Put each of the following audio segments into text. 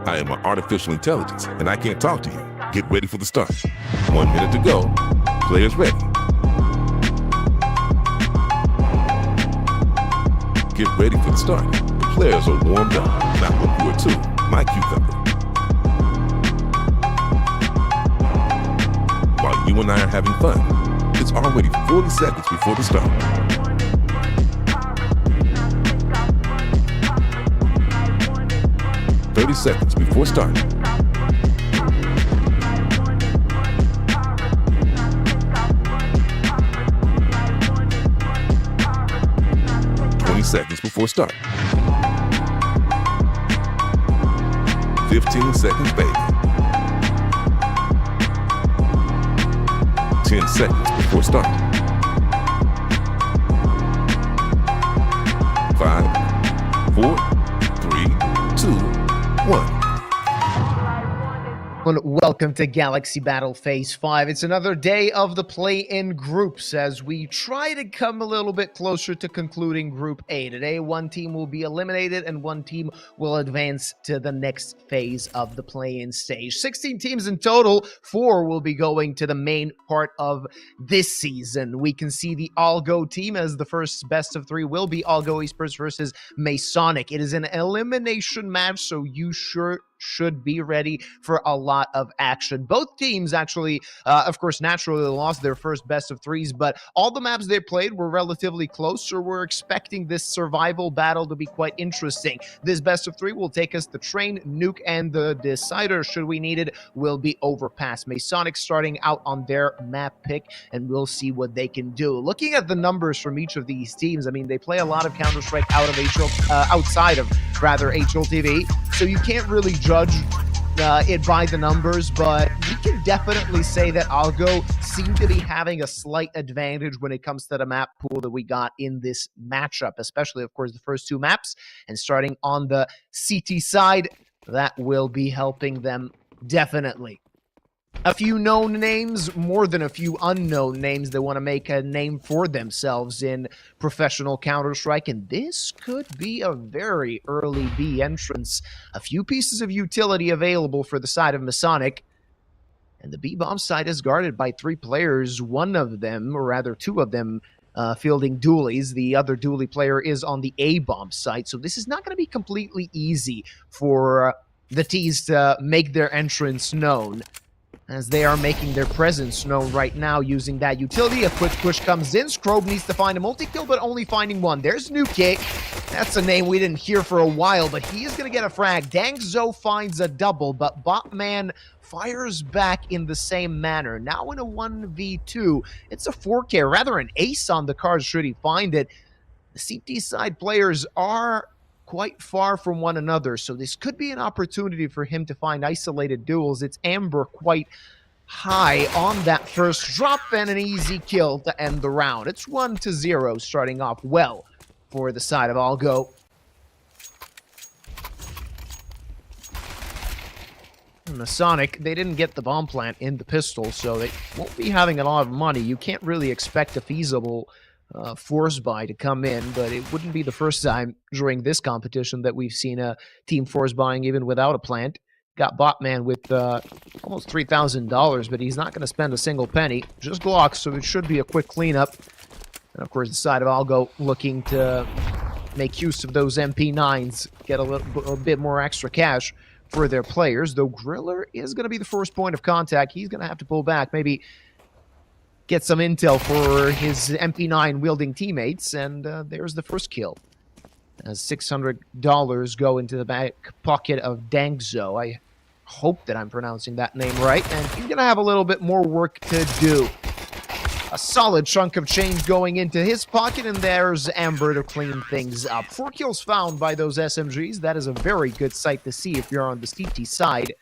I am an artificial intelligence, and I can't talk to you. Get ready for the start. 1 minute to go. Players ready. Get ready for the start. The players are warmed up. Now hope you are too, my cucumber. While you and I are having fun, it's already 40 seconds before the start. "30 seconds before start. Seconds before start. 15 seconds, baby. 10 seconds before start. 5, 4, 3, 2, 1. Welcome to Galaxy Battle Phase 5. It's another day of the play-in groups as we try to come a little bit closer to concluding Group A. Today, one team will be eliminated and one team will advance to the next phase of the play-in stage. 16 teams in total, 4 will be going to the main part of this season. We can see the Algo team as the first best of 3 will be Algo Esports versus Masonic. It is an elimination match, so you should be ready for a lot of action. Both teams actually, of course, naturally lost their first best of 3s, but all the maps they played were relatively close, so we're expecting this survival battle to be quite interesting. This best of 3 will take us the train, nuke, and the decider, should we need it, will be overpass. Masonic starting out on their map pick, and we'll see what they can do. Looking at the numbers from each of these teams, I mean, they play a lot of Counter-Strike outside of HLTV, so you can't really judge it by the numbers, but we can definitely say that Algo seem to be having a slight advantage when it comes to the map pool that we got in this matchup, especially, of course, the first 2 maps. And starting on the CT side, that will be helping them definitely. A few known names, more than a few unknown names that want to make a name for themselves in professional Counter-Strike, and this could be a very early B entrance. A few pieces of utility available for the side of Masonic, and the B-bomb side is guarded by 3 players, one of them, or rather 2 of them, fielding dualies. The other dualie player is on the A-bomb side, so this is not going to be completely easy for the T's to make their entrance known, as they are making their presence known right now using that utility. A quick push comes in. Scrobe needs to find a multi-kill, but only finding 1. There's Nuke. That's a name we didn't hear for a while, but he is going to get a frag. Dangzo finds a double, but Botman fires back in the same manner. Now in a 1v2, it's a 4K, or rather an ace on the cards should he find it. The CT side players are quite far from one another, so this could be an opportunity for him to find isolated duels. It's Amber quite high on that first drop, and an easy kill to end the round. It's 1-0, starting off well for the side of Algo. Masonic, they didn't get the bomb plant in the pistol, so they won't be having a lot of money. You can't really expect a feasible force buy to come in, but it wouldn't be the first time during this competition that we've seen a team force buying even without a plant. Got Botman with almost $3,000, but he's not going to spend a single penny. Just Glocks, so it should be a quick cleanup. And of course, the side of Algo looking to make use of those MP9s, get a bit more extra cash for their players, though Griller is going to be the first point of contact. He's going to have to pull back, maybe get some intel for his MP9 wielding teammates, and there's the first kill. As $600 go into the back pocket of Dangzo. I hope that I'm pronouncing that name right, and he's going to have a little bit more work to do. A solid chunk of change going into his pocket, and there's Amber to clean things up. 4 kills found by those SMGs. That is a very good sight to see if you're on the CT side.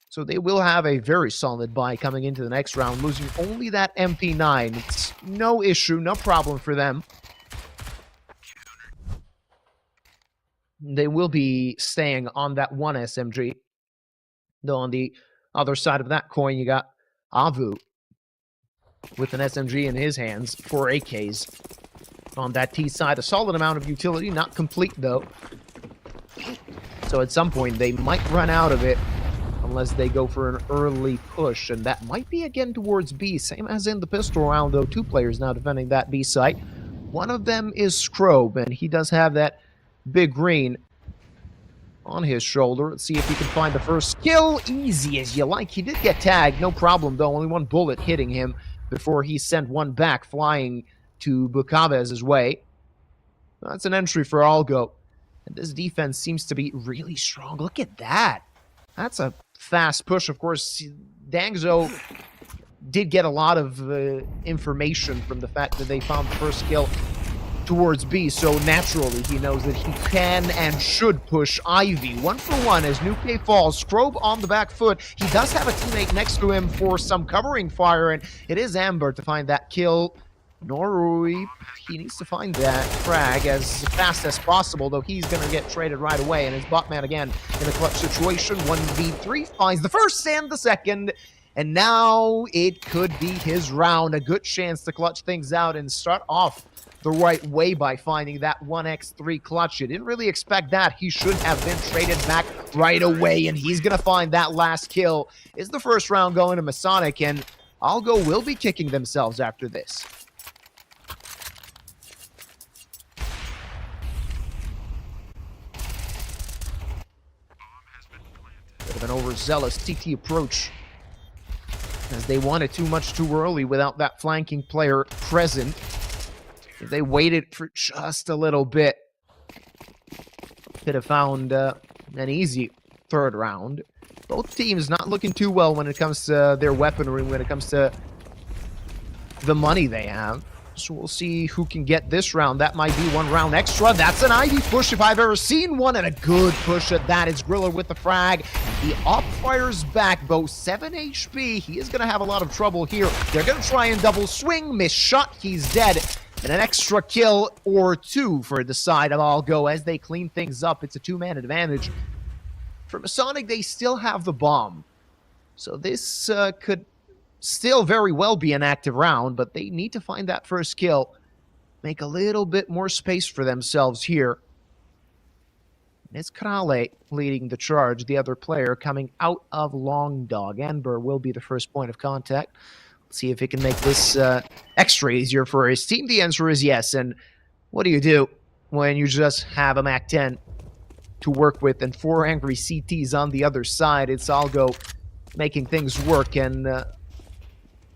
So they will have a very solid buy coming into the next round, losing only that MP9. It's no issue, no problem for them. They will be staying on that 1 SMG. Though on the other side of that coin, you got Avu with an SMG in his hands, 4 AKs. On that T side, a solid amount of utility, not complete though. So at some point, they might run out of it unless they go for an early push, and that might be again towards B, same as in the pistol round, though. 2 players now defending that B site. One of them is Scrobe, and he does have that big green on his shoulder. Let's see if he can find the first kill. Easy as you like. He did get tagged, no problem, though. Only 1 bullet hitting him before he sent 1 back, flying to Bukavez's way. That's an entry for Algo. And this defense seems to be really strong. Look at that. That's a fast push. Of course, Dangzo did get a lot of information from the fact that they found the first kill towards B, so naturally he knows that he can and should push Ivy. 1 for 1 as Nuke falls. Scrobe on the back foot. He does have a teammate next to him for some covering fire, and it is Amber to find that kill. Norui, he needs to find that frag as fast as possible, though he's going to get traded right away, and his botman again in a clutch situation. 1v3 finds the first and the second, and now it could be his round. A good chance to clutch things out and start off the right way by finding that 1x3 clutch. You didn't really expect that. He should have been traded back right away, and he's going to find that last kill. Is the first round going to Masonic, and Algo will be kicking themselves after this. Bit of an overzealous TT approach, as they wanted too much too early without that flanking player present. If they waited for just a little bit, could have found an easy 3rd round. Both teams not looking too well when it comes to their weaponry, when it comes to the money they have. So we'll see who can get this round. That might be 1 round extra. That's an Ivy push if I've ever seen one, and a good push at that. It's Griller with the frag. The op fires back, Bo 7 HP. He is going to have a lot of trouble here. They're going to try and double swing. Miss shot. He's dead. And an extra kill or 2 for the side of Algo as they clean things up. It's a 2-man advantage. For Masonic, they still have the bomb. So this could still very well be an active round, but they need to find that first kill. Make a little bit more space for themselves here. And it's Krale leading the charge, the other player coming out of Long Dog. Amber will be the first point of contact. Let's see if he can make this extra easier for his team. The answer is yes, and what do you do when you just have a MAC-10 to work with and 4 angry CTs on the other side? It's Algo making things work and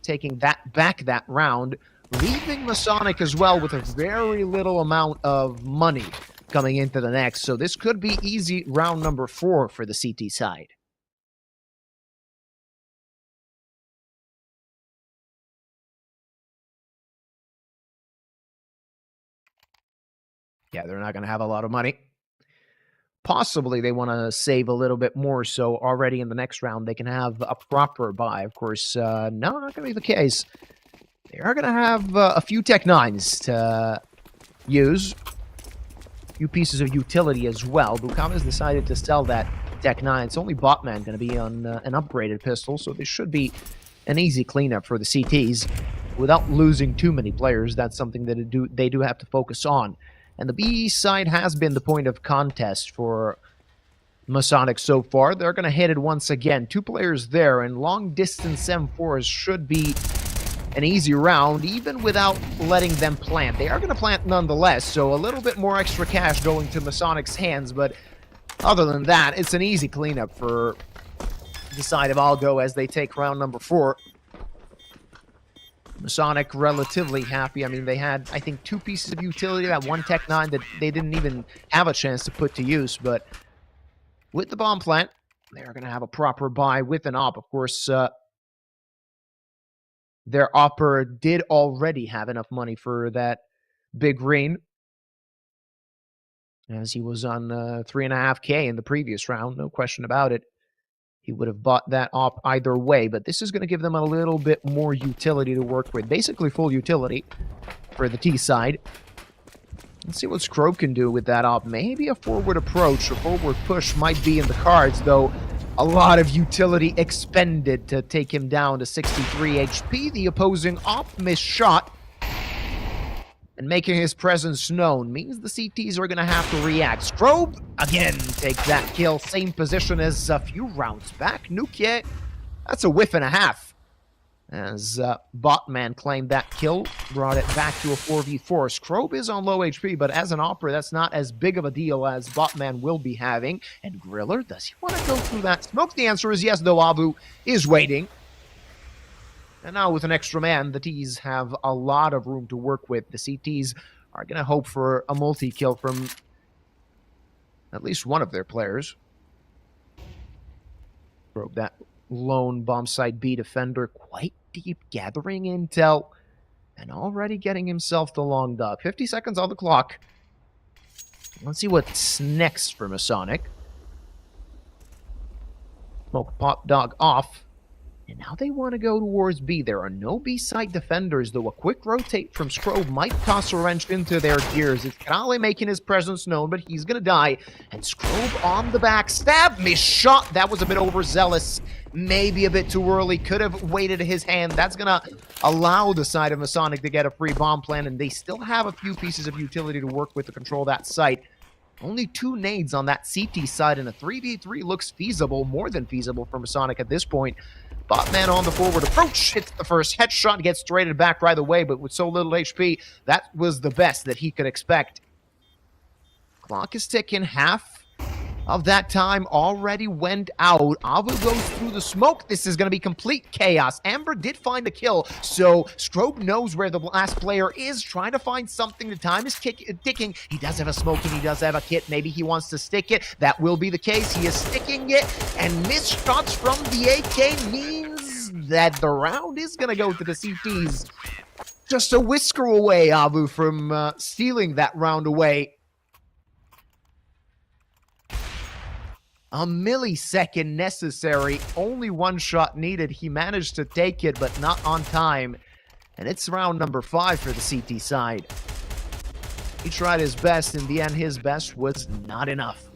taking that back that round, leaving Masonic as well with a very little amount of money coming into the next. So this could be easy round number 4 for the CT side. Yeah, they're not going to have a lot of money. Possibly they want to save a little bit more, so already in the next round they can have a proper buy. Of course, no, not going to be the case. They are going to have a few Tech 9s to use. A few pieces of utility as well. Bukama's decided to sell that Tech 9. It's only Botman going to be on an upgraded pistol, so this should be an easy cleanup for the CTs. Without losing too many players, that's something that they do have to focus on. And the B side has been the point of contest for Masonic so far. They're going to hit it once again. 2 players there, and long-distance M4s should be an easy round, even without letting them plant. They are going to plant nonetheless, so a little bit more extra cash going to Masonic's hands, but other than that, it's an easy cleanup for the side of Algo as they take round number 4. Masonic relatively happy. I mean, they had, I think, 2 pieces of utility, that 1 Tech 9 that they didn't even have a chance to put to use, but with the bomb plant, they're going to have a proper buy with an op. Of course, their opper did already have enough money for that big green, as he was on 3.5K in the previous round, no question about it. He would have bought that op either way, but this is going to give them a little bit more utility to work with. Basically full utility for the T side. Let's see what Scrobe can do with that op. Maybe a forward approach or forward push might be in the cards, though a lot of utility expended to take him down to 63 HP. The opposing op missed shot. and making his presence known means the CTs are going to have to react. Strobe, again, takes that kill. Same position as a few rounds back. Nukie, that's a whiff and a half. As Botman claimed that kill, brought it back to a 4v4. Strobe is on low HP, but as an Opera, that's not as big of a deal as Botman will be having. And Griller, does he want to go through that smoke? The answer is yes, though Abu is waiting. And now with an extra man, the Ts have a lot of room to work with. The CTs are going to hope for a multi-kill from at least one of their players. Broke that lone bomb site B defender quite deep, gathering intel, and already getting himself the long dog. 50 seconds on the clock. Let's see what's next for Masonic. Smoke pop dog off. And now they want to go towards B. There are no B-side defenders, though a quick rotate from Strobe might toss a wrench into their gears. It's Kanale making his presence known, but he's going to die. And Strobe on the back stab. Missed shot. That was a bit overzealous. Maybe a bit too early. Could have waited his hand. That's going to allow the side of Masonic to get a free bomb plan, and they still have a few pieces of utility to work with to control that site. Only 2 nades on that CT side, and a 3v3 looks feasible, more than feasible for Masonic at this point. Botman on the forward approach, hits the first headshot, gets traded back right away, but with so little HP, that was the best that he could expect. Clock is ticking. Half of that time already went out. Avu goes through the smoke. This is going to be complete chaos. Amber did find a kill, so Strobe knows where the last player is, trying to find something. The time is ticking. He does have a smoke and he does have a kit. Maybe he wants to stick it. That will be the case. He is sticking it, and missed shots from the AK means that the round is going to go to the CTs. Just a whisker away, Avu, from stealing that round away. A millisecond necessary, only 1 shot needed. He managed to take it, but not on time. And it's round number 5 for the CT side. He tried his best. In the end, his best was not enough.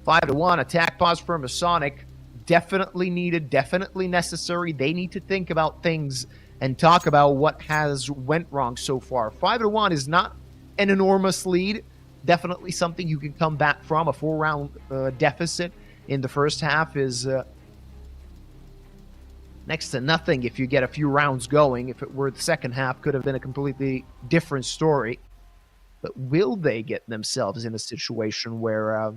5-1, attack pause for Masonic. Definitely needed, definitely necessary. They need to think about things and talk about what has went wrong so far. 5-1 is not an enormous lead. Definitely something you can come back from. A 4-round deficit in the first half is next to nothing if you get a few rounds going. If it were the second half, could have been a completely different story. But will they get themselves in a situation where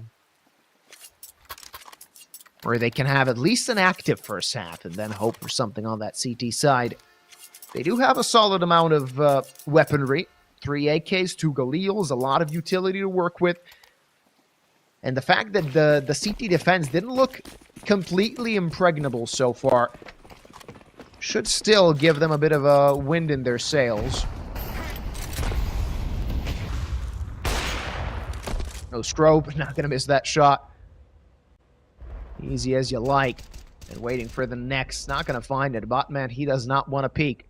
they can have at least an active first half and then hope for something on that CT side? They do have a solid amount of weaponry. 3 AKs, 2 Galils, a lot of utility to work with. And the fact that the CT defense didn't look completely impregnable so far should still give them a bit of a wind in their sails. No Strobe, not going to miss that shot. Easy as you like. And waiting for the next, not going to find it. Botman, he does not want to peek.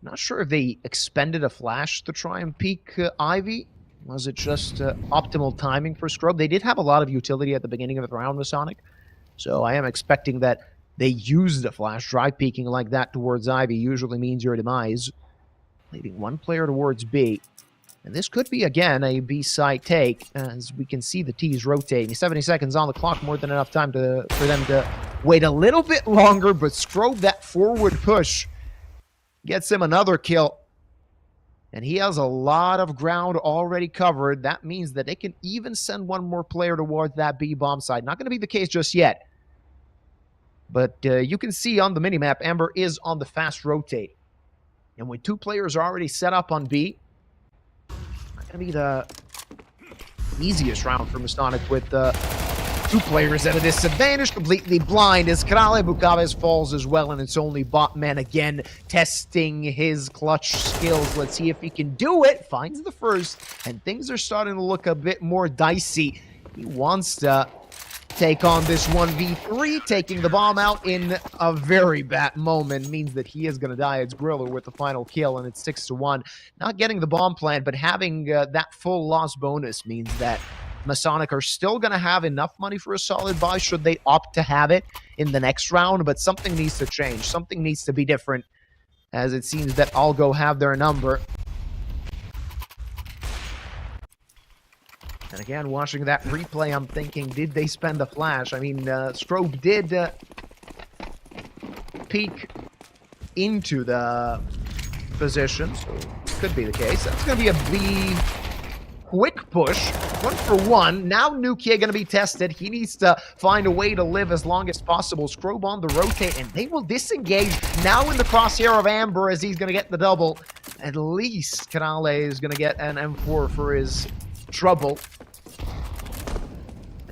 Not sure if they expended a flash to try and peek Ivy. Was it just optimal timing for Strobe? They did have a lot of utility at the beginning of the round with Sonic, so I am expecting that they used a flash. Drive peeking like that towards Ivy usually means your demise. Leading 1 player towards B. And this could be, again, a B-side take, as we can see the T's rotating. 70 seconds on the clock, more than enough time for them to wait a little bit longer, but Strobe, that forward push, gets him another kill. And he has a lot of ground already covered. That means that they can even send 1 more player towards that B bomb side. Not going to be the case just yet. But you can see on the minimap, Amber is on the fast rotate. And with 2 players already set up on B, not going to be the easiest round for Masonic with 2 players at a disadvantage, completely blind as Kanale Bukaves falls as well, and it's only Botman again testing his clutch skills. Let's see if he can do it. Finds the first, and things are starting to look a bit more dicey. He wants to take on this 1v3, taking the bomb out in a very bad moment means that he is going to die. It's Griller with the final kill, and it's 6-1. Not getting the bomb plan, but having that full loss bonus means that Masonic are still going to have enough money for a solid buy should they opt to have it in the next round, but something needs to change. Something needs to be different, as it seems that Algo have their number. And again, watching that replay, I'm thinking, did they spend a flash? I mean, Strobe did peek into the position, so could be the case. That's going to be a B quick push. 1-for-1. Now Nukia going to be tested. He needs to find a way to live as long as possible. Strobe on the rotate, and they will disengage. Now in the crosshair of Amber as he's going to get the double. At least Canale is going to get an M4 for his trouble.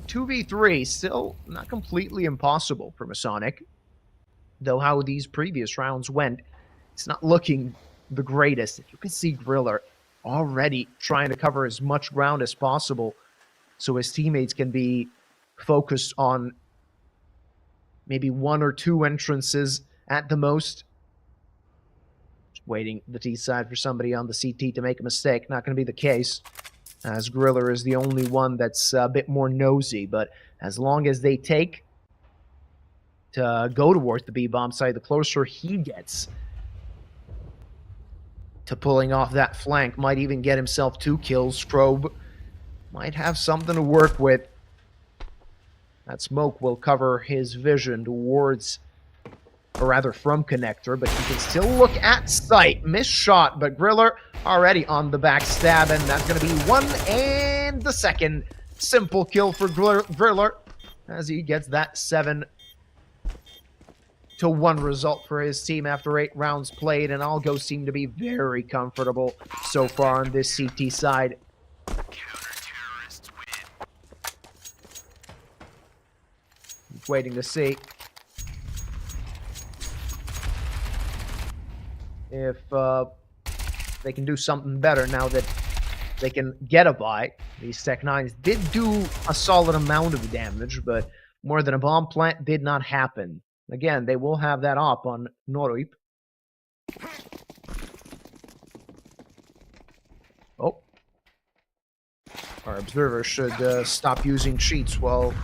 2v3, still not completely impossible for Masonic. Though how these previous rounds went, it's not looking the greatest. You can see Griller already trying to cover as much ground as possible so his teammates can be focused on maybe 1 or 2 entrances at the most. Just waiting the T side for somebody on the CT to make a mistake. Not going to be the case, as Griller is the only one that's a bit more nosy. But as long as they take to go towards the B-bomb side, the closer he gets to pulling off that flank, might even get himself 2 kills. Strobe might have something to work with. That smoke will cover his vision towards, or rather from connector, but he can still look at sight. Missed shot, but Griller already on the backstab, and that's going to be 1 and the second. Simple kill for Griller as he gets that 7-1 result for his team after 8 rounds played, and Algo seem to be very comfortable so far on this CT side. Just waiting to see if they can do something better now that they can get a buy. These Tech 9s did do a solid amount of damage, but more than a bomb plant did not happen. Again, they will have that op on Norup. Oh. Our observer should stop using cheats while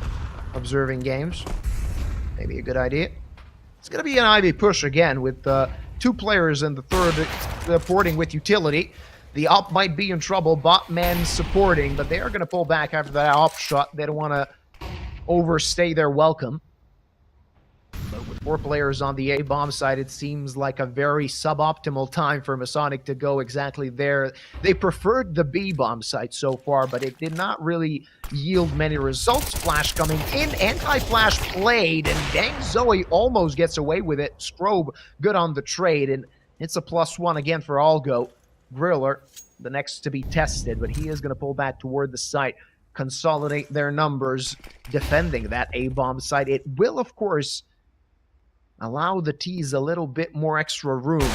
observing games. Maybe a good idea. It's going to be an Ivy push again with 2 players in the third porting with utility. The op might be in trouble. Botman supporting, but they are going to pull back after that op shot. They don't want to overstay their welcome. But with 4 players on the A-bomb side, it seems like a very suboptimal time for Masonic to go exactly there. They preferred the B-bomb site so far, but it did not really yield many results. Flash coming in, anti-flash played, and dang, Zoe almost gets away with it. Strobe good on the trade, and it's a +1 again for Algo. Griller, the next to be tested, but he is going to pull back toward the site, consolidate their numbers, defending that A-bomb site. It will, of course, allow the T's a little bit more extra room.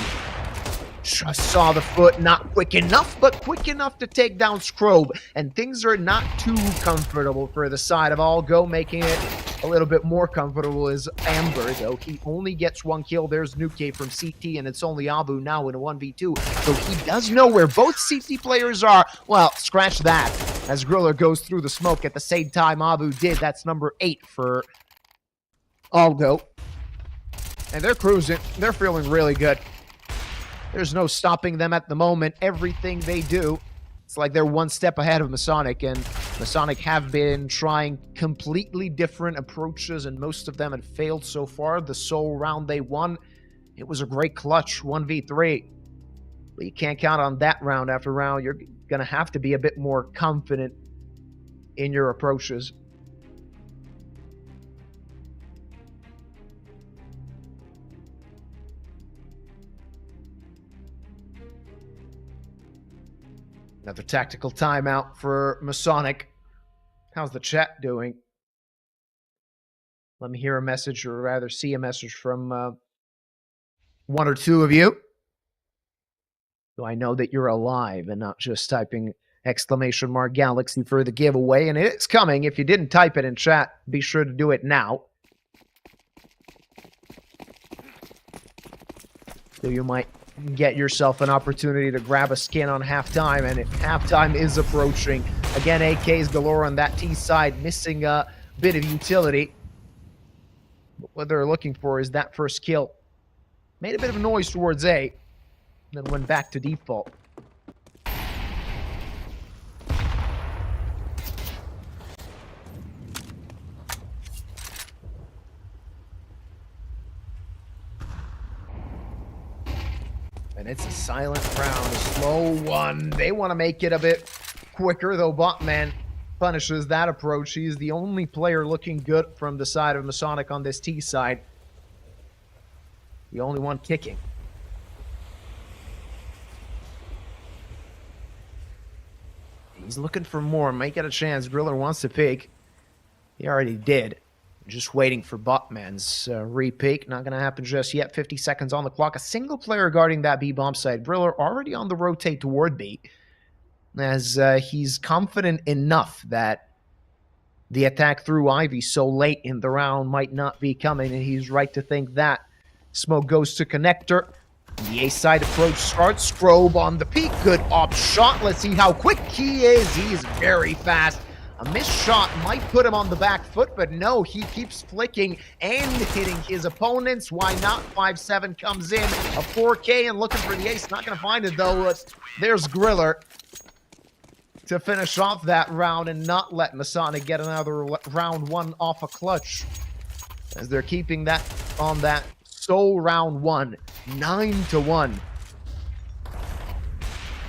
Just saw the foot, not quick enough, but quick enough to take down Strobe. And things are not too comfortable for the side of Algo. Making it a little bit more comfortable is Amber, though. He only gets 1 kill. There's Nuke from CT, and it's only Abu now in a 1v2. So he does know where both CT players are. Well, scratch that, as Griller goes through the smoke at the same time Abu did. That's number 8 for Algo. And they're cruising. They're feeling really good. There's no stopping them at the moment. Everything they do, it's like they're 1 step ahead of Masonic, and Masonic have been trying completely different approaches, and most of them have failed so far. The sole round they won, it was a great clutch 1v3. But you can't count on that round after round. You're going to have to be a bit more confident in your approaches. Another tactical timeout for Masonic. How's the chat doing? Let me hear a message, or rather see a message from 1 or 2 of you. So I know that you're alive and not just typing !Galaxy for the giveaway. And it's coming. If you didn't type it in chat, be sure to do it now. So you might get yourself an opportunity to grab a skin on halftime, and if halftime is approaching, again, AKs galore on that T side, missing a bit of utility. But what they're looking for is that first kill. Made a bit of noise towards A, then went back to default. And it's a silent round, a slow one. They want to make it a bit quicker, though Botman punishes that approach. He's the only player looking good from the side of Masonic on this T side. The only one kicking. He's looking for more. Might get a chance. Griller wants to peek. He already did. Just waiting for Botman's re-peek. Not going to happen just yet. 50 seconds on the clock. A single player guarding that B-bomb side. Griller already on the rotate toward B. As he's confident enough that the attack through Ivy so late in the round might not be coming. And he's right to think that. Smoke goes to connector. The A-side approach starts. Strobe on the peak. Good op shot. Let's see how quick he is. He is very fast. A missed shot might put him on the back foot, but no, he keeps flicking and hitting his opponents. Why not? 5-7 comes in. A 4K and looking for the ace. Not going to find it, though. There's Griller to finish off that round and not let Masonic get another round one off a clutch. As they're keeping that on that sole round one. 9-1.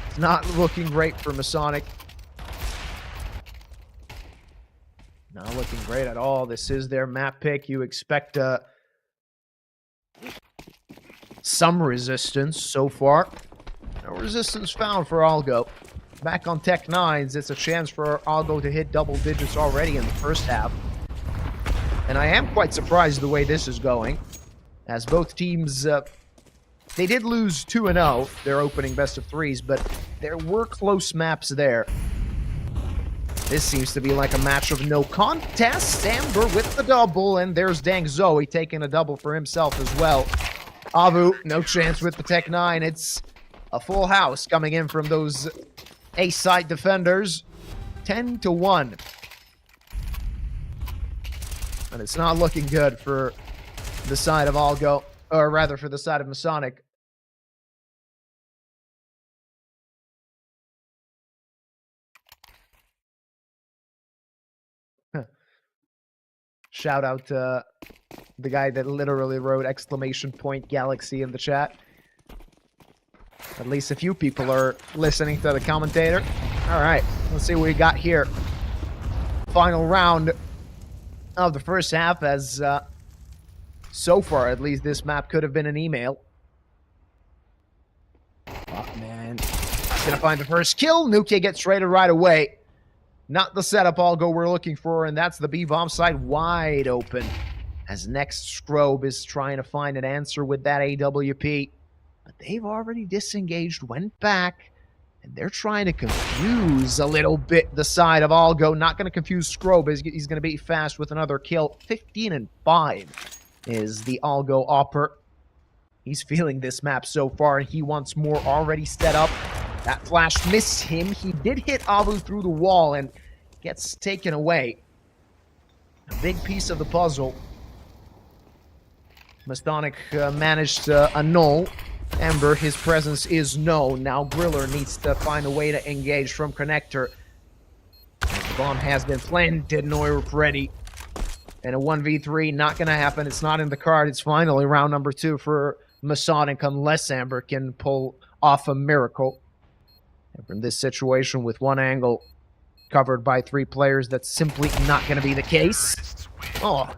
It's not looking great for Masonic. Not looking great at all. This is their map pick. You expect some resistance so far. No resistance found for Algo. Back on Tech 9s, it's a chance for Algo to hit double digits already in the first half. And I am quite surprised the way this is going. As both teams, they did lose 2-0, their opening best of threes, but there were close maps there. This seems to be like a match of no contest. Amber with the double, and there's Dang Zoe taking a double for himself as well. Avu, no chance with the Tech 9. It's a full house coming in from those A-side defenders. 10-1. And it's not looking good for the side of Algo, or rather for the side of Masonic. Shout out to the guy that literally wrote !Galaxy in the chat. At least a few people are listening to the commentator. All right, let's see what we got here. Final round of the first half, as so far at least this map could have been an email. Oh man, he's gonna find the first kill. Nuke gets traded right away. Not the setup Algo we're looking for, and that's the B-bomb side wide open. As next Strobe is trying to find an answer with that AWP. But they've already disengaged, went back, and they're trying to confuse a little bit the side of Algo. Not going to confuse Strobe. He's going to be fast with another kill. 15-5 is the Algo Opper. He's feeling this map so far, and he wants more already set up. That flash missed him. He did hit Avu through the wall and gets taken away. A big piece of the puzzle. Masonic managed to annul. Ember, his presence is known. Now Griller needs to find a way to engage from connector. As the bomb has been planted, Neurup ready. And a 1v3, not going to happen. It's not in the card. It's finally round number 2 for Masonic, unless Amber can pull off a miracle. And from this situation with one angle covered by 3 players, that's simply not going to be the case. Oh,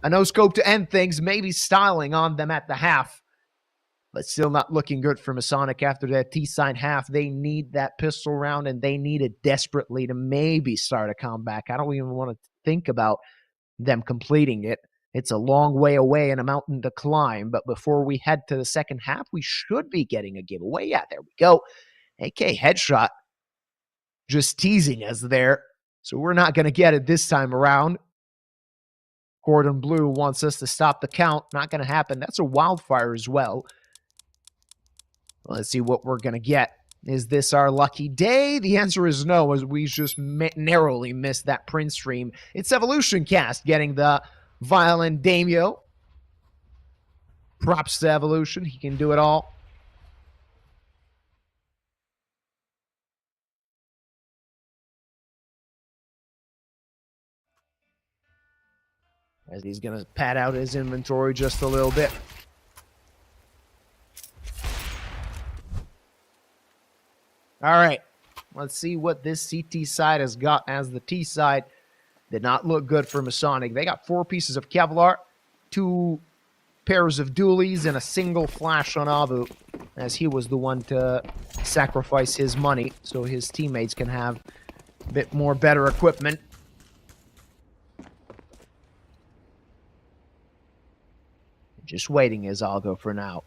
a no-scope to end things, maybe styling on them at the half. But still not looking good for Masonic after that T-sign half. They need that pistol round, and they need it desperately to maybe start a comeback. I don't even want to think about them completing it. It's a long way away and a mountain to climb. But before we head to the second half, we should be getting a giveaway. Yeah, there we go. AK headshot. Just teasing us there. So we're not going to get it this time around. Cordon Bleu wants us to stop the count. Not going to happen. That's a wildfire as well. Let's see what we're going to get. Is this our lucky day? The answer is no, as we just narrowly missed that print stream. It's Evolution Cast getting the violent Damio. Props to Evolution. He can do it all. As he's going to pad out his inventory just a little bit. All right. Let's see what this CT side has got, as the T side did not look good for Masonic. They got 4 pieces of Kevlar, 2 pairs of dualies, and a single flash on Abu, as he was the one to sacrifice his money so his teammates can have a bit more better equipment. Just waiting is Algo for now.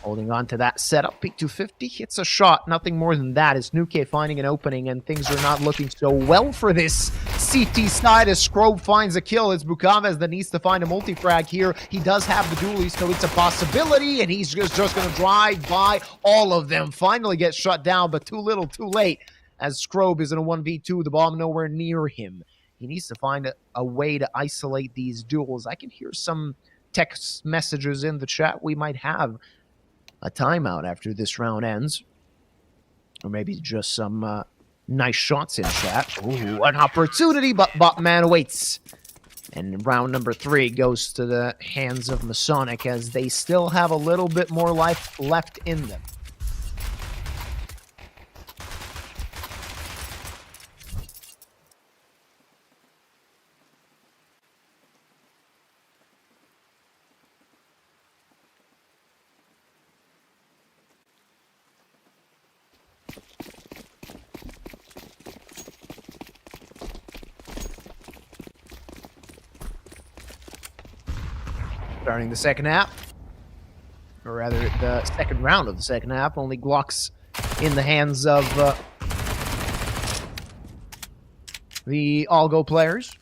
Holding on to that setup. P250 hits a shot. Nothing more than that. It's Nuke finding an opening, and things are not looking so well for this CT side as Scrobe finds a kill. It's Bukaves that needs to find a multi-frag here. He does have the dualies, so it's a possibility, and he's just going to drive by all of them. Finally gets shut down, but too little, too late, as Scrobe is in a 1v2. The bomb nowhere near him. He needs to find a way to isolate these duels. I can hear some text messages in the chat. We might have a timeout after this round ends, or maybe just some nice shots in chat. Ooh, an opportunity, but Botman waits. And round number 3 goes to the hands of Masonic, as they still have a little bit more life left in them. Starting the second half, or rather the second round of the second half. Only Glocks in the hands of the Algo players.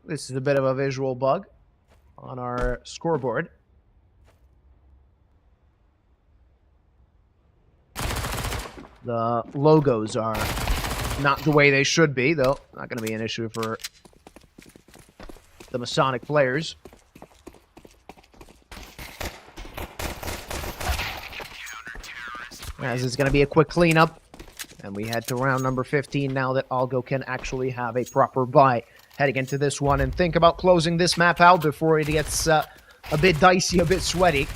This is a bit of a visual bug on our scoreboard. The logos are not the way they should be, though. Not going to be an issue for the Masonic players. As it's going to be a quick cleanup. And we head to round number 15 now that Algo can actually have a proper buy heading into this one. And think about closing this map out before it gets a bit dicey, a bit sweaty.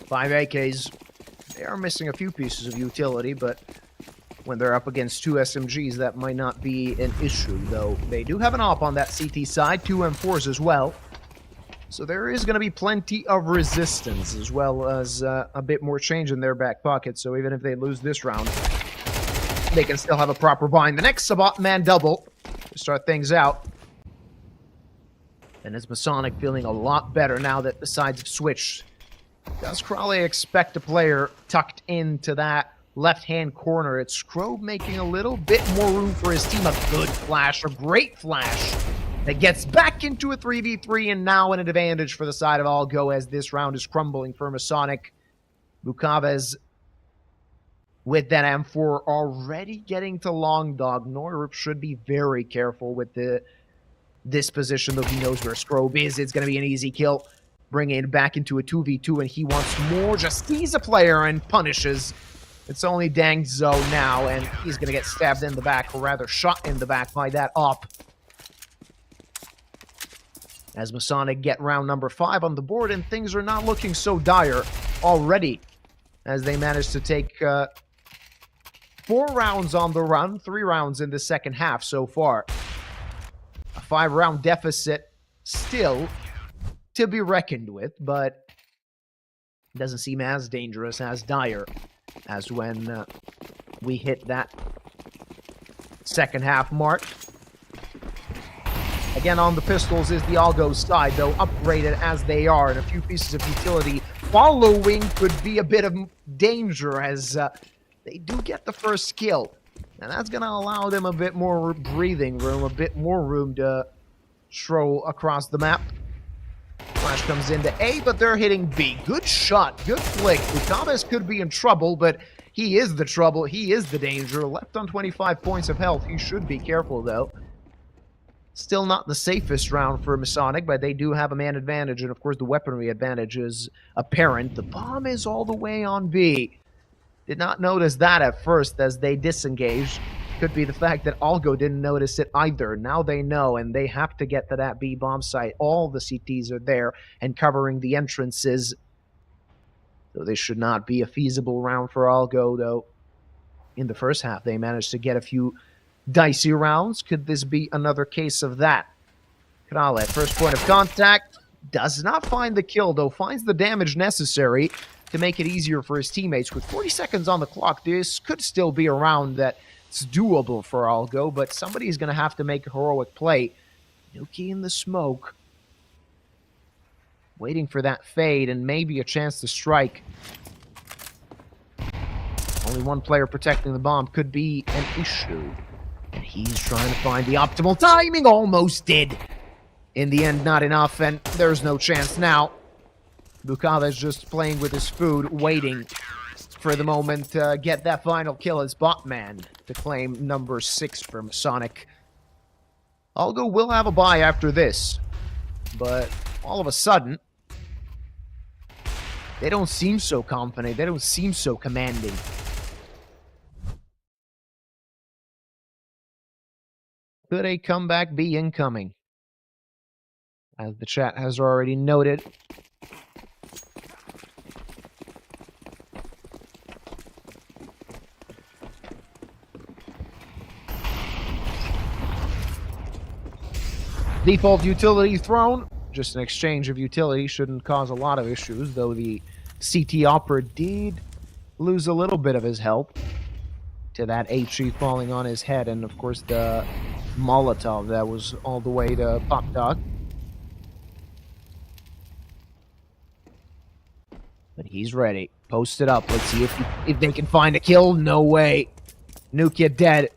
Five AKs, they are missing a few pieces of utility, but when they're up against 2 SMGs, that might not be an issue, though. They do have an op on that CT side, 2 M4s as well. So there is going to be plenty of resistance, as well as a bit more change in their back pocket. So even if they lose this round, they can still have a proper bind. The next Sabat man double to start things out. And it's Masonic feeling a lot better now that the sides have switched. Does Crawley expect a player tucked into that left-hand corner? It's Scrobe making a little bit more room for his team. A good flash, a great flash that gets back into a 3v3, and now an advantage for the side of Algo as this round is crumbling for Masonic. Bukaves with that M4 already getting to Long Dog. Norup should be very careful with this position, though he knows where Scrobe is. It's going to be an easy kill. Bringing it back into a 2v2, and he wants more. Just sees a player and punishes. It's only Dang Zo now, and he's going to get stabbed in the back, or rather shot in the back by that op. As Masonic get round number 5 on the board, and things are not looking so dire already, as they manage to take 4 rounds on the run, 3 rounds in the second half so far. A 5-round deficit still to be reckoned with, but it doesn't seem as dangerous, as dire, as when we hit that second half mark. Again, on the pistols is the Algo side, though upgraded as they are, and a few pieces of utility following could be a bit of danger, as they do get the first kill. And that's going to allow them a bit more breathing room, a bit more room to stroll across the map. Flash comes into A, but they're hitting B. Good shot, good flick. Bukaves could be in trouble, but He is the trouble. He is the danger. Left on 25 points of health. He should be careful, though. Still not the safest round for Masonic, but they do have a man advantage, and of course the weaponry advantage is apparent. The bomb is all the way on B. Did not notice that at first as they disengaged. Could be the fact that Algo didn't notice it either. Now they know, and they have to get to that B bomb site. All the CTs are there and covering the entrances. So this should not be a feasible round for Algo, though. In the first half, they managed to get a few dicey rounds. Could this be another case of that? Krale, first point of contact, does not find the kill, though finds the damage necessary to make it easier for his teammates. With 40 seconds on the clock, this could still be a round that's doable for Algo, but somebody's going to have to make a heroic play. Nuki in the smoke, waiting for that fade and maybe a chance to strike. Only one player protecting the bomb could be an issue. And he's trying to find the optimal timing. Almost did. In the end, not enough, and there's no chance now. Bukava is just playing with his food, waiting for the moment to get that final kill as Botman to claim number 6 for Masonic. Algo will have a bye after this, but all of a sudden, they don't seem so confident. They don't seem so commanding. Could a comeback be incoming? As the chat has already noted. Default utility thrown. Just an exchange of utility shouldn't cause a lot of issues, though the CT Opera did lose a little bit of his health to that HE falling on his head, and of course the Molotov that was all the way to Pop Dog. But he's ready. Post it up. Let's see if they can find a kill. No way. Nukia dead.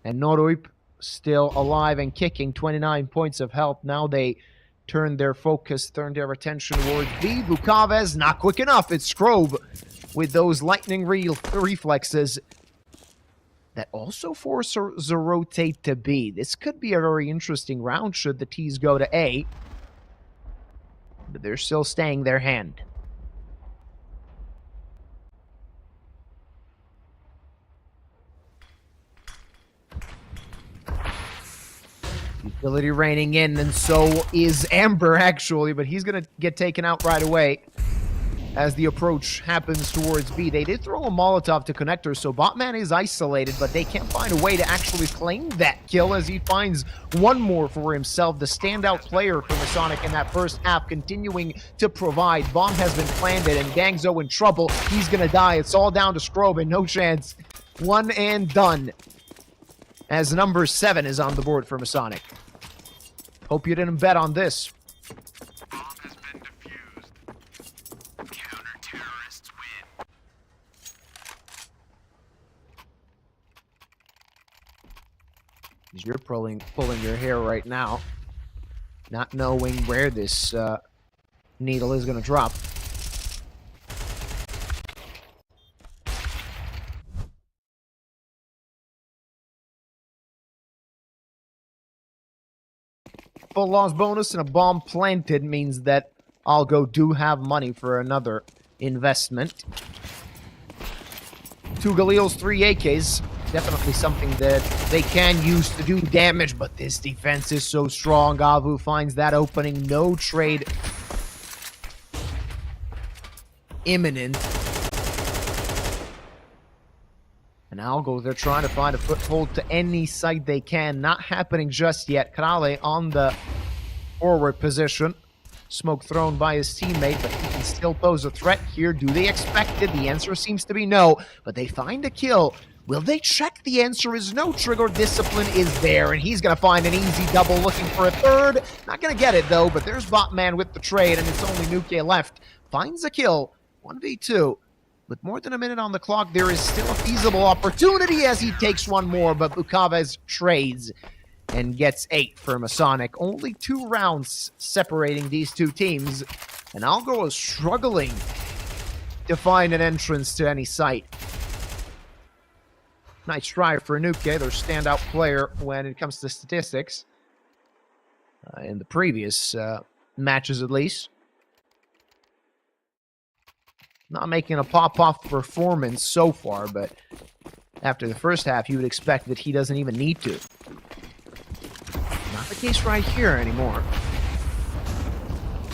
And Noruip still alive and kicking. 29 points of health. Now they turn their focus, turn their attention towards B. Vukaves, not quick enough. It's Scrobe with those lightning reflexes that also force the rotate to B. This could be a very interesting round should the T's go to A. But they're still staying their hand. Utility raining in, and so is Amber, actually, but he's going to get taken out right away as the approach happens towards B. They did throw a Molotov to connector, so Botman is isolated, but they can't find a way to actually claim that kill as he finds one more for himself. The standout player for Masonic in that first half, continuing to provide. Bomb has been planted, and Gangzo in trouble. He's going to die. It's all down to Scrobe, and no chance. One and done. As number 7 is on the board for Masonic. Hope you didn't bet on this. Bomb has been defused. Counter-terrorists win. You're pulling your hair right now, not knowing where this needle is going to drop. Full loss bonus and a bomb planted means that Algo do have money for another investment. 2 Galils, 3 AKs. Definitely something that they can use to do damage, but this defense is so strong. Gavu finds that opening. No trade imminent. And Algo, they're trying to find a foothold to any site they can. Not happening just yet. Krale on the forward position. Smoke thrown by his teammate, but he can still pose a threat here. Do they expect it? The answer seems to be no, but they find a kill. Will they check? The answer is no. Trigger discipline is there, and he's going to find an easy double looking for a third. Not going to get it, though, but there's Botman with the trade, and it's only Nuke left. Finds a kill. 1v2. With more than a minute on the clock, there is still a feasible opportunity as he takes one more, but Bukaves trades and gets 8 for Masonic. Only 2 rounds separating these two teams, and Algo is struggling to find an entrance to any site. Nice try for Nuke, their standout player when it comes to statistics. In the previous matches, at least. Not making a pop-off performance so far, but after the first half, you would expect that he doesn't even need to. Not the case right here anymore.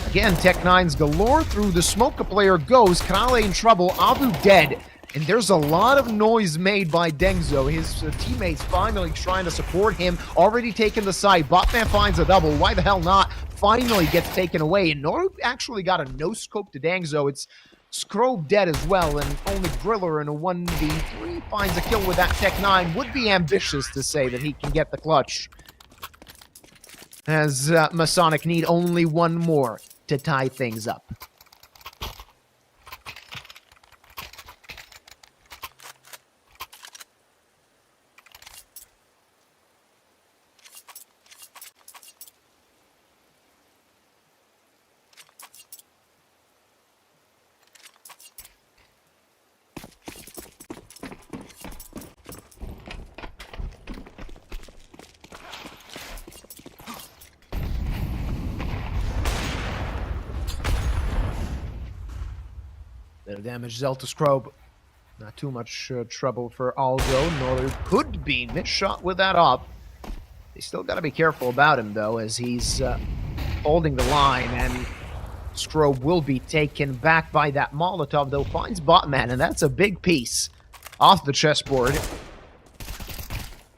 Again, Tech 9's galore. Through the smoke, a player goes. Kanale in trouble. Abu dead. And there's a lot of noise made by Dengzo. His teammates finally trying to support him. Already taken the side. Botman finds a double. Why the hell not? Finally gets taken away. And Noru actually got a no-scope to Dengzo. It's Scrobe dead as well. And only Griller in a 1v3 finds a kill with that Tech 9. Would be ambitious to say that he can get the clutch. As Masonic need only one more to tie things up. Bit of damage, Zelta Scrobe. Not too much trouble for Algo, nor could be missed shot with that up. They still got to be careful about him, though, as he's holding the line, and Scrobe will be taken back by that Molotov, though finds Botman, and that's a big piece off the chessboard.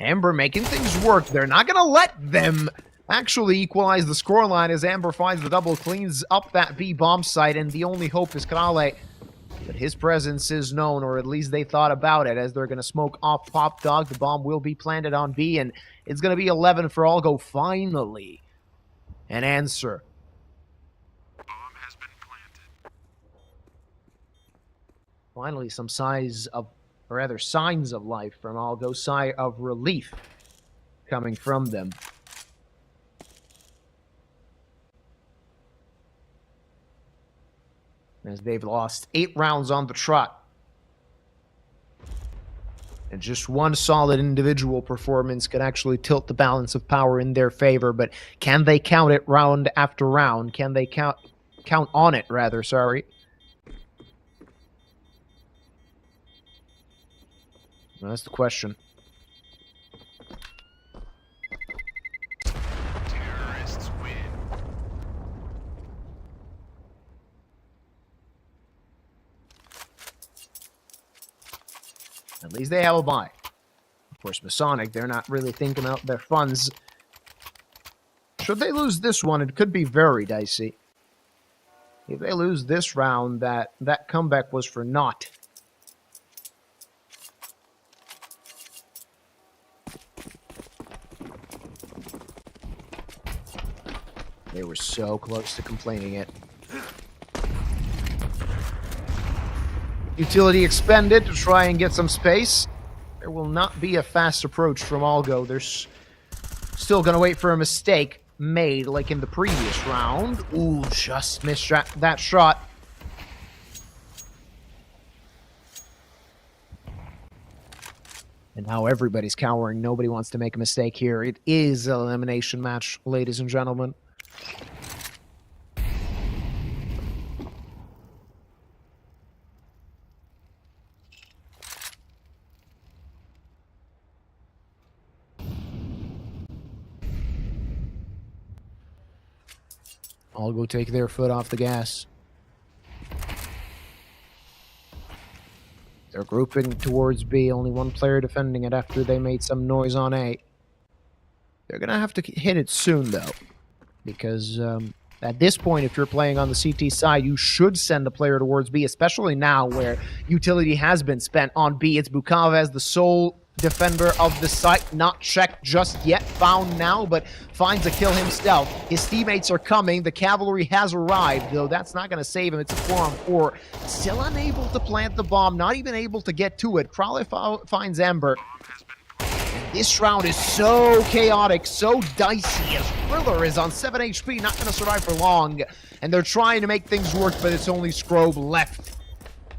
Amber making things work. They're not going to let them actually equalize the scoreline as Amber finds the double, cleans up that B bomb site, and the only hope is Kanale. But his presence is known, or at least they thought about it, as they're going to smoke off Pop Dog. The bomb will be planted on B, and it's going to be 11 for Algo. Finally, an answer. Bomb has been planted. Finally, some signs of life from Algo, sigh of relief coming from them. As they've lost 8 rounds on the trot. And just one solid individual performance could actually tilt the balance of power in their favor, but can they count it round after round? Can they count on it, rather, sorry? Well, that's the question. Terrorists win. At least they have a buy. Of course, Masonic, they're not really thinking about their funds. Should they lose this one, it could be very dicey. If they lose this round, that comeback was for naught. They were so close to complaining it. Utility expended to try and get some space. There will not be a fast approach from Algo. They're still going to wait for a mistake made like in the previous round. Ooh, just missed that shot. And now everybody's cowering. Nobody wants to make a mistake here. It is an elimination match, ladies and gentlemen. I'll go take their foot off the gas. They're grouping towards B. Only one player defending it after they made some noise on A. They're going to have to hit it soon, though. Because at this point, if you're playing on the CT side, you should send a player towards B, especially now where utility has been spent on B. It's Bukavez, the sole defender of the site, not checked just yet, found now, but finds a kill himself. His teammates are coming. The cavalry has arrived, though that's not going to save him. It's a 4-on-4. Still unable to plant the bomb, not even able to get to it. Crowley finds Ember. And this round is so chaotic, so dicey, as Thriller is on 7 HP, not going to survive for long. And they're trying to make things work, but it's only Scrobe left.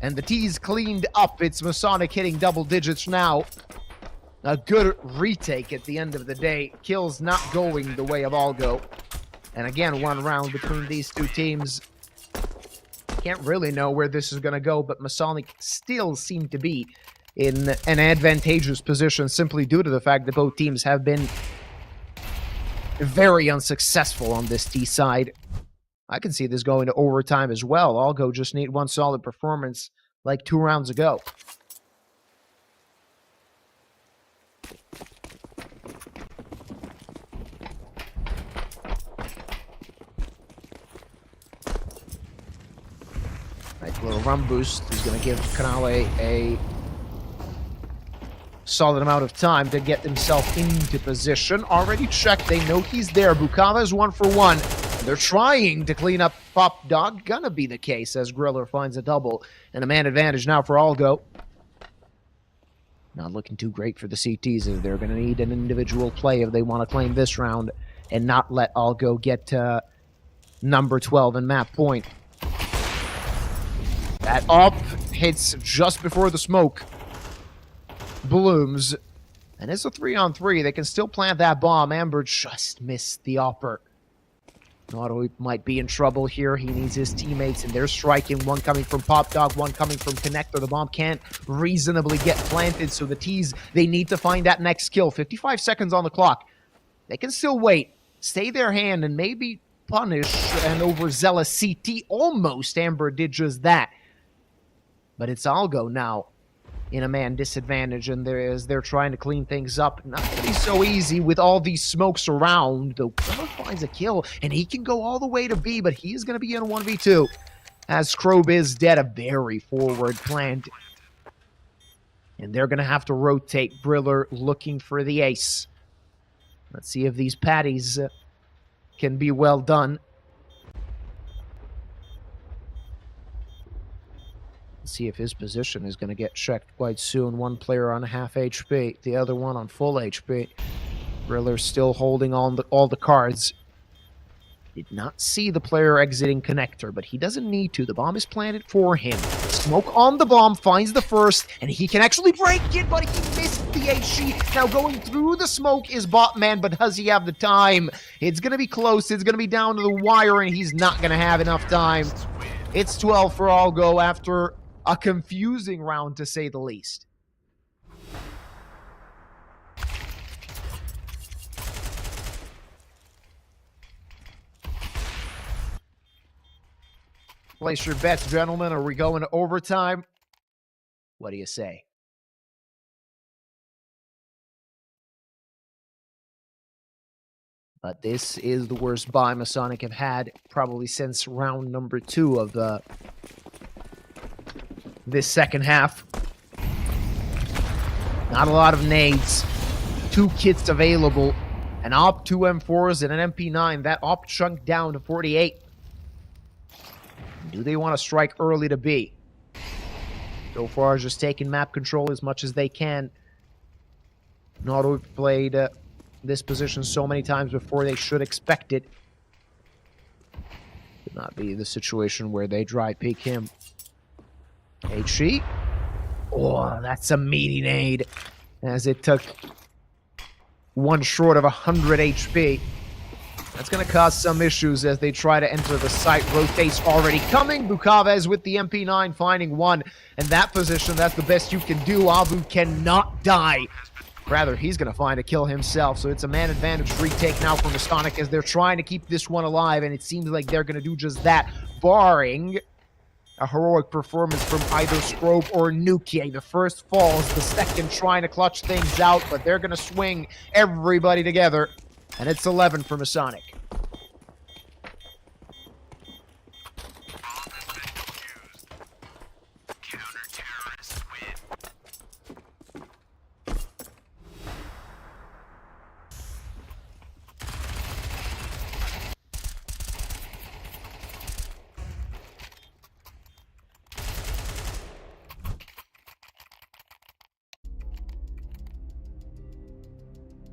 And the T's cleaned up. It's Masonic hitting double digits now. a good retake at the end of the day. Kills not going the way of Algo. And again, one round between these two teams. Can't really know where this is going to go, but Masonic still seem to be in an advantageous position simply due to the fact that both teams have been very unsuccessful on this T side. I can see this going to overtime as well. Algo just need one solid performance like 2 rounds ago. Nice little run boost. He's going to give Canale a solid amount of time to get himself into position. Already checked. They know he's there. Bukava is 1 for 1. They're trying to clean up Pop Dog. Gonna be the case as Griller finds a double. And a man advantage now for Algo. Not looking too great for the CTs as they're going to need an individual play if they want to claim this round and not let Algo get to number 12 and map point. That up hits just before the smoke blooms. And it's a 3-on-3. They can still plant that bomb. Amber just missed the upper. Auto might be in trouble here. He needs his teammates, and they're striking. One coming from Pop Dog, one coming from Connector. The bomb can't reasonably get planted, so the T's, they need to find that next kill. 55 seconds on the clock. They can still wait, stay their hand, and maybe punish an overzealous CT. Almost Amber did just that. But it's Algo now in a man disadvantage, and they're trying to clean things up. Not going to be so easy with all these smokes around. Though Crow finds a kill, and he can go all the way to B, but he's going to be in a 1v2. As Crobe is dead, a very forward plant. And they're going to have to rotate. Briller looking for the ace. Let's see if these patties can be well done. See if his position is going to get checked quite soon. One player on half HP, the other one on full HP. Briller's still holding on all the cards. Did not see the player exiting Connector, but he doesn't need to. The bomb is planted for him. Smoke on the bomb, finds the first, and he can actually break it, but he missed the HE. Now going through the smoke is Botman, but does he have the time? It's going to be close. It's going to be down to the wire, and he's not going to have enough time. It's 12 for Algo after a confusing round, to say the least. Place your bets, gentlemen. Are we going to overtime? What do you say? But this is the worst buy Masonic have had probably since round number 2 of this second half. Not a lot of nades. 2 kits available. An op, 2 M4s, and an MP9. That op chunked down to 48. Do they want to strike early to B? So far, just taking map control as much as they can. Not played this position so many times before, they should expect it. Could not be the situation where they dry peek him. HE. Oh, that's a meaty nade. As it took 1 short of 100 HP. That's going to cause some issues as they try to enter the site. Rotate's already coming. Bukavez with the MP9 finding 1. And that position, that's the best you can do. Abu cannot die. Rather, he's going to find a kill himself. So it's a man advantage retake now for Masonic as they're trying to keep this one alive. And it seems like they're going to do just that, barring a heroic performance from either Scrobe or Nukie. The first falls, the second trying to clutch things out, but they're going to swing everybody together. And it's 11 for Masonic. Counter-terrorists win.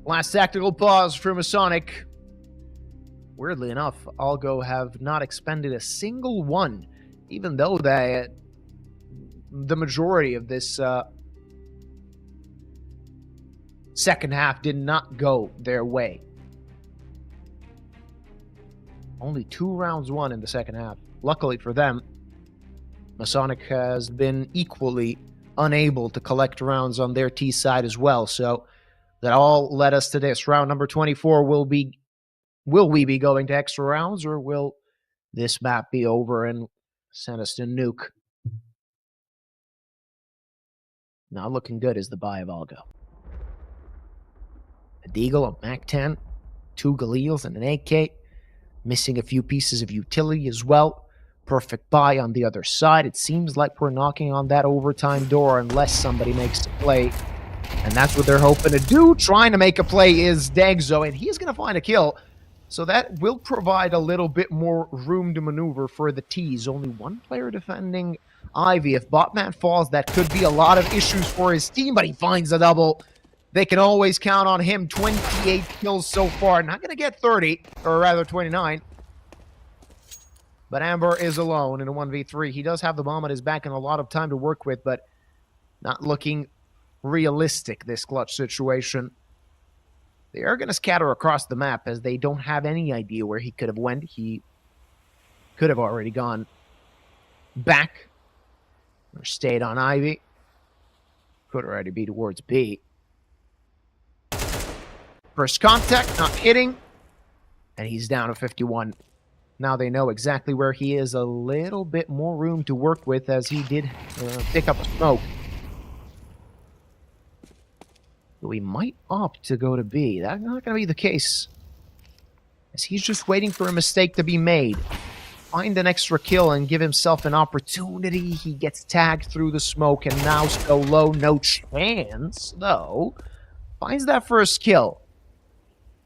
Last tactical pause for Masonic. Weirdly enough, Algo have not expended a single one, even though the majority of this second half did not go their way. Only 2 rounds won in the second half. Luckily for them, Masonic has been equally unable to collect rounds on their T side as well. So that all led us to this. Round number 24 will we be going to extra rounds, or will this map be over and send us to nuke? Not looking good is the buy of Algo. A Deagle, a MAC-10, 2 Galils, and an AK. Missing a few pieces of utility as well. Perfect buy on the other side. It seems like we're knocking on that overtime door unless somebody makes a play. And that's what they're hoping to do. Trying to make a play is Dagzo, and he's going to find a kill. So that will provide a little bit more room to maneuver for the T's. Only one player defending Ivy. If Botman falls, that could be a lot of issues for his team, but he finds a double. They can always count on him. 28 kills so far. Not going to get 30, or rather 29. But Amber is alone in a 1v3. He does have the bomb on his back and a lot of time to work with, but not looking realistic, this clutch situation. They are going to scatter across the map as they don't have any idea where he could have went. He could have already gone back or stayed on Ivy. Could already be towards B. First contact, not hitting. And he's down to 51. Now they know exactly where he is. A little bit more room to work with as he did pick up a smoke. We might opt to go to B. That's not going to be the case, as he's just waiting for a mistake to be made. Find an extra kill and give himself an opportunity. He gets tagged through the smoke and now so low. No chance, though. Finds that first kill.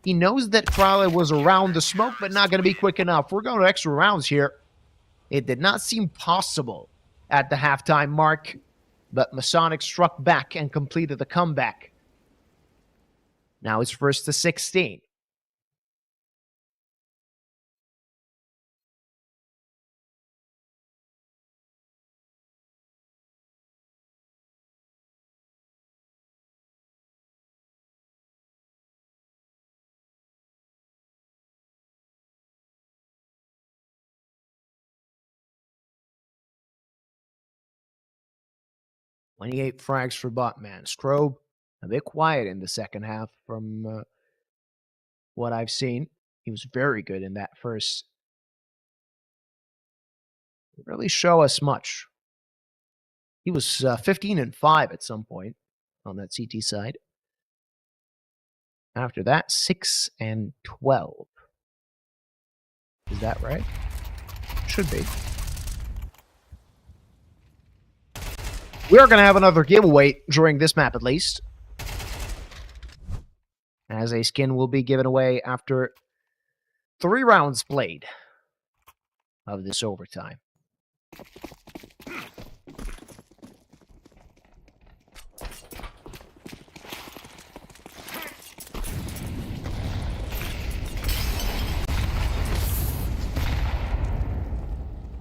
He knows that Crowley was around the smoke, but not going to be quick enough. We're going to extra rounds here. It did not seem possible at the halftime mark, but Masonic struck back and completed the comeback. Now it's first to 16. "28 frags for Botman. Strobe, a bit quiet in the second half from what I've seen. He was very good in that first. Didn't really show us much. He was 15-5 at some point on that CT side. After that, 6-12. Is that right? Should be. We are going to have another giveaway during this map at least, as a skin will be given away after 3 rounds played of this overtime.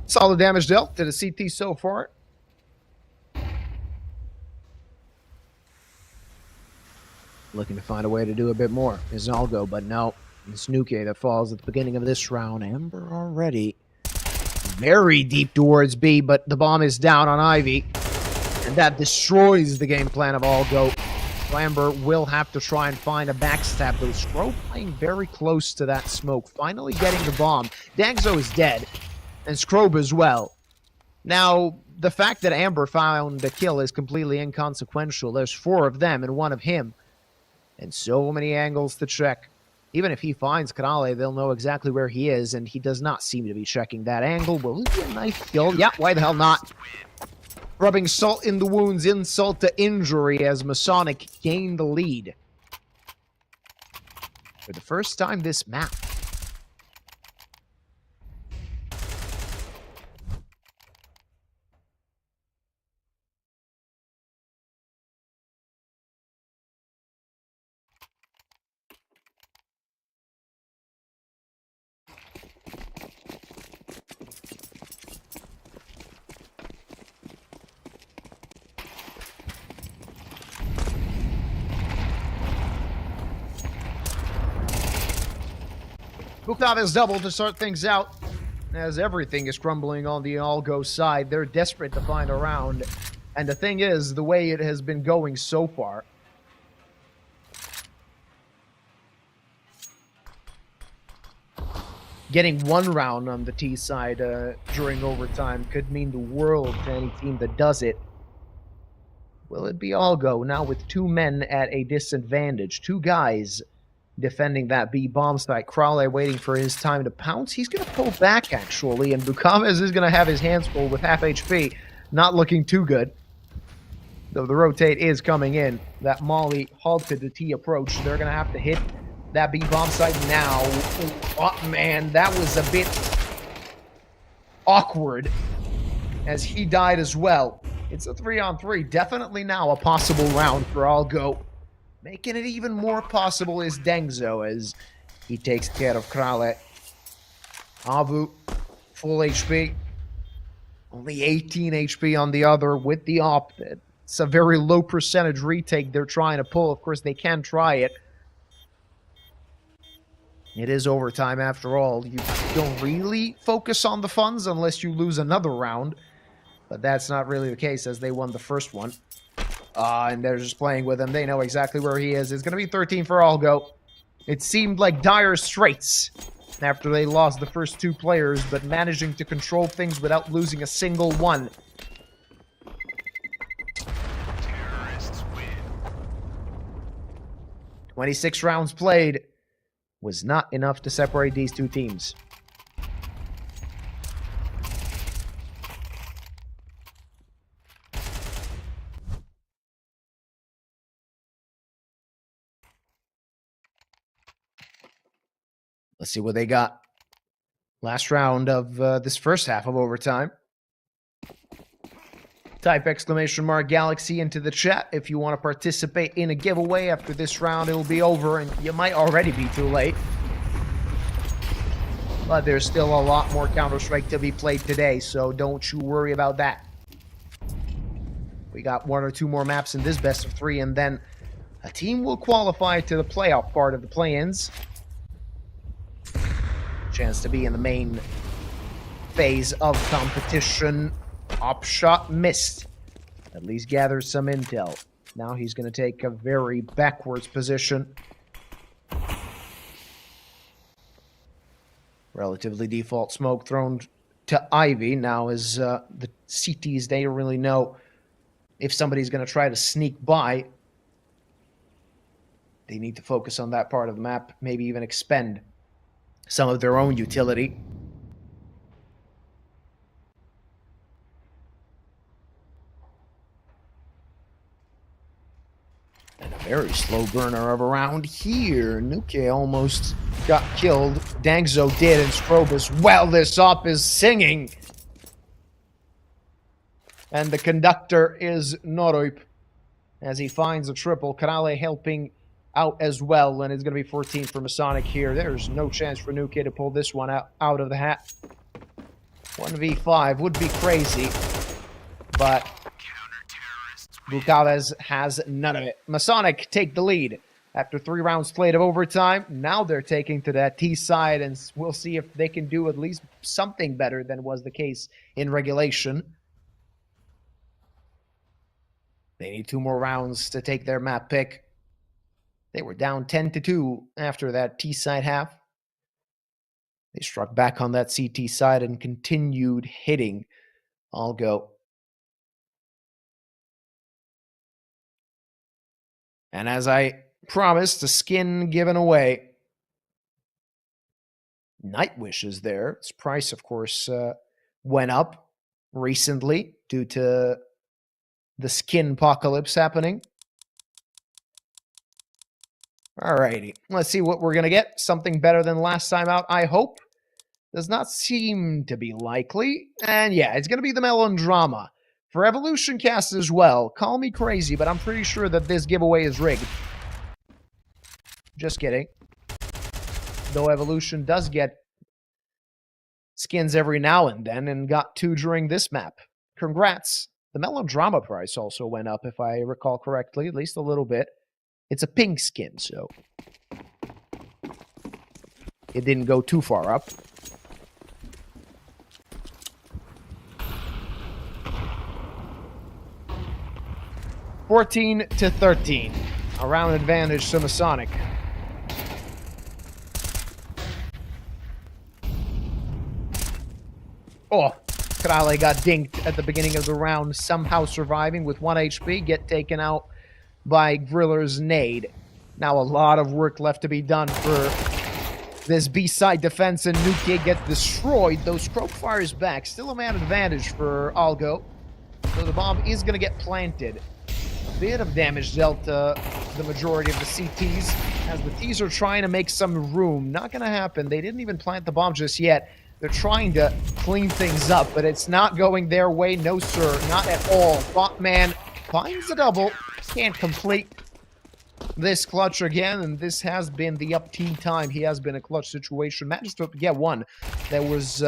Solid damage dealt to the CT so far. Looking to find a way to do a bit more is Algo, but no. It's Nuke that falls at the beginning of this round. Amber already very deep towards B, but the bomb is down on Ivy. And that destroys the game plan of Algo. Amber will have to try and find a backstab, though Strobe playing very close to that smoke. Finally getting the bomb. Dagzo is dead, and Strobe as well. Now, the fact that Amber found the kill is completely inconsequential. There's 4 of them and 1 of him. And so many angles to check. Even if he finds Kanale, they'll know exactly where he is, and he does not seem to be checking that angle. Will it be a knife kill? Yeah, why the hell not? Rubbing salt in the wounds, insult to injury, as Masonic gained the lead. For the first time this map. Bukave's double to start things out. As everything is crumbling on the Algo side, they're desperate to find a round. And the thing is, the way it has been going so far, getting one round on the T side during overtime could mean the world to any team that does it. Will it be Algo now with two men at a disadvantage? Two guys defending that B bomb site. Crowley waiting for his time to pounce. He's going to pull back, actually, and Bukavez is going to have his hands full with half HP. Not looking too good. Though the rotate is coming in. That Molly halted the T approach. They're going to have to hit that B bomb site now. Oh, man, that was a bit awkward as he died as well. It's a 3-on-3. Definitely now a possible round for Algo. Making it even more possible is Dengzo as he takes care of Krale. Avu, full HP. Only 18 HP on the other with the op. It's a very low percentage retake they're trying to pull. Of course, they can try it. It is overtime after all. You don't really focus on the funds unless you lose another round. But that's not really the case as they won the first one. And they're just playing with him. They know exactly where he is. It's going to be 13 for Algo. It seemed like dire straits after they lost the first two players, but managing to control things without losing a single one. Terrorists win. 26 rounds played was not enough to separate these two teams. Let's see what they got. Last round of this first half of overtime. Type !Galaxy into the chat if you want to participate in a giveaway. After this round, it'll be over, and you might already be too late. But there's still a lot more Counter-Strike to be played today, so don't you worry about that. We got one or two more maps in this best of three, and then a team will qualify to the playoff part of the play-ins. Chance to be in the main phase of competition. Op shot missed. At least gathers some intel. Now he's going to take a very backwards position. Relatively default smoke thrown to Ivy. Now as the CTs, they don't really know if somebody's going to try to sneak by. They need to focus on that part of the map. Maybe even expend some of their own utility. And a very slow burner of a round here. Nuke almost got killed. Dangzo did, and Strobus, well, this op is singing. And the conductor is Norup as he finds a triple. Kanale helping out as well, and it's going to be 14 for Masonic here. There's no chance for Nuke to pull this one out of the hat. 1v5 would be crazy, but Bukavez has none of it. Masonic take the lead after 3 rounds played of overtime. Now they're taking to that T side, and we'll see if they can do at least something better than was the case in regulation. They need 2 more rounds to take their map pick. They were down 10-2 after that T side half. They struck back on that CT side and continued hitting Algo. And as I promised, the skin given away. Nightwish is there. Its price, of course, went up recently due to the skin apocalypse happening. Alrighty, let's see what we're going to get. Something better than last time out, I hope. Does not seem to be likely. And yeah, it's going to be the Melodrama. For Evolution Cast as well. Call me crazy, but I'm pretty sure that this giveaway is rigged. Just kidding. Though Evolution does get skins every now and then, and got 2 during this map. Congrats. The Melodrama price also went up, if I recall correctly, at least a little bit. It's a pink skin, so it didn't go too far up. (14-13). A round advantage to Masonic. Oh, Krale got dinked at the beginning of the round, somehow surviving with 1 HP, get taken out by Griller's nade. Now a lot of work left to be done for this B-side defense, and Nuke gets destroyed, though Scrope fires back. Still a man advantage for Algo, so the bomb is going to get planted. A bit of damage dealt to the majority of the CTs, as the Ts are trying to make some room. Not going to happen. They didn't even plant the bomb just yet. They're trying to clean things up, but it's not going their way. No, sir, not at all. Botman finds the double. Can't complete this clutch again, and this has been the up team time. He has been a clutch situation. Managed to get one. That was,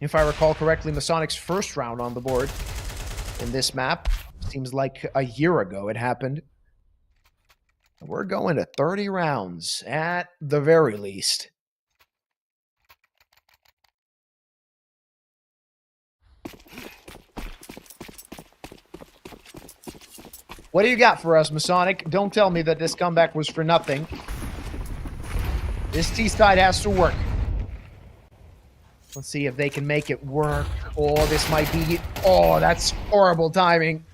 if I recall correctly, Masonic's first round on the board in this map. Seems like a year ago it happened. We're going to 30 rounds at the very least. What do you got for us, Masonic? Don't tell me that this comeback was for nothing. This T-side has to work. Let's see if they can make it work. Oh, this might be... Oh, that's horrible timing.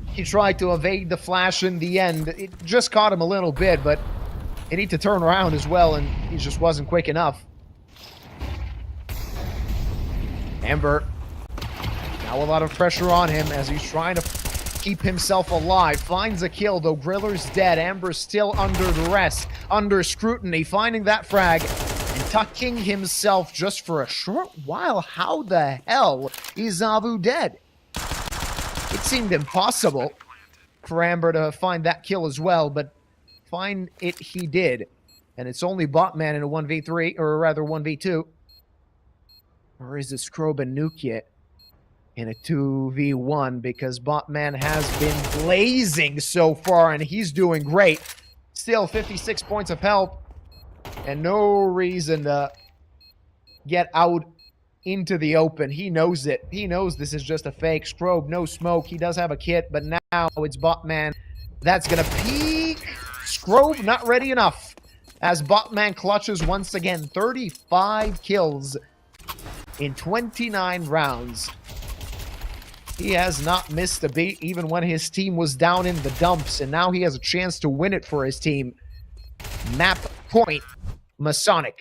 He tried to evade the flash in the end. It just caught him a little bit, but he need to turn around as well, and he just wasn't quick enough. Amber. Now a lot of pressure on him as he's trying to keep himself alive. Finds a kill, though Griller's dead. Amber's still under duress, under scrutiny, finding that frag and tucking himself just for a short while. How the hell is Avu dead? It seemed impossible for Amber to find that kill as well, but find it he did. And it's only Botman in a 1v3, or rather 1v2. Or is it Scrobe and Nuke yet? In a 2v1, because Botman has been blazing so far, and he's doing great. Still 56 points of help, and no reason to get out into the open. He knows it. He knows this is just a fake. Scrobe, no smoke. He does have a kit, but now it's Botman that's going to peek. Scrobe not ready enough, as Botman clutches once again. 35 kills in 29 rounds. He has not missed a beat, even when his team was down in the dumps, and now he has a chance to win it for his team. Map point, Masonic.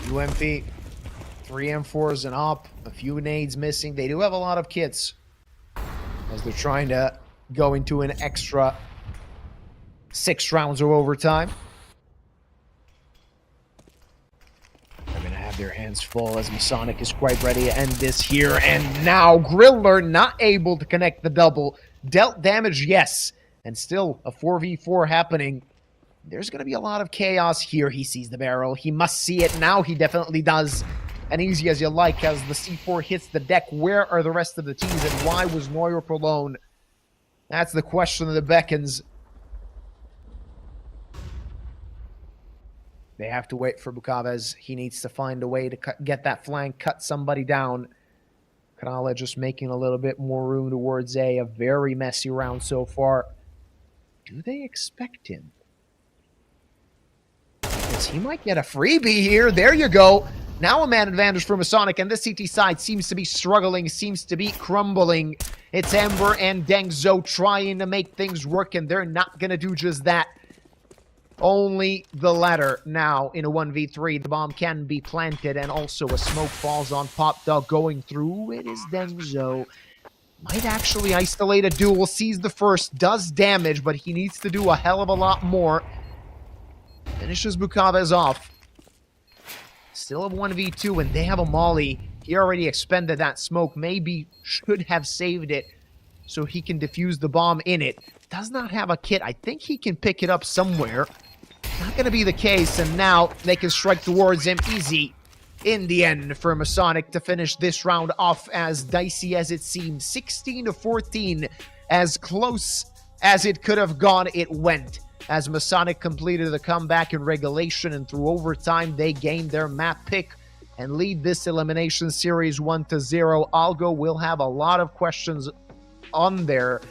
UMP, 3 M4s and op, a few nades missing. They do have a lot of kits as they're trying to go into an extra 6 rounds of overtime. They're going to have their hands full as Masonic is quite ready to end this here. And now Griller not able to connect the double. Dealt damage, yes. And still a 4v4 happening. There's going to be a lot of chaos here. He sees the barrel. He must see it. Now he definitely does. And easy as you like, as the C4 hits the deck. Where are the rest of the teams, and why was Neurup alone? That's the question that beckons. They have to wait for Bukaves. He needs to find a way to get that flank, cut somebody down. Kanala just making a little bit more room towards A. A very messy round so far. Do they expect him? Because he might get a freebie here. There you go. Now a man advantage for Masonic, and this CT side seems to be struggling, seems to be crumbling. It's Ember and Dengzo trying to make things work, and they're not going to do just that. Only the latter now in a 1v3. The bomb can be planted, and also a smoke falls on Pop Dog going through. It is Dengzo. Might actually isolate a duel, sees the first, does damage, but he needs to do a hell of a lot more. Finishes Bukaves off. Still a 1v2, and they have a molly. He already expended that smoke. Maybe should have saved it so he can defuse the bomb in it. Does not have a kit. I think he can pick it up somewhere. not going to be the case, and now they can strike towards him easy in the end for Masonic to finish this round off as dicey as it seemed. 16-14, as close as it could have gone, it went. As Masonic completed the comeback in regulation, and through overtime, they gained their map pick and lead this elimination series 1-0. Algo will have a lot of questions on their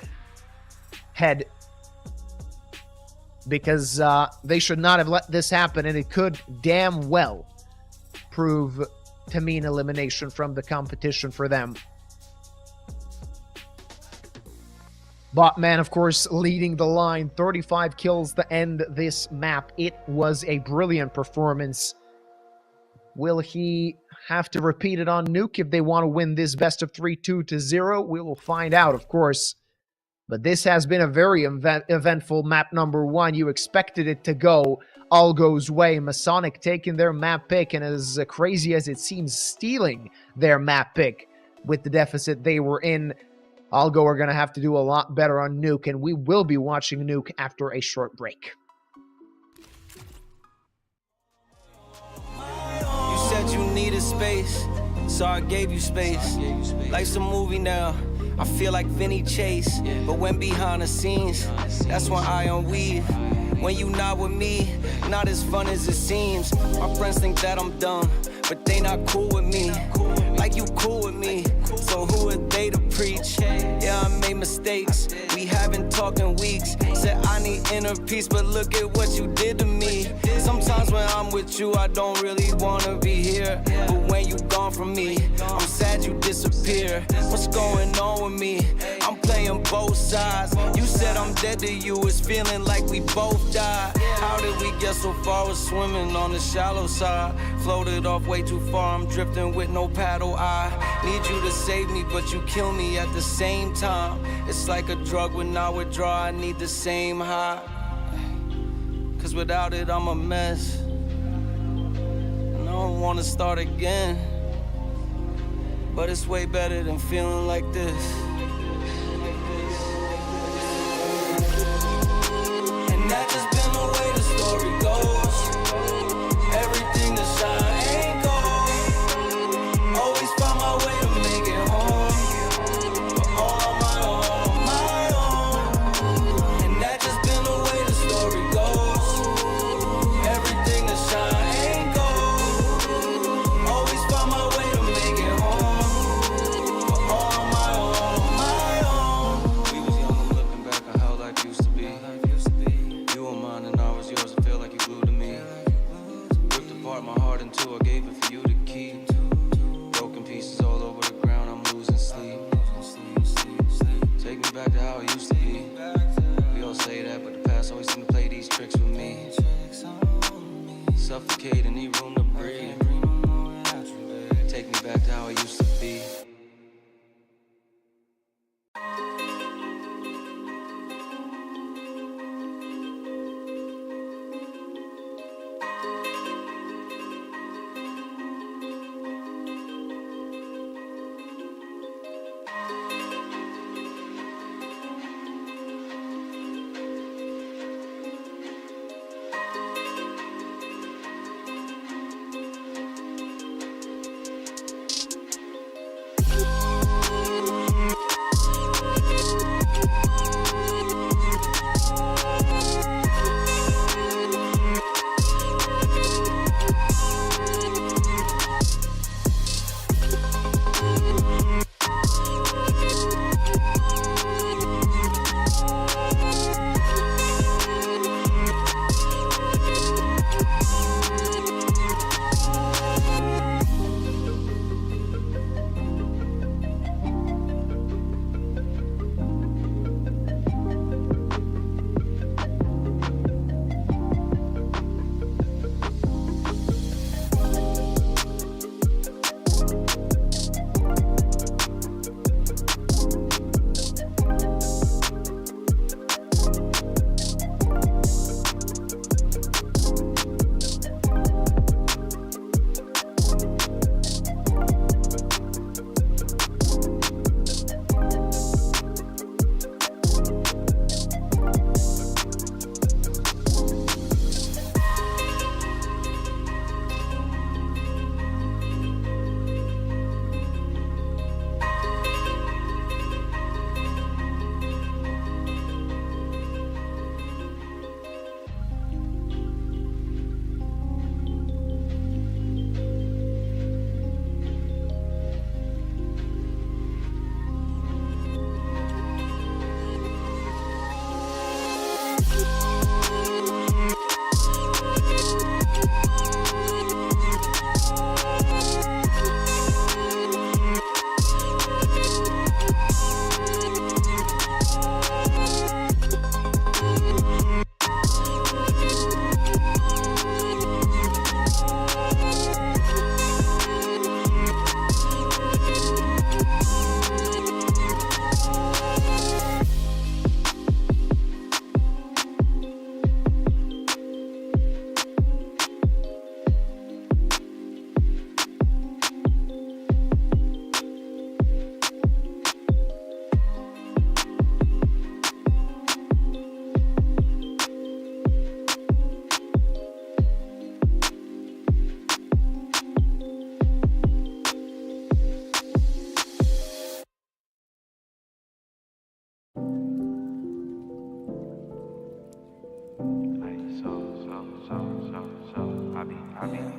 head because they should not have let this happen, and it could damn well prove to mean elimination from the competition for them. Botman, of course, leading the line. 35 kills to end this map. It was a brilliant performance. Will he have to repeat it on Nuke if they want to win this best of 3 2-0? We will find out, of course. But this has been a very eventful map number 1. You expected it to go Algo's way. Masonic taking their map pick, and as crazy as it seems, stealing their map pick with the deficit they were in. Algo are going to have to do a lot better on Nuke, and we will be watching Nuke after a short break. You said you needed space, so I gave you space. Life's a movie now, I feel like Vinny Chase. But when behind the scenes, that's when I unweave. When you not with me, not as fun as it seems. My friends think that I'm dumb, but they not cool with me. Like you cool with me, so who are they to preach? Yeah, I made mistakes, we haven't talked in weeks. Said I need inner peace, but look at what you did to me. Sometimes when I'm with you, I don't really wanna be here. But when you gone from me, I'm sad you disappear. What's going on with me? I'm playing both sides. You said I'm dead to you, it's feeling like we both died. How did we get so far with swimming on the shallow side? Floated off way too far, I'm drifting with no paddle. I need you to save me, but you kill me at the same time. It's like a drug, when I withdraw, I need the same high. Cause without it, I'm a mess, and I don't wanna start again. But it's way better than feeling like this. And that just been the way the story goes. Everything that shine ain't gold. Always find my way to make it home. But all on my own. And that just been the way the story goes. Everything that shine ain't gold. Always find my way to make it home. But all on my own. We was young and looking back on how life used to be. You were mine and I was yours, I feel like you glued to me. Ripped apart my heart in two, I gave it for you to keep. Broken pieces all over the ground, I'm losing sleep. Take me back to how it used to be. We all say that, but the past always seem to play these tricks with me. Suffocate and need room to breathe. Take me back to how it used to be.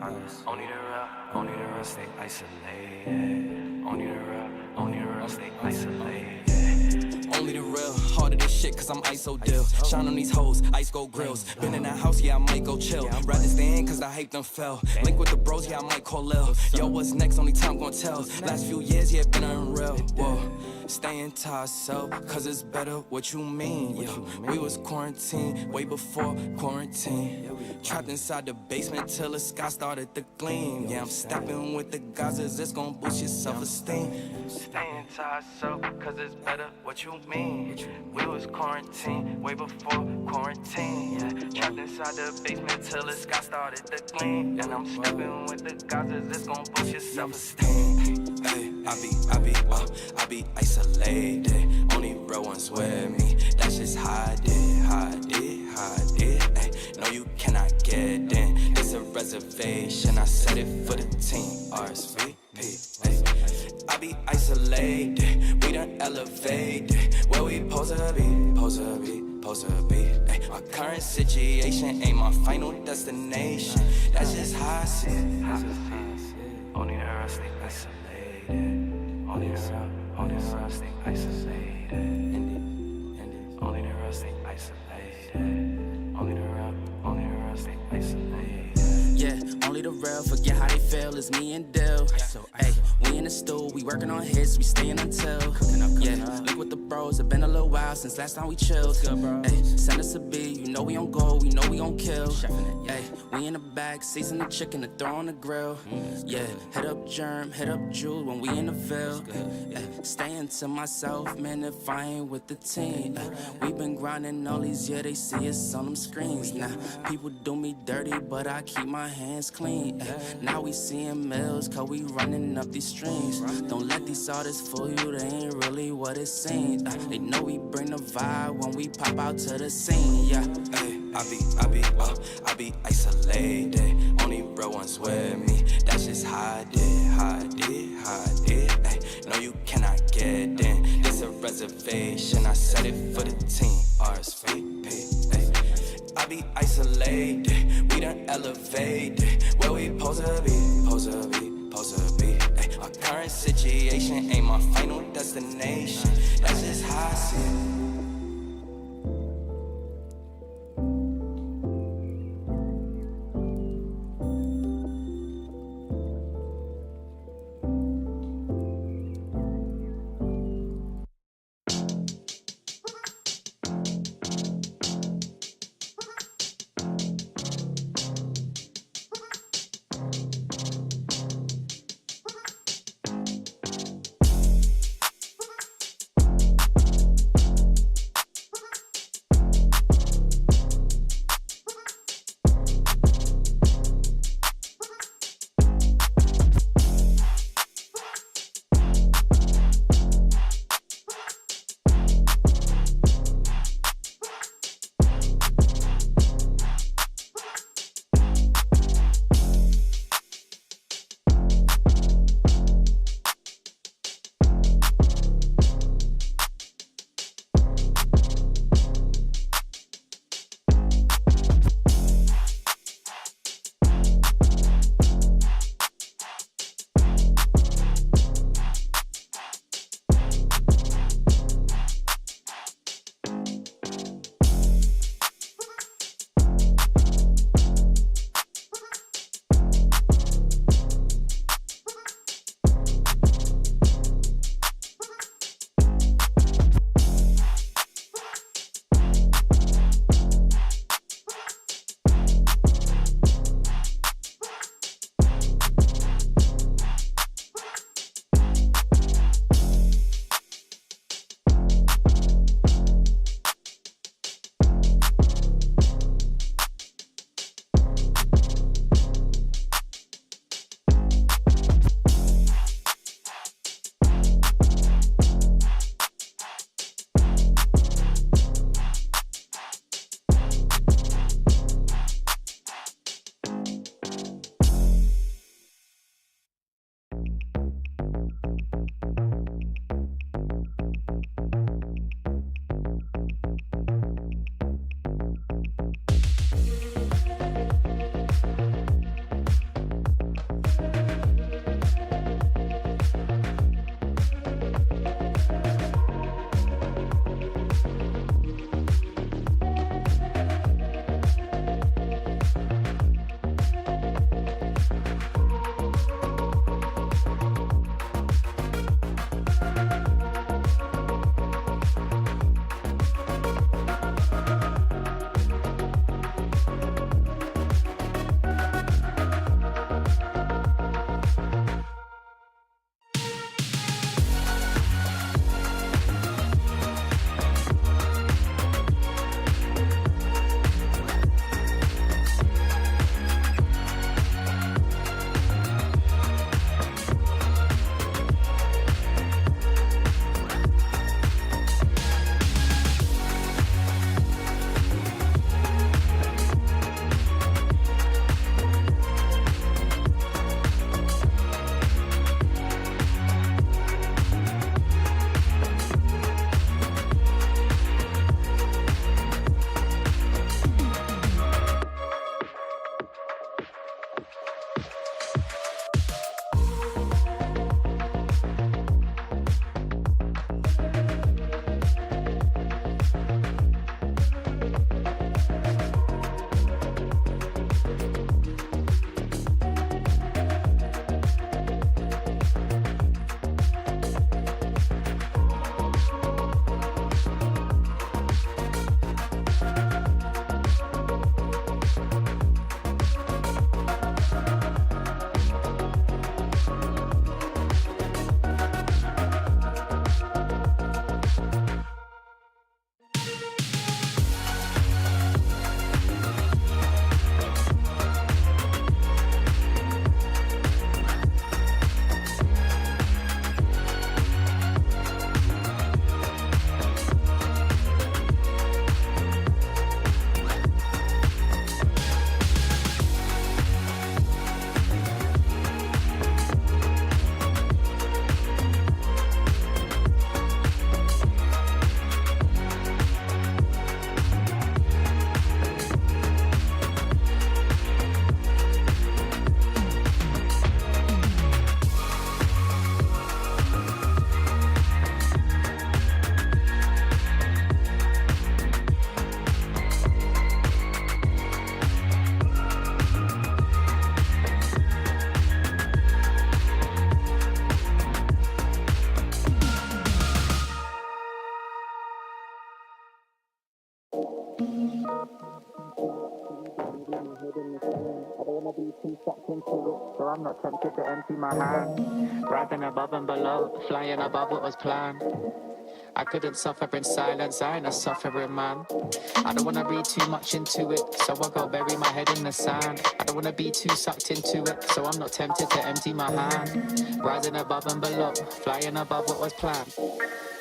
Only the real stay isolated. Only the real stay isolated. Only the real, harder this shit cause I'm ISO deal. Shine on these hoes, ice gold grills. Been in that house, yeah, I might go chill. Rather stay in cause I hate them fell. Link with the bros, yeah, I might call Lil. Yo, what's next? Only time gon' tell. Last few years, yeah, been unreal. Whoa. Staying to ourselves, cause it's better what you mean. Yeah, we was quarantined way before quarantine. Trapped inside the basement till the sky started to gleam. Yeah, I'm stepping with the Gazas, it's gon' boost your self-esteem. Staying to ourselves, cause it's better what you mean. We was quarantined way before quarantine. Yeah, trapped inside the basement till the sky started to gleam. And I'm stepping with the Gazas, it's gon' boost your self-esteem. Hey, I be isolated. Only real ones with me. That's just how I did. Ay, no, you cannot get in. It's a reservation. I set it for the team. RSVP. Ay, I be isolated. We done elevated. Where we supposed to be. Ay, my current situation ain't my final destination. That's just how I see it. Only the real stay isolated. Only the real stay isolated. Only the real stay isolated. Only the real stay isolated. Yeah, only the real forget how they feel. It's me and Dill. Hey, we in the stool, we working on hits, we staying until. Yeah, look with the bros. It's been a little while since last time we chilled. Hey, send us a beat, you know we on go, we know we gon' kill. Hey, we in the back, season the chicken to throw on the grill. Yeah, hit up Germ, hit up Jude when we in the Ville. Yeah, staying to myself, man, if I ain't with the team. We been grinding all these years, they see us on them screens. Now, people do me dirty, but I keep my hands clean. Now we seeing mills, cause we running up these streams. Don't let these artists fool you, they ain't really what it seems. They know we bring the vibe when we pop out to the scene. Yeah, I be isolated. Only real ones with me. That's just how I did. Ay, no, you cannot get in. It's a reservation. I set it for the team. RSVP. Ay, I be isolated. We done elevated. Where we supposed to be. Ay, my current situation ain't my final destination. That's just how I see it. So I'm not tempted to empty my hand. Rising above and below, flying above what was planned. I couldn't suffer in silence, I ain't a suffering man. I don't wanna read too much into it, so I go bury my head in the sand. I don't wanna be too sucked into it, so I'm not tempted to empty my hand. Rising above and below, flying above what was planned.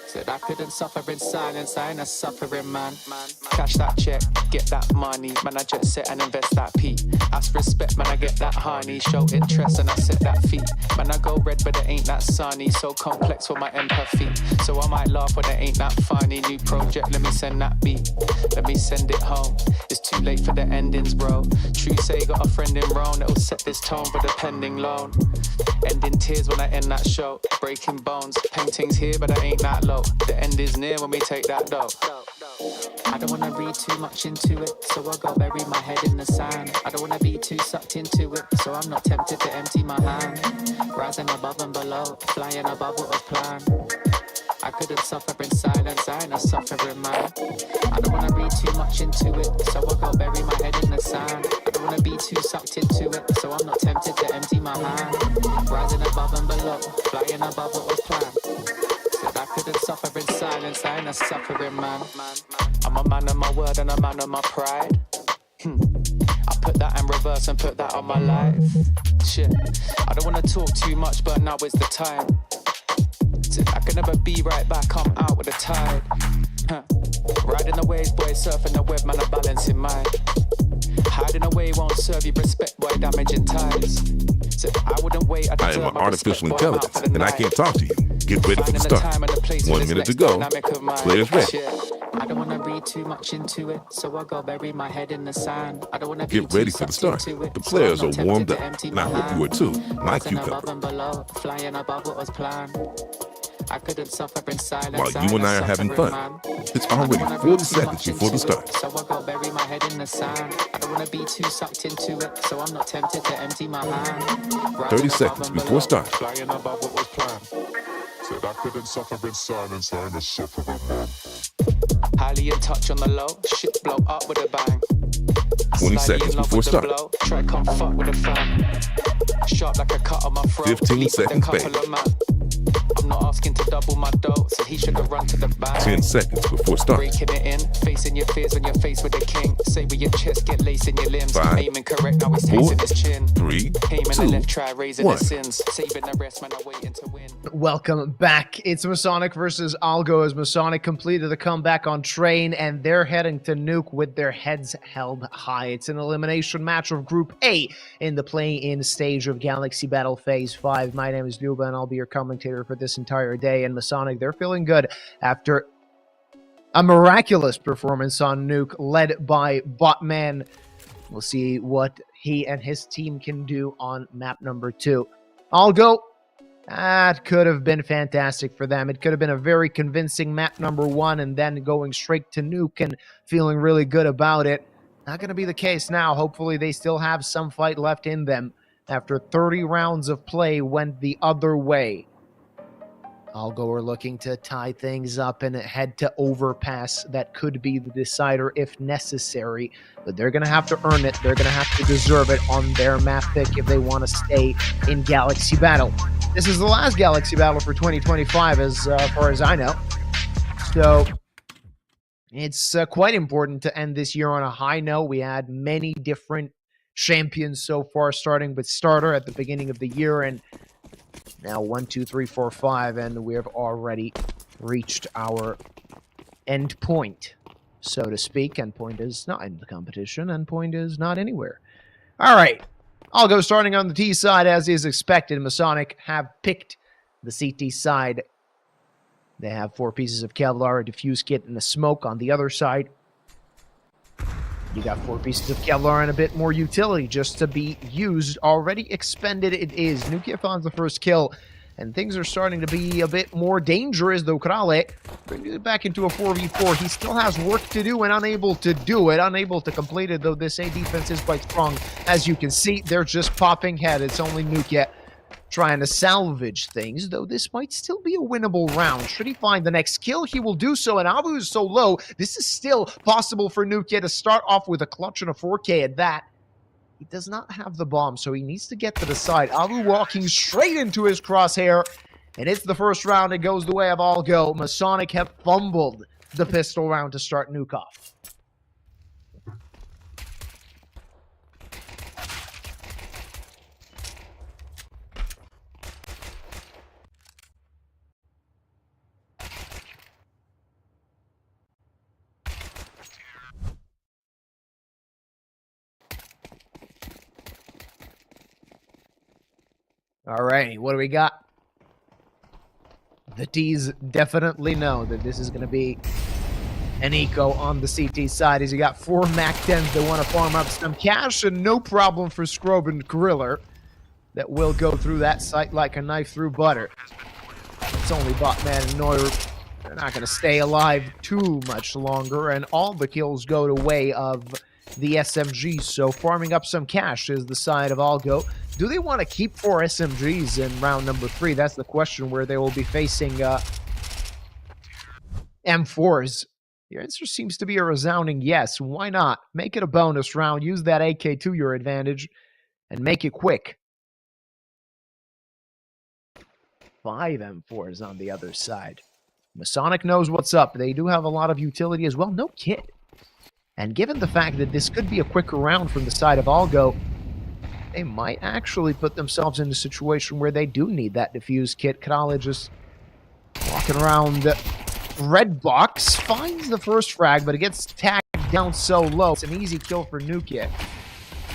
Said I couldn't suffer in silence, I ain't a suffering man. Cash that check, get that money, man, I just sit and invest that P. Ask respect, man, I get that honey. Show interest and I set that feet. Man, I go red, but it ain't that sunny. So complex for my empathy, so I might laugh when it ain't that funny. New project, let me send that beat, let me send it home. It's too late for the endings, bro. True say, got a friend in Rome that'll set this tone for the pending loan. Ending tears when I end that show. Breaking bones, paintings here, but I ain't that low. The end is near when we take that dough. I don't wanna read too much into it, so I go bury my head in the sand. I don't wanna be too sucked into it, so I'm not tempted to empty my hand. Rising above and below, flying above what was planned. I couldn't suffer in silence, I ain't a suffering man. I don't wanna read too much into it, so I go bury my head in the sand. I don't wanna be too sucked into it, so I'm not tempted to empty my hand. Rising above and below, flying above what was planned. Said I couldn't suffer in silence, I ain't a suffering man. I'm a man of my word and a man of my pride. I put that in reverse and put that on my life. Shit, I don't wanna talk too much, but now is the time. I can never be right back, I'm out with the tide. Riding the waves, boy, surfing the web, man, I'm balancing mine. Hiding away won't serve you respect, boy, damaging ties. So I wouldn't wait, I I am an artificial intelligence, and I can't talk to you. Get ready for the start. 1 minute to go. Players ready. I don't wanna read too much into it, so I go bury my head in the sand. I don't wanna be Get ready for the start. The players are warmed up, and I hope you are too. My cucumber. Flying above what was planned. I couldn't suffer in silence. While you and I are having fun, it's already 40 seconds before the start. So I go bury my head in the sand. I don't wanna be too sucked into it, so I'm not tempted to empty my hand. 30 seconds before start. Flying above what was planned. Said I couldn't suffer in silence, I ain't a suffering man. Highly in touch on the low, shit blow up with a bang. 20 seconds before start. Try come fuck with a fan. Sharp like a cut on my throat. 15 seconds back. I'm not asking to double my dough, so he should have run to the back. 10 seconds before start. Breaking it in, facing your fears when you're faced with a king. Say with your chest, get laced in your limbs. 5, aiming correct, now he's 4, tasting his chin. 3, Aiming 2, the left, try raising 1. his sins. Saving the rest, man, I'm waiting to win. Welcome back. It's Masonic versus Algo as Masonic completed the comeback on Train, and they're heading to Nuke with their heads held high. It's an elimination match of Group A in the play-in stage of Galaxy Battle Phase 5. My name is Luba, and I'll be your commentator for this entire day. And Masonic, they're feeling good after a miraculous performance on Nuke led by Botman. We'll see what he and his team can do on map number 2. Algo, that could have been fantastic for them. It could have been a very convincing map number 1 and then going straight to Nuke and feeling really good about it. Not going to be the case now. Hopefully they still have some fight left in them after 30 rounds of play went the other way. Algo are looking to tie things up and head to overpass. That could be the decider if necessary, but they're going to have to earn it. They're going to have to deserve it on their map pick if they want to stay in Galaxy Battle. This is the last Galaxy Battle for 2025 as far as I know. So it's quite important to end this year on a high note. We had many different champions so far, starting with Starter at the beginning of the year, and now 1, 2, 3, 4, 5, and we have already reached our end point, so to speak. End point is not in the competition. End point is not anywhere. All right, I'll go starting on the T side as is expected. Masonic have picked the CT side. They have 4 pieces of Kevlar, a diffuse kit, and a smoke on the other side. You got 4 pieces of Kevlar and a bit more utility just to be used. Already expended it is. Nukia finds the first kill, and things are starting to be a bit more dangerous, though Krale brings it back into a 4v4. He still has work to do and unable to do it. Unable to complete it, though this A defense is quite strong. As you can see, they're just popping head. It's only Nukia trying to salvage things, though this might still be a winnable round. Should he find the next kill, he will do so, and Abu is so low, this is still possible for Nuke to start off with a clutch and a 4K at that. He does not have the bomb, so he needs to get to the side. Abu walking straight into his crosshair, and it's the first round. It goes the way of Algo. Masonic have fumbled the pistol round to start Nuke off. All right, what do we got? The T's definitely know that this is going to be an eco on the CT side, as you got 4 MAC-10s that want to farm up some cash, and no problem for Scrobe and Griller that will go through that site like a knife through butter. It's only Botman and Neuer. They're not going to stay alive too much longer, and all the kills go the way of the SMGs, so farming up some cash is the side of Algo. Do they want to keep 4 SMGs in round number 3? That's the question, where they will be facing M4s. The answer seems to be a resounding yes. Why not? Make it a bonus round. Use that AK to your advantage and make it quick. 5 M4s on the other side. Masonic knows what's up. They do have a lot of utility as well. No kit. And given the fact that this could be a quicker round from the side of Algo, they might actually put themselves in a situation where they do need that defuse kit. Kadala just walking around. Red box finds the first frag, but it gets tagged down so low. It's an easy kill for Nuke.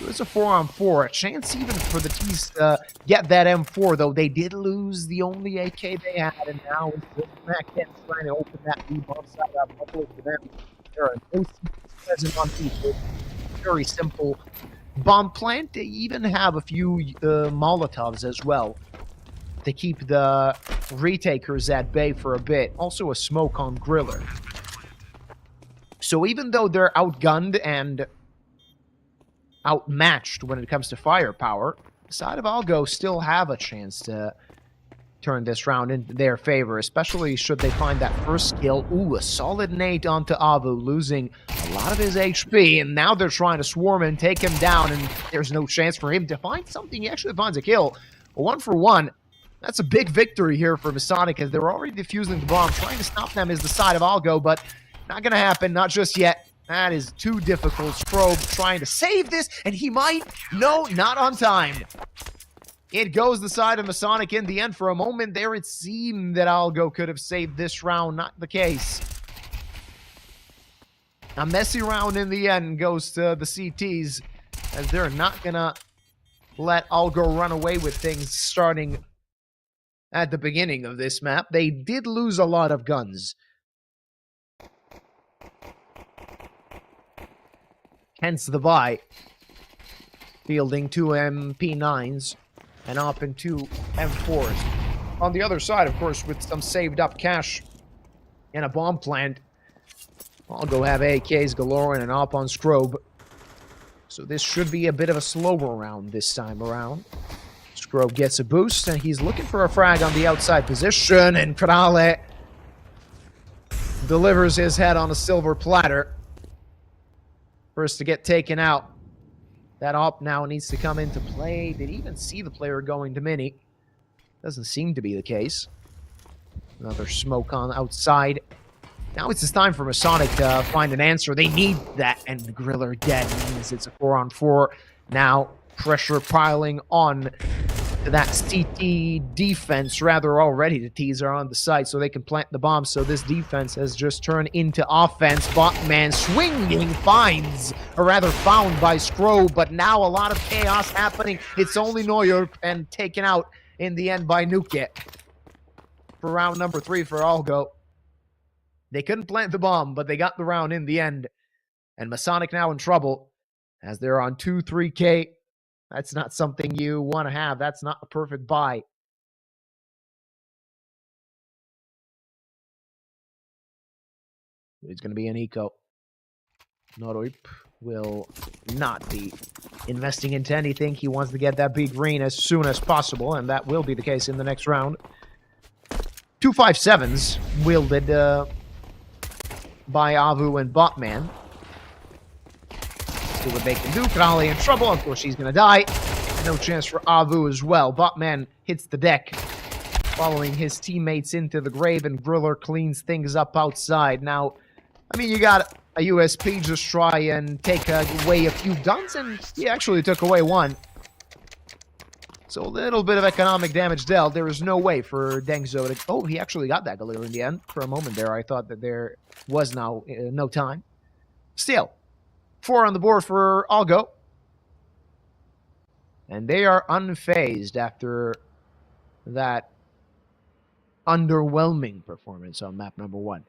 It's a 4-on-4. A chance even for the T's to get that M4, though they did lose the only AK they had, and now it's just MAC-10 trying to open that B-bomb side up. Luckily for them, there are no CPs present on people. Very simple bomb plant. They even have a few Molotovs as well to keep the retakers at bay for a bit. Also a smoke on Griller. So even though they're outgunned and outmatched when it comes to firepower, the side of Algo still have a chance to turn this round in their favor, especially should they find that first kill. Ooh, a solid nade onto Avu, losing a lot of his HP, and now they're trying to swarm and take him down, and there's no chance for him to find something. He actually finds a kill. A 1-for-1. That's a big victory here for Masonic, as they're already defusing the bomb. Trying to stop them is the side of Algo, but not going to happen. Not just yet. That is too difficult. Strobe trying to save this, and he might. No, not on time. It goes the side of Masonic in the end. For a moment there, it seemed that Algo could have saved this round. Not the case. A messy round in the end goes to the CTs, as they're not going to let Algo run away with things starting at the beginning of this map. They did lose a lot of guns. Hence the buy. Fielding 2 MP9s and up in 2 M4s. On the other side, of course, with some saved up cash and a bomb plant, I'll go have AKs galore and an op on Scrobe. So this should be a bit of a slower round this time around. Scrobe gets a boost, and he's looking for a frag on the outside position, and Krale delivers his head on a silver platter. First to get taken out. That op now needs to come into play. Did he even see the player going to mini? Doesn't seem to be the case. Another smoke on outside. Now it's time for Masonic to find an answer. They need that, and Griller dead means it's a 4-on-4. Now pressure piling on to that CT defense. Rather, already the T's are on the side so they can plant the bomb. So this defense has just turned into offense. Botman swinging finds, or rather found by Scrobe, but now a lot of chaos happening. It's only Neuer and taken out in the end by Nuke. For round number 3 for Algo. They couldn't plant the bomb, but they got the round in the end. And Masonic now in trouble, as they're on 2-3K. That's not something you want to have. That's not a perfect buy. It's going to be an eco. Norup will not be investing into anything. He wants to get that big green as soon as possible, and that will be the case in the next round. 257s wielded by Avu and Botman. See what they can do. Krali in trouble. Of course, she's going to die. No chance for Avu as well. Botman hits the deck, following his teammates into the grave, and Griller cleans things up outside. Now, I mean, you got a USP just try and take away a few guns, and he actually took away one. So a little bit of economic damage dealt. There is no way for Dengzo to... Oh, he actually got that Galil in the end. For a moment there, I thought that there was now no time. Still, 4 on the board for Algo. And they are unfazed after that underwhelming performance on map number 1.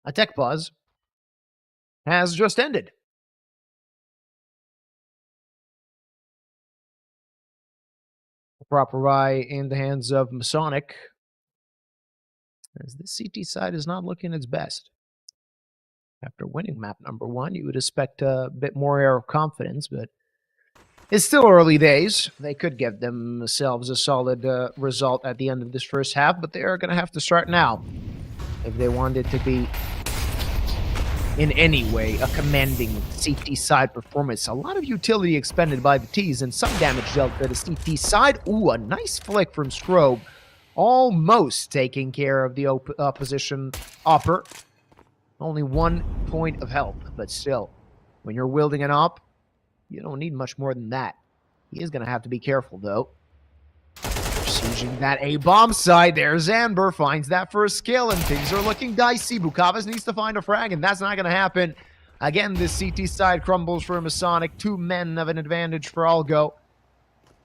A tech pause has just ended. A proper buy in the hands of Masonic, as the CT side is not looking its best. After winning map number 1, you would expect a bit more air of confidence, but it's still early days. They could give themselves a solid result at the end of this first half, but they are going to have to start now if they want it to be in any way a commanding CT side performance. A lot of utility expended by the T's and some damage dealt to the CT side. Ooh, a nice flick from Scrobe. Almost taking care of the opposition Opper. Only 1 point of help, but still, when you're wielding an op, you don't need much more than that. He is going to have to be careful, though. Sieging that A-bomb side. There's Amber, finds that first kill, and things are looking dicey. Bukavas needs to find a frag, and that's not going to happen. Again, this CT side crumbles for Masonic. 2 men of an advantage for Algo.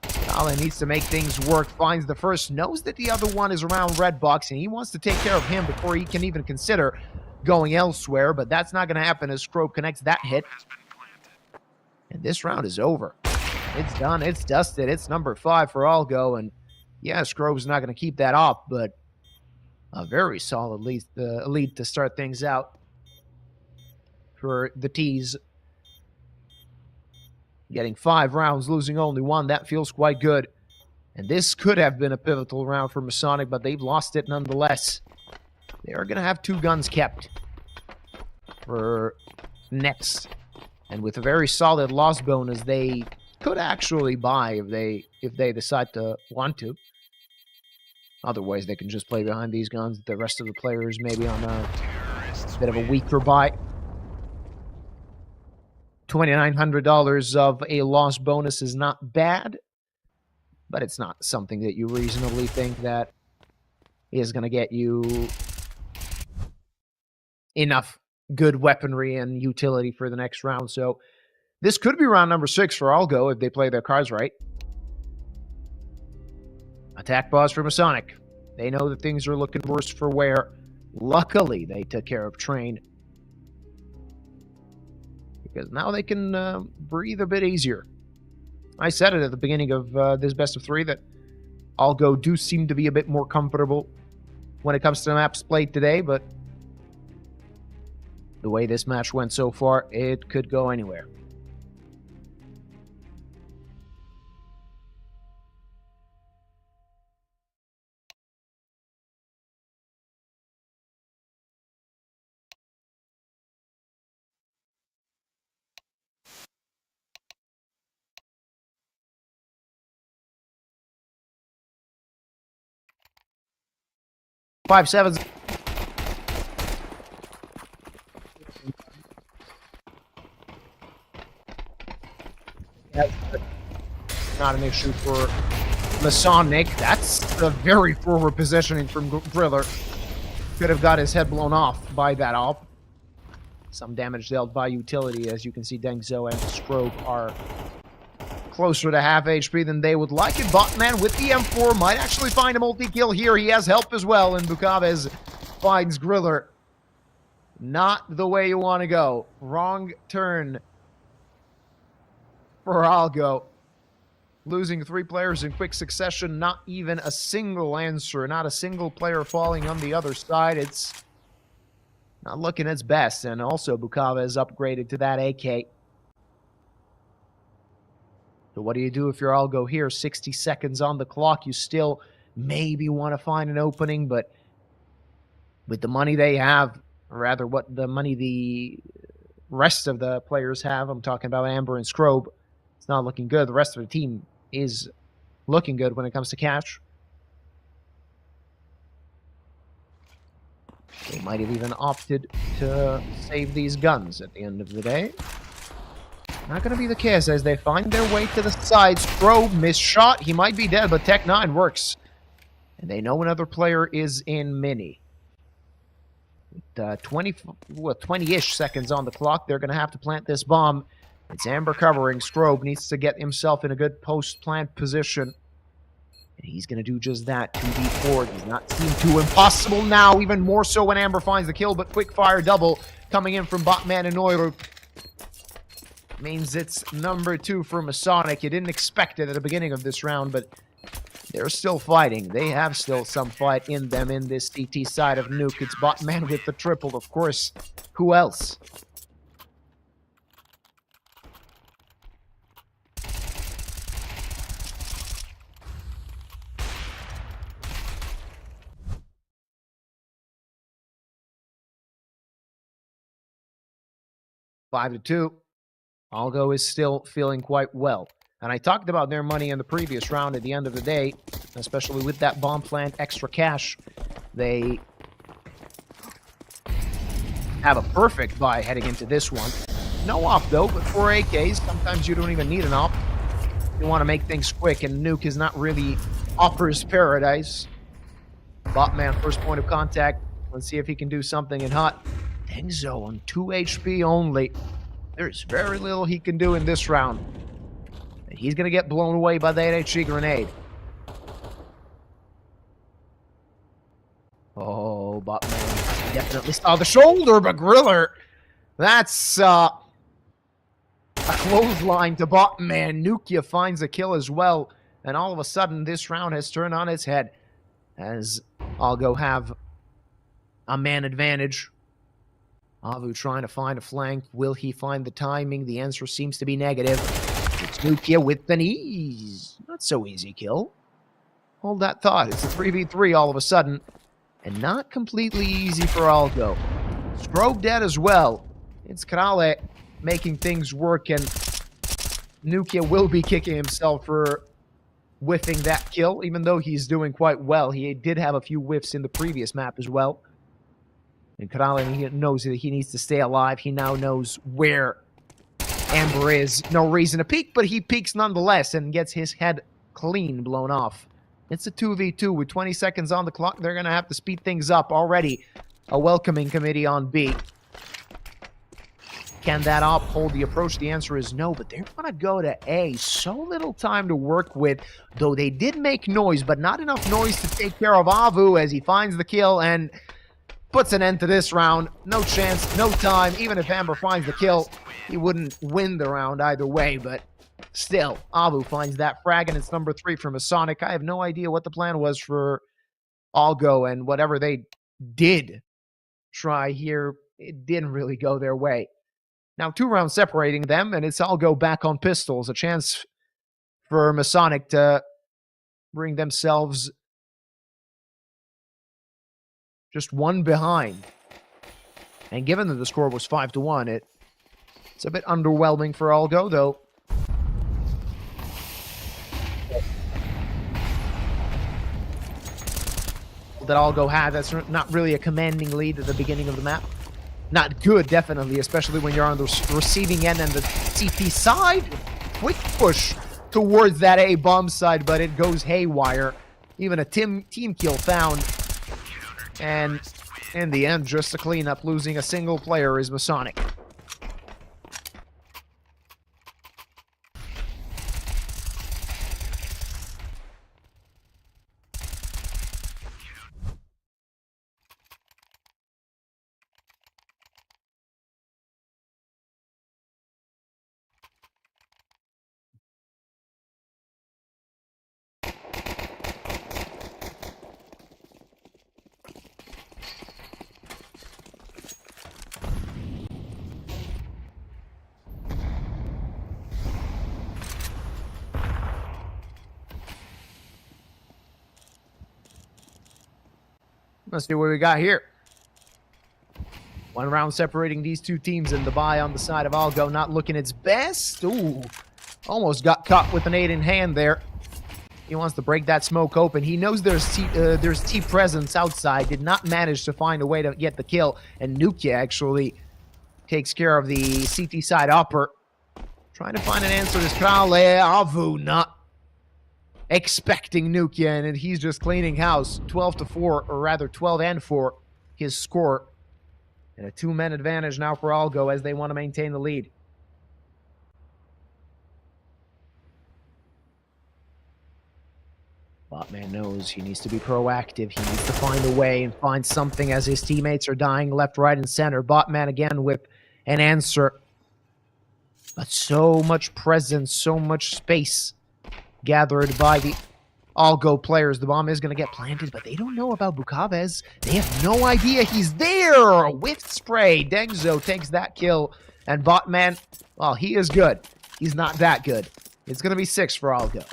Kale needs to make things work, finds the first, knows that the other one is around red box, and he wants to take care of him before he can even consider going elsewhere, but that's not going to happen as Scrobe connects that hit. And this round is over. It's done, it's dusted, it's number 5 for Algo, and yeah, Scrobe's not going to keep that up, but a very solid lead to start things out for the T's. Getting 5 rounds, losing only 1, that feels quite good. And this could have been a pivotal round for Masonic, but they've lost it nonetheless. They are going to have 2 guns kept for next. And with a very solid loss bonus, they could actually buy if they decide to want to. Otherwise, they can just play behind these guns. The rest of the players maybe on a bit of a weaker buy. $2,900 of a loss bonus is not bad, but it's not something that you reasonably think that is going to get you enough good weaponry and utility for the next round. So this could be round number 6 for Algo if they play their cards right. Attack pause for Masonic. They know that things are looking worse for wear. Luckily, they took care of Train, because now they can breathe a bit easier. I said it at the beginning of this best of 3 that Algo do seem to be a bit more comfortable when it comes to the maps played today, but the way this match went so far, it could go anywhere. Five sevens. not an issue for Masonic. That's a very forward positioning from Driller. Could have got his head blown off by that op. Some damage dealt by utility. As you can see, Dengzo and Strobe are closer to half HP than they would like. And Botman with the M4 might actually find a multi-kill here. He has help as well, and Bukavez finds Griller. Not the way you want to go. Wrong turn for Algo. Losing 3 players in quick succession, not even a single answer, not a single player falling on the other side. It's not looking its best, and also Bukavez upgraded to that AK. So what do you do if you're Algo here? 60 seconds on the clock. You still maybe want to find an opening, but with the money they have, or rather what the money the rest of the players have, I'm talking about Amber and Scrobe, it's not looking good. The rest of the team is looking good when it comes to cash. They might have even opted to save these guns at the end of the day. Not going to be the case as they find their way to the side. Scrobe missed shot. He might be dead, but Tech 9 works. And they know another player is in mini. With 20-ish seconds on the clock, they're going to have to plant this bomb. It's Amber covering. Scrobe needs to get himself in a good post-plant position. And he's going to do just that. 2v4 does not seem too impossible now, even more so when Amber finds the kill, but quick fire double coming in from Botman and Neuro. Means it's number 2 for Masonic. You didn't expect it at the beginning of this round, but they're still fighting. They have still some fight in them in this CT side of Nuke. It's Botman with the triple, of course. Who else? Five to 2. Algo is still feeling quite well. And I talked about their money in the previous round at the end of the day, especially with that bomb plant extra cash. They have a perfect buy heading into this one. No op though, but 4 AKs, sometimes you don't even need an op. You want to make things quick, and Nuke is not really Opper's paradise. Botman, first point of contact. Let's see if he can do something in hot. Dengzo on 2 HP only. There's very little he can do in this round. And he's going to get blown away by that HE grenade. Oh, Botman definitely saw the shoulder, but Griller, that's a clothesline to Botman. Nukia finds a kill as well. And all of a sudden, this round has turned on its head. As Algo have a man advantage. Avu trying to find a flank. Will he find the timing? The answer seems to be negative. It's Nukia with an ease. Not so easy kill. Hold that thought. It's a 3v3 all of a sudden. And not completely easy for Algo. Strobe dead as well. It's Krale making things work, and Nukia will be kicking himself for whiffing that kill, even though he's doing quite well. He did have a few whiffs in the previous map as well. And Krale, he knows that he needs to stay alive. He now knows where Amber is. No reason to peek, but he peeks nonetheless and gets his head clean blown off. It's a 2v2 with 20 seconds on the clock. They're going to have to speed things up already. A welcoming committee on B. Can that op hold the approach? The answer is no, but they're going to go to A. So little time to work with, though they did make noise, but not enough noise to take care of Avu as he finds the kill and puts an end to this round. No chance, no time. Even if Amber finds the kill, he wouldn't win the round either way, but still, Avu finds that frag, and it's number 3 for Masonic. I have no idea what the plan was for Algo, and whatever they did try here, it didn't really go their way. Now, 2 rounds separating them, and it's Algo back on pistols. A chance for Masonic to bring themselves just 1 behind. And given that the score was 5-1, it's a bit underwhelming for Algo, though. That Algo had, that's not really a commanding lead at the beginning of the map. Not good, definitely, especially when you're on the receiving end and the CT side. Quick push towards that A bomb side, but it goes haywire. Even a team kill found. And in the end, just a cleanup. Losing a single player is Masonic. Let's see what we got here. One round separating these two teams, and the buy on the side of Algo not looking its best. Ooh, almost got caught with an 8 in hand there. He wants to break that smoke open. He knows there's T presence outside. Did not manage to find a way to get the kill. And Nukia actually takes care of the CT side upper. Trying to find an answer is Krale. Avu not expecting Nukia, and he's just cleaning house. 12-4, or rather 12-4, his score. And a 2-man advantage now for Algo as they want to maintain the lead. Botman knows he needs to be proactive. He needs to find a way and find something as his teammates are dying left, right, and center. Botman again with an answer. But so much presence, so much space gathered by the Algo players. The bomb is going to get planted, but they don't know about Bukaves. They have no idea he's there. Whiff spray. Dengzo takes that kill. And Botman, well, he is good. He's not that good. It's going to be 6 for Algo.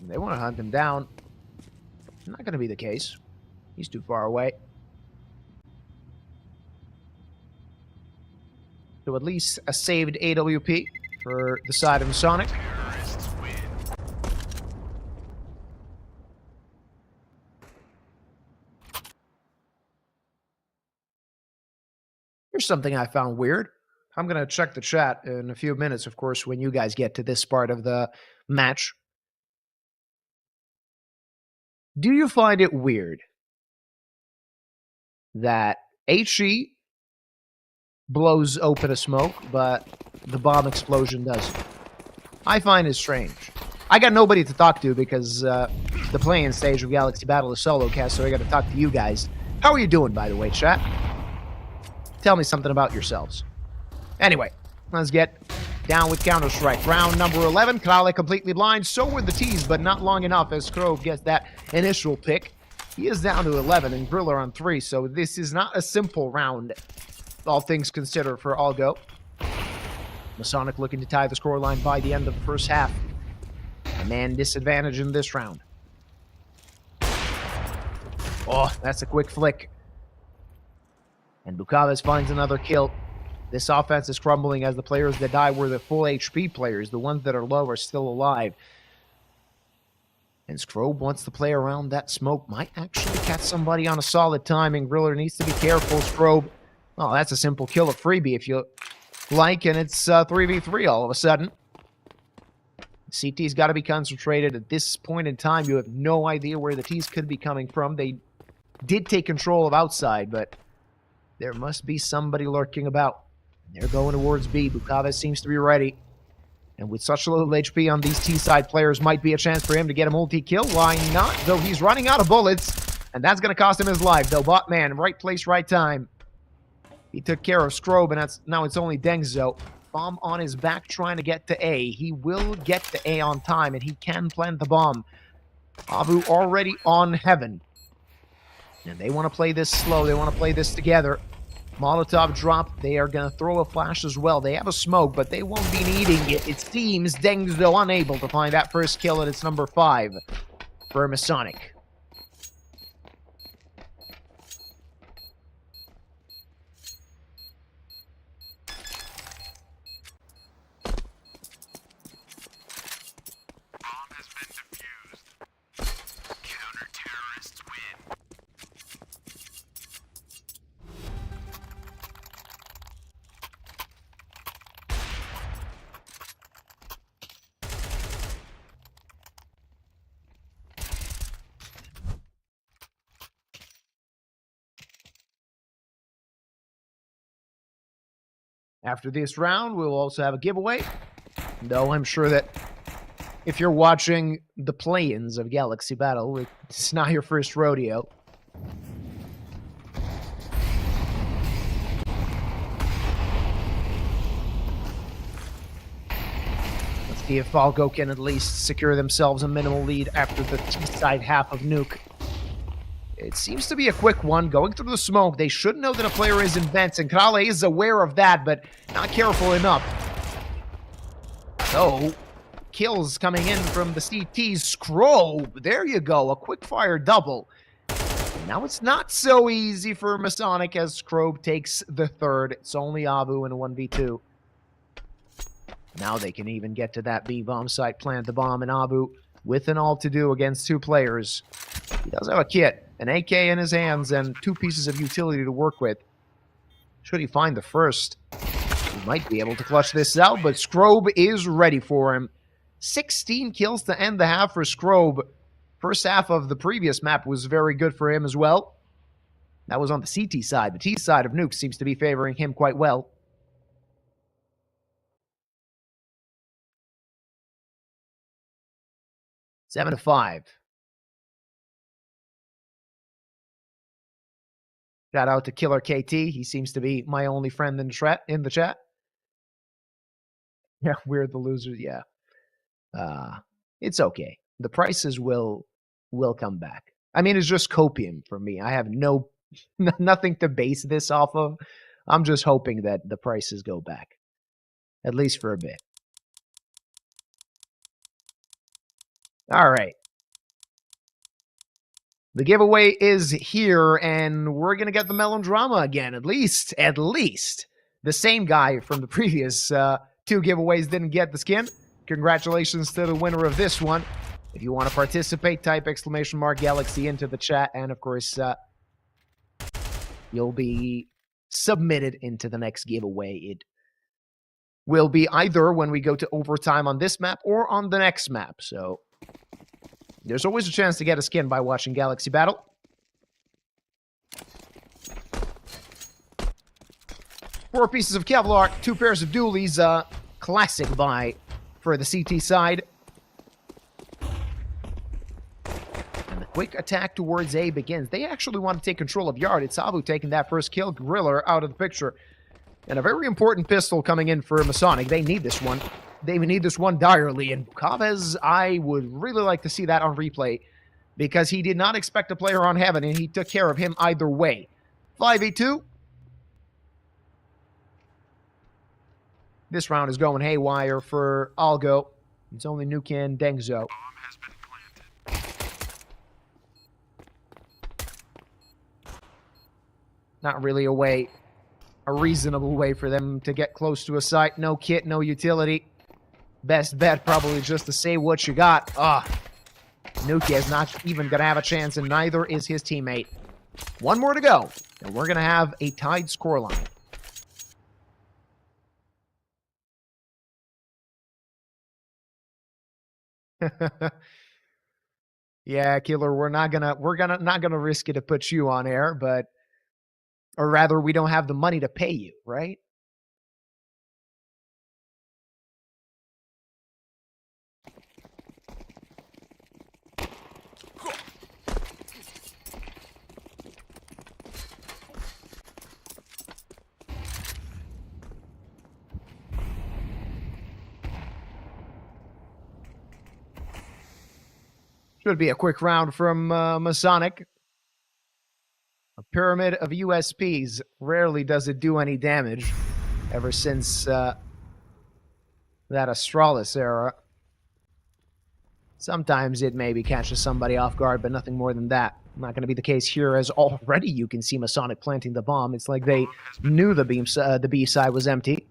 They want to hunt him down. Not going to be the case. He's too far away. So at least a saved AWP for the side of Masonic. Terrorists win. Here's something I found weird. I'm going to check the chat in a few minutes, of course, when you guys get to this part of the match. Do you find it weird that HE blows open a smoke, but the bomb explosion doesn't? I find it strange. I got nobody to talk to because the playing stage of Galaxy Battle is solo cast, so I got to talk to you guys. How are you doing, by the way, chat? Tell me something about yourselves. Anyway, let's get down with Counter-Strike. Round number 11. Krale completely blind. So were the T's, but not long enough as Krove gets that initial pick. He is down to 11 and Griller on 3, so this is not a simple round, all things considered, for Algo. Masonic looking to tie the scoreline by the end of the first half. A man disadvantage in this round. Oh, that's a quick flick. And Bukaves finds another kill. This offense is crumbling as the players that die were the full HP players. The ones that are low are still alive. And Scrobe wants to play around that smoke. Might actually catch somebody on a solid timing. Griller needs to be careful. Scrobe. Oh, that's a simple kill, a freebie if you like. And it's 3v3 all of a sudden. CT's got to be concentrated. At this point in time, you have no idea where the T's could be coming from. They did take control of outside, but there must be somebody lurking about. They're going towards B. Bukaves seems to be ready. And with such little HP on these T-side players, might be a chance for him to get a multi-kill. Why not? Though he's running out of bullets. And that's going to cost him his life, though. Botman, right place, right time. He took care of Scrobe, and now it's only Dengzo. Bomb on his back trying to get to A. He will get to A on time, and he can plant the bomb. Abu already on heaven. And they want to play this slow. They want to play this together. Molotov drop. They are going to throw a flash as well. They have a smoke, but they won't be needing it. It seems Dengzo unable to find that first kill, and it's number 5 for Masonic. After this round, we'll also have a giveaway. Though I'm sure that if you're watching the play-ins of Galaxy Battle, it's not your first rodeo. Let's see if Algo can at least secure themselves a minimal lead after the T-side half of Nuke. It seems to be a quick one. Going through the smoke, they should know that a player is in vents, and Krale is aware of that, but not careful enough. So, kills coming in from the CT's Scrobe. There you go, a quick-fire double. Now it's not so easy for Masonic as Scrobe takes the third. It's only Abu in a 1v2. Now they can even get to that B-bomb site, plant the bomb, and Abu, with an all to do against two players. He does have a kit, an AK in his hands, and two pieces of utility to work with. Should he find the first, he might be able to clutch this out, but Scrobe is ready for him. 16 kills to end the half for Scrobe. First half of the previous map was very good for him as well. That was on the CT side. The T side of Nuke seems to be favoring him quite well. Seven to 5. Shout out to Killer KT. He seems to be my only friend in the chat. Yeah, we're the losers. Yeah. It's okay. The prices will come back. I mean, it's just copium for me. I have nothing to base this off of. I'm just hoping that the prices go back, at least for a bit. All right. The giveaway is here, and we're going to get the Melodrama again, at least. The same guy from the previous two giveaways didn't get the skin. Congratulations to the winner of this one. If you want to participate, type !Galaxy into the chat, and of course, you'll be submitted into the next giveaway. It will be either when we go to overtime on this map or on the next map, so there's always a chance to get a skin by watching Galaxy Battle. Four pieces of Kevlar, two pairs of dualies, classic buy for the CT side. And the quick attack towards A begins. They actually want to take control of Yard. It's Abu taking that first kill, Gorilla out of the picture. And a very important pistol coming in for Masonic. They need this one. They need this one direly, and Chavez, I would really like to see that on replay, because he did not expect a player on Heaven, and he took care of him either way. 5v2. This round is going haywire for Algo. It's only Nuke and Dengzo. Not really a reasonable way for them to get close to a site. No kit, no utility. Best bet probably just to say what you got. Nuke is not even going to have a chance, and neither is his teammate. One more to go, and we're going to have a tied scoreline. Yeah, Killer, we're not gonna risk it to put you on air, but or rather we don't have the money to pay you, right? Should be a quick round from Masonic. A pyramid of USPs. Rarely does it do any damage ever since that Astralis era. Sometimes it maybe catches somebody off guard, but nothing more than that. Not going to be the case here, as already you can see Masonic planting the bomb. It's like they knew the B side was empty.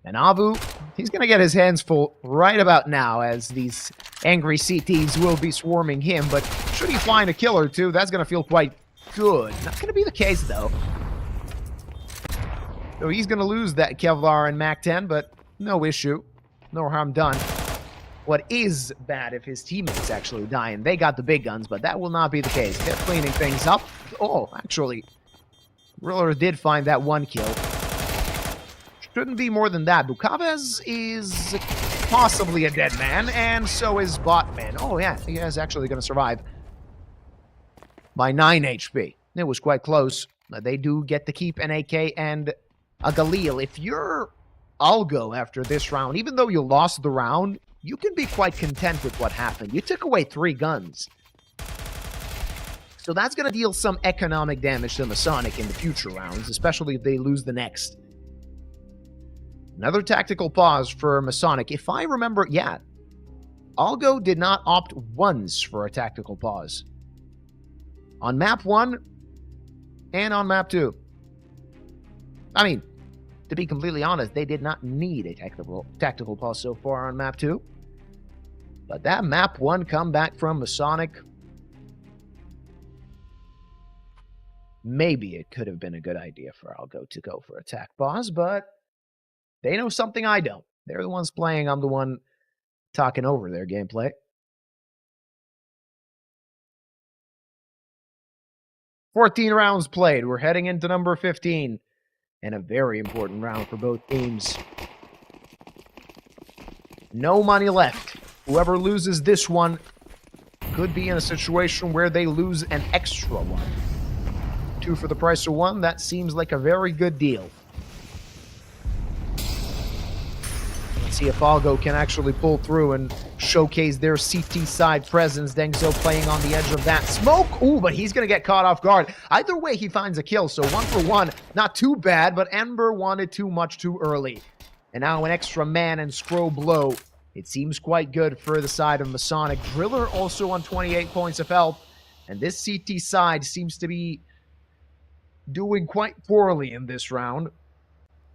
And Abu, he's going to get his hands full right about now, as these angry CTs will be swarming him. But should he find a kill or two, that's going to feel quite good. Not going to be the case, though. So he's going to lose that Kevlar and Mac 10, but no issue. No harm done. what is bad if his teammates actually die, and they got the big guns, but that will not be the case. They're cleaning things up. Oh, actually, Riller did find that one kill. Shouldn't be more than that. Bukavez is possibly a dead man, and so is Botman. Oh, yeah, he is actually going to survive by 9 HP. It was quite close. They do get to keep an AK and a Galil. If you're Algo after this round, even though you lost the round, you can be quite content with what happened. You took away 3 guns. So that's going to deal some economic damage to Masonic in the future rounds, especially if they lose the next. Another tactical pause for Masonic. If I remember, yeah, Algo did not opt once for a tactical pause. On map 1 and on map 2. I mean, to be completely honest, they did not need a tactical pause so far on map 2. But that map 1 comeback from Masonic, maybe it could have been a good idea for Algo to go for attack pause, but they know something I don't. They're the ones playing. I'm the one talking over their gameplay. 14 rounds played. We're heading into number 15. And a very important round for both teams. No money left. Whoever loses this one could be in a situation where they lose an extra one. 2 for the price of 1. That seems like a very good deal. Let's see if Algo can actually pull through and showcase their CT side presence. Dengzo playing on the edge of that smoke. Ooh, but he's going to get caught off guard. Either way, he finds a kill. So 1 for 1. Not too bad, but Ember wanted too much too early. And now an extra man and scroll blow. It seems quite good for the side of Masonic. Driller also on 28 points of health. And this CT side seems to be doing quite poorly in this round.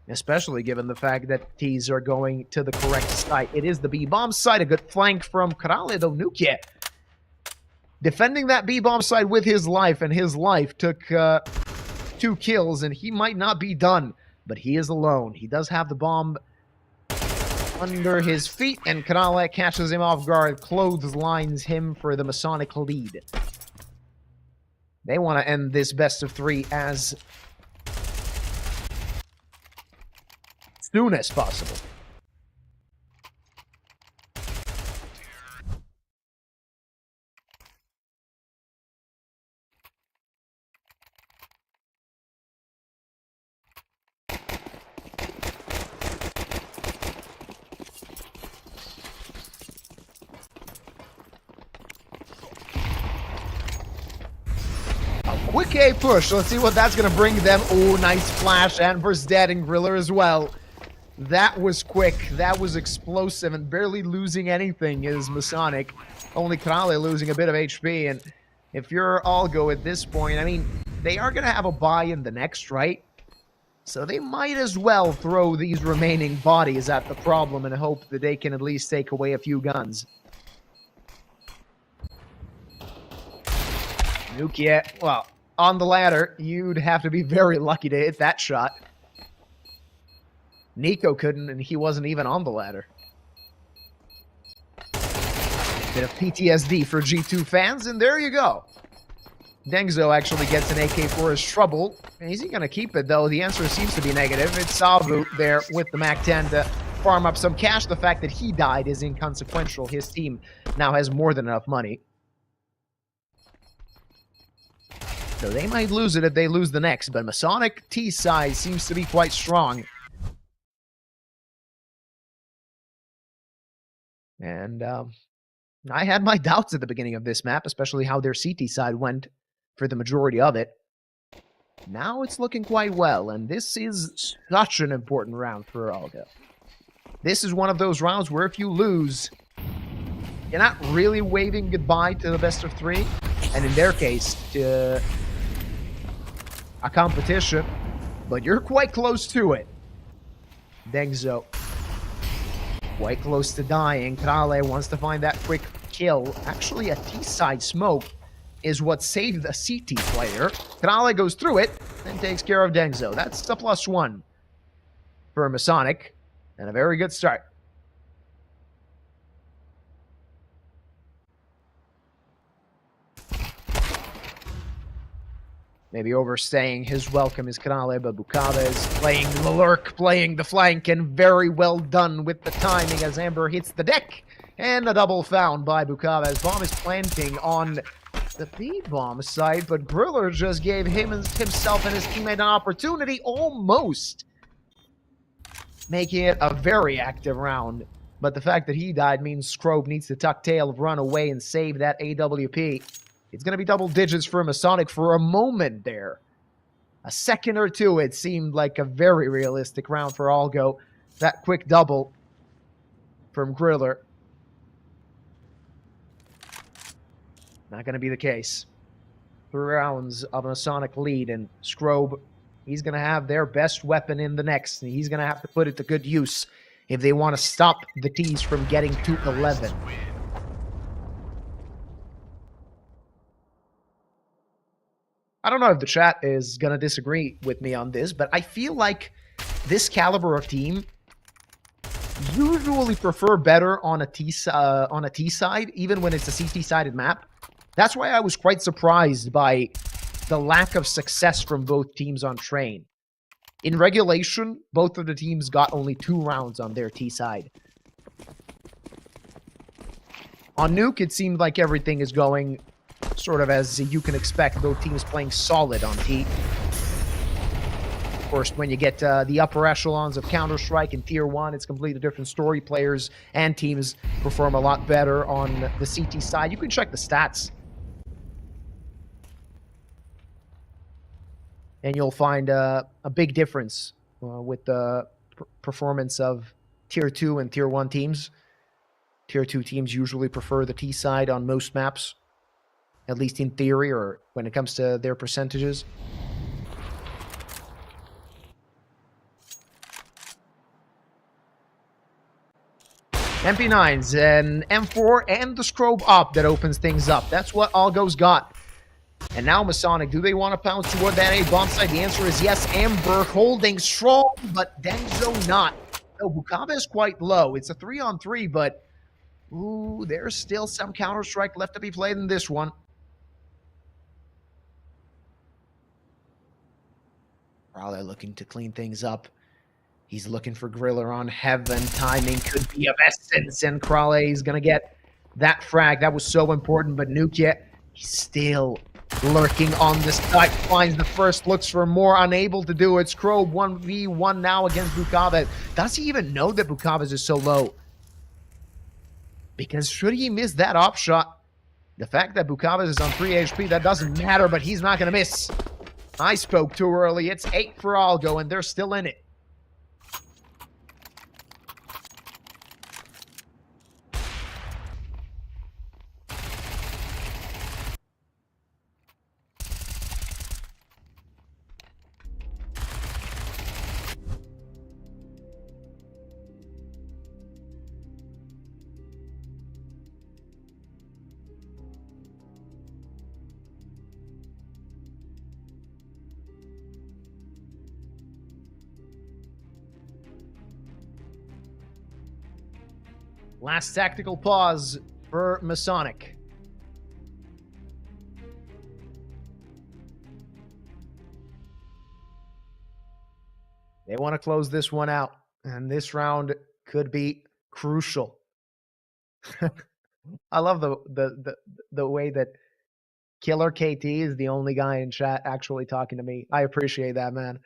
Especially given the fact that T's are going to the correct site. It is the B-bomb site. A good flank from Karale, though Nuke defending that B-bomb site with his life, and his life took 2 kills, and he might not be done, but he is alone. He does have the bomb under his feet, and Karale catches him off guard, clotheslines him for the Masonic lead. They want to end this best of 3 as soon as possible. A quick A push. Let's see what that's going to bring them. Oh, nice flash. Anver's dead, and Griller as well. That was quick. That was explosive, and barely losing anything is Masonic. Only Krale losing a bit of HP, and if you're Algo at this point, I mean, they are going to have a buy in the next, right? So they might as well throw these remaining bodies at the problem and hope that they can at least take away a few guns. Nukia, well, on the ladder, you'd have to be very lucky to hit that shot. Nico couldn't, and he wasn't even on the ladder. Bit of PTSD for G2 fans, and there you go. Dengzo actually gets an AK for his trouble. Is he going to keep it, though? The answer seems to be negative. It's Sabu there with the MAC-10 to farm up some cash. The fact that he died is inconsequential. His team now has more than enough money. So they might lose it if they lose the next, but Masonic T side seems to be quite strong. And I had my doubts at the beginning of this map, especially how their CT side went for the majority of it. Now it's looking quite well, and this is such an important round for Algo. This is one of those rounds where if you lose, you're not really waving goodbye to the best of 3, and in their case, to a competition, but you're quite close to it. Dengzo quite close to dying. Krale wants to find that quick kill. Actually, a T-side smoke is what saved the CT player. Krale goes through it and takes care of Dengzo. That's the +1 for Masonic, and a very good start. Maybe overstaying his welcome is Canale, but Bukave is playing the lurk, playing the flank, and very well done with the timing as Amber hits the deck. And a double found by Bukave as bomb is planting on the B-bomb site, but Griller just gave himself and his teammate an opportunity, almost making it a very active round. But the fact that he died means Scrobe needs to tuck tail, run away, and save that AWP. It's going to be double digits for Masonic for a moment there. A second or two, it seemed like a very realistic round for Algo. That quick double from Griller. Not going to be the case. 3 rounds of a Masonic lead, and Scrobe, he's going to have their best weapon in the next, and he's going to have to put it to good use if they want to stop the T's from getting to 11. I don't know if the chat is going to disagree with me on this, but I feel like this caliber of team usually prefer better on a T side, even when it's a CT-sided map. That's why I was quite surprised by the lack of success from both teams on Train. In regulation, both of the teams got only 2 rounds on their T side. On Nuke, it seemed like everything is going sort of as you can expect, both teams playing solid on T. Of course, when you get the upper echelons of Counter-Strike and Tier 1, it's completely different story. Players and teams perform a lot better on the CT side. You can check the stats, and you'll find a big difference with the performance of Tier 2 and Tier 1 teams. Tier 2 teams usually prefer the T side on most maps, at least in theory, or when it comes to their percentages. MP9s and M4 and the Scrobe Op that opens things up. That's what Algo's got. And now Masonic, do they want to pounce toward that A bomb site? The answer is yes. Amber holding strong, but Denzo not. No, Bukave is quite low. It's a 3-on-3, but ooh, there's still some Counter-Strike left to be played in this one. Probably looking to clean things up. He's looking for Griller on Heaven. Timing could be of essence, and Krale is going to get that frag. That was so important, but Nuke, he's still lurking on the site. Finds the first, looks for more, unable to do it. Scrobe 1v1 now against Bukave. Does he even know that Bukave is so low? Because should he miss that op shot, the fact that Bukave is on 3 HP, that doesn't matter, but he's not going to miss. I spoke too early. It's 8 for Algo, and they're still in it. Last tactical pause for Masonic. They want to close this one out, and this round could be crucial. I love the way that Killer KT is the only guy in chat actually talking to me. I appreciate that, man.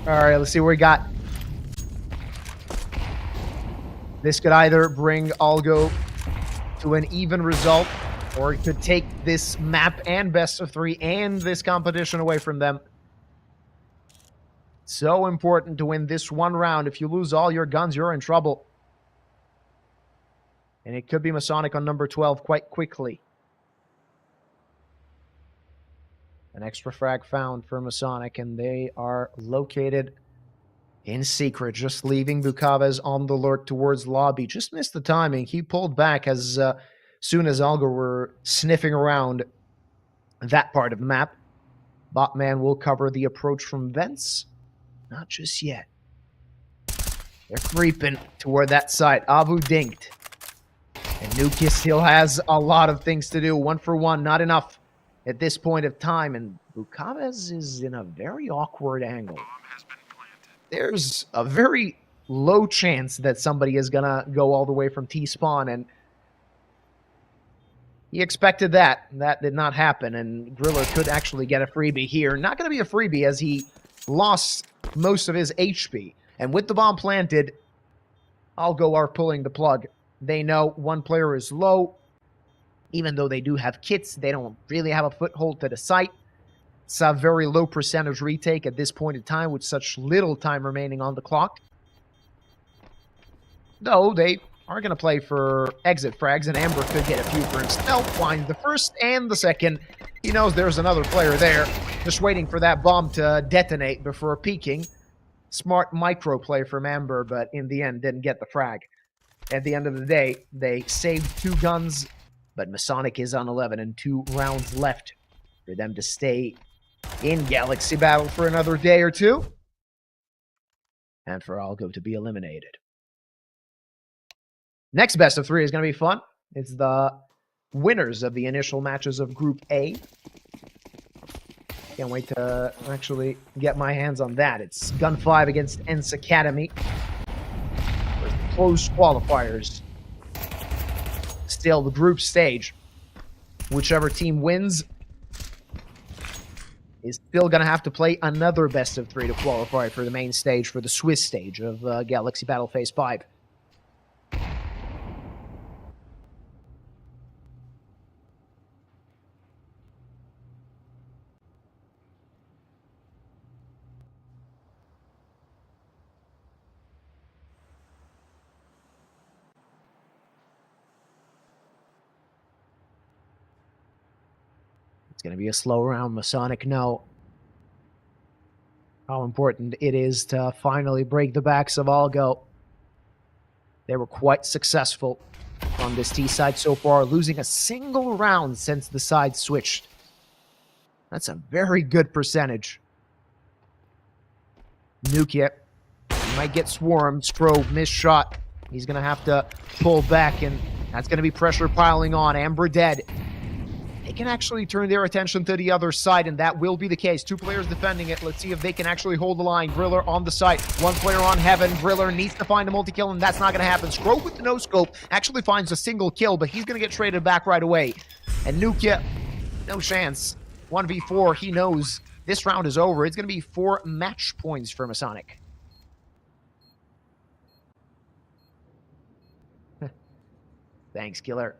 All right, let's see what we got. This could either bring Algo to an even result, or it could take this map and best of 3 and this competition away from them. So important to win this one round. If you lose all your guns, you're in trouble. And it could be Masonic on number 12 quite quickly. An extra frag found for Masonic, and they are located in secret, just leaving Bukaves on the lurk towards lobby. Just missed the timing. He pulled back as soon as Algo were sniffing around that part of the map. Botman will cover the approach from vents. Not just yet. They're creeping toward that side. Abu dinked. And Nukia still has a lot of things to do. 1 for 1, not enough at this point of time. And Bukavez is in a very awkward angle. There's a very low chance that somebody is going to go all the way from T-spawn. And he expected that. That did not happen. And Griller could actually get a freebie here. Not going to be a freebie as he lost most of his HP. And with the bomb planted, Algo are pulling the plug. They know one player is low. Even though they do have kits, they don't really have a foothold to the site. It's a very low percentage retake at this point in time with such little time remaining on the clock. Though they are going to play for exit frags, and Amber could get a few for himself. Finds the first and the second. He knows there's another player there, just waiting for that bomb to detonate before peeking. Smart micro play from Amber, but in the end didn't get the frag. At the end of the day, they saved 2 guns, but Masonic is on 11 and 2 rounds left for them to stay in Galaxy Battle for another day or two, and for Algo to be eliminated. Next best of 3 is going to be fun. It's the winners of the initial matches of Group A. Can't wait to actually get my hands on that. It's Gun 5 against ENCE Academy. Close qualifiers. Still the group stage. Whichever team wins is still going to have to play another best of 3 to qualify for the main stage, for the Swiss stage of Galaxy Battle Phase 5. It's going to be a slow round. Masonic know how important it is to finally break the backs of Algo. They were quite successful on this T side so far, losing a single round since the side switched. That's a very good percentage. Nukia might get swarmed. Strobe, missed shot. He's going to have to pull back, and that's going to be pressure piling on. Amber dead. They can actually turn their attention to the other side, and that will be the case. 2 players defending it. Let's see if they can actually hold the line. Griller on the site. 1 player on Heaven. Griller needs to find a multi-kill, and that's not going to happen. Scrope with the no-scope actually finds a single kill, but he's going to get traded back right away. And Nukia, no chance. 1v4, he knows this round is over. It's going to be 4 match points for Masonic. Thanks, Killer.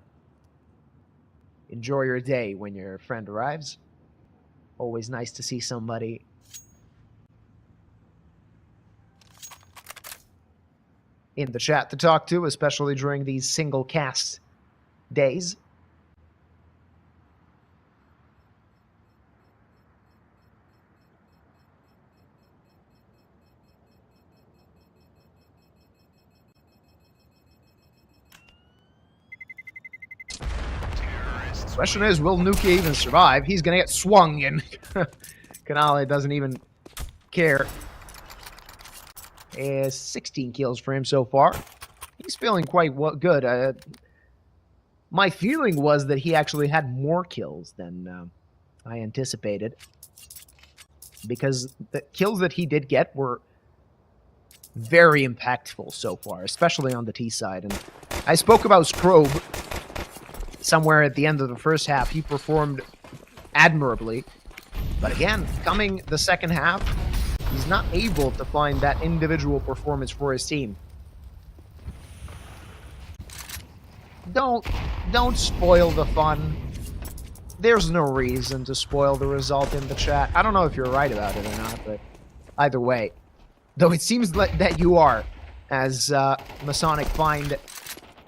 Enjoy your day when your friend arrives. Always nice to see somebody in the chat to talk to, especially during these single cast days. Question is, will Nukia even survive? He's going to get swung, and Canale doesn't even care. 16 kills for him so far. He's feeling quite good. My feeling was that he actually had more kills than I anticipated, because the kills that he did get were very impactful so far, especially on the T side. And I spoke about Strobe somewhere at the end of the first half. He performed admirably. But again, coming the second half, he's not able to find that individual performance for his team. Don't spoil the fun. There's no reason to spoil the result in the chat. I don't know if you're right about it or not, but either way. Though it seems like that you are, as Masonic find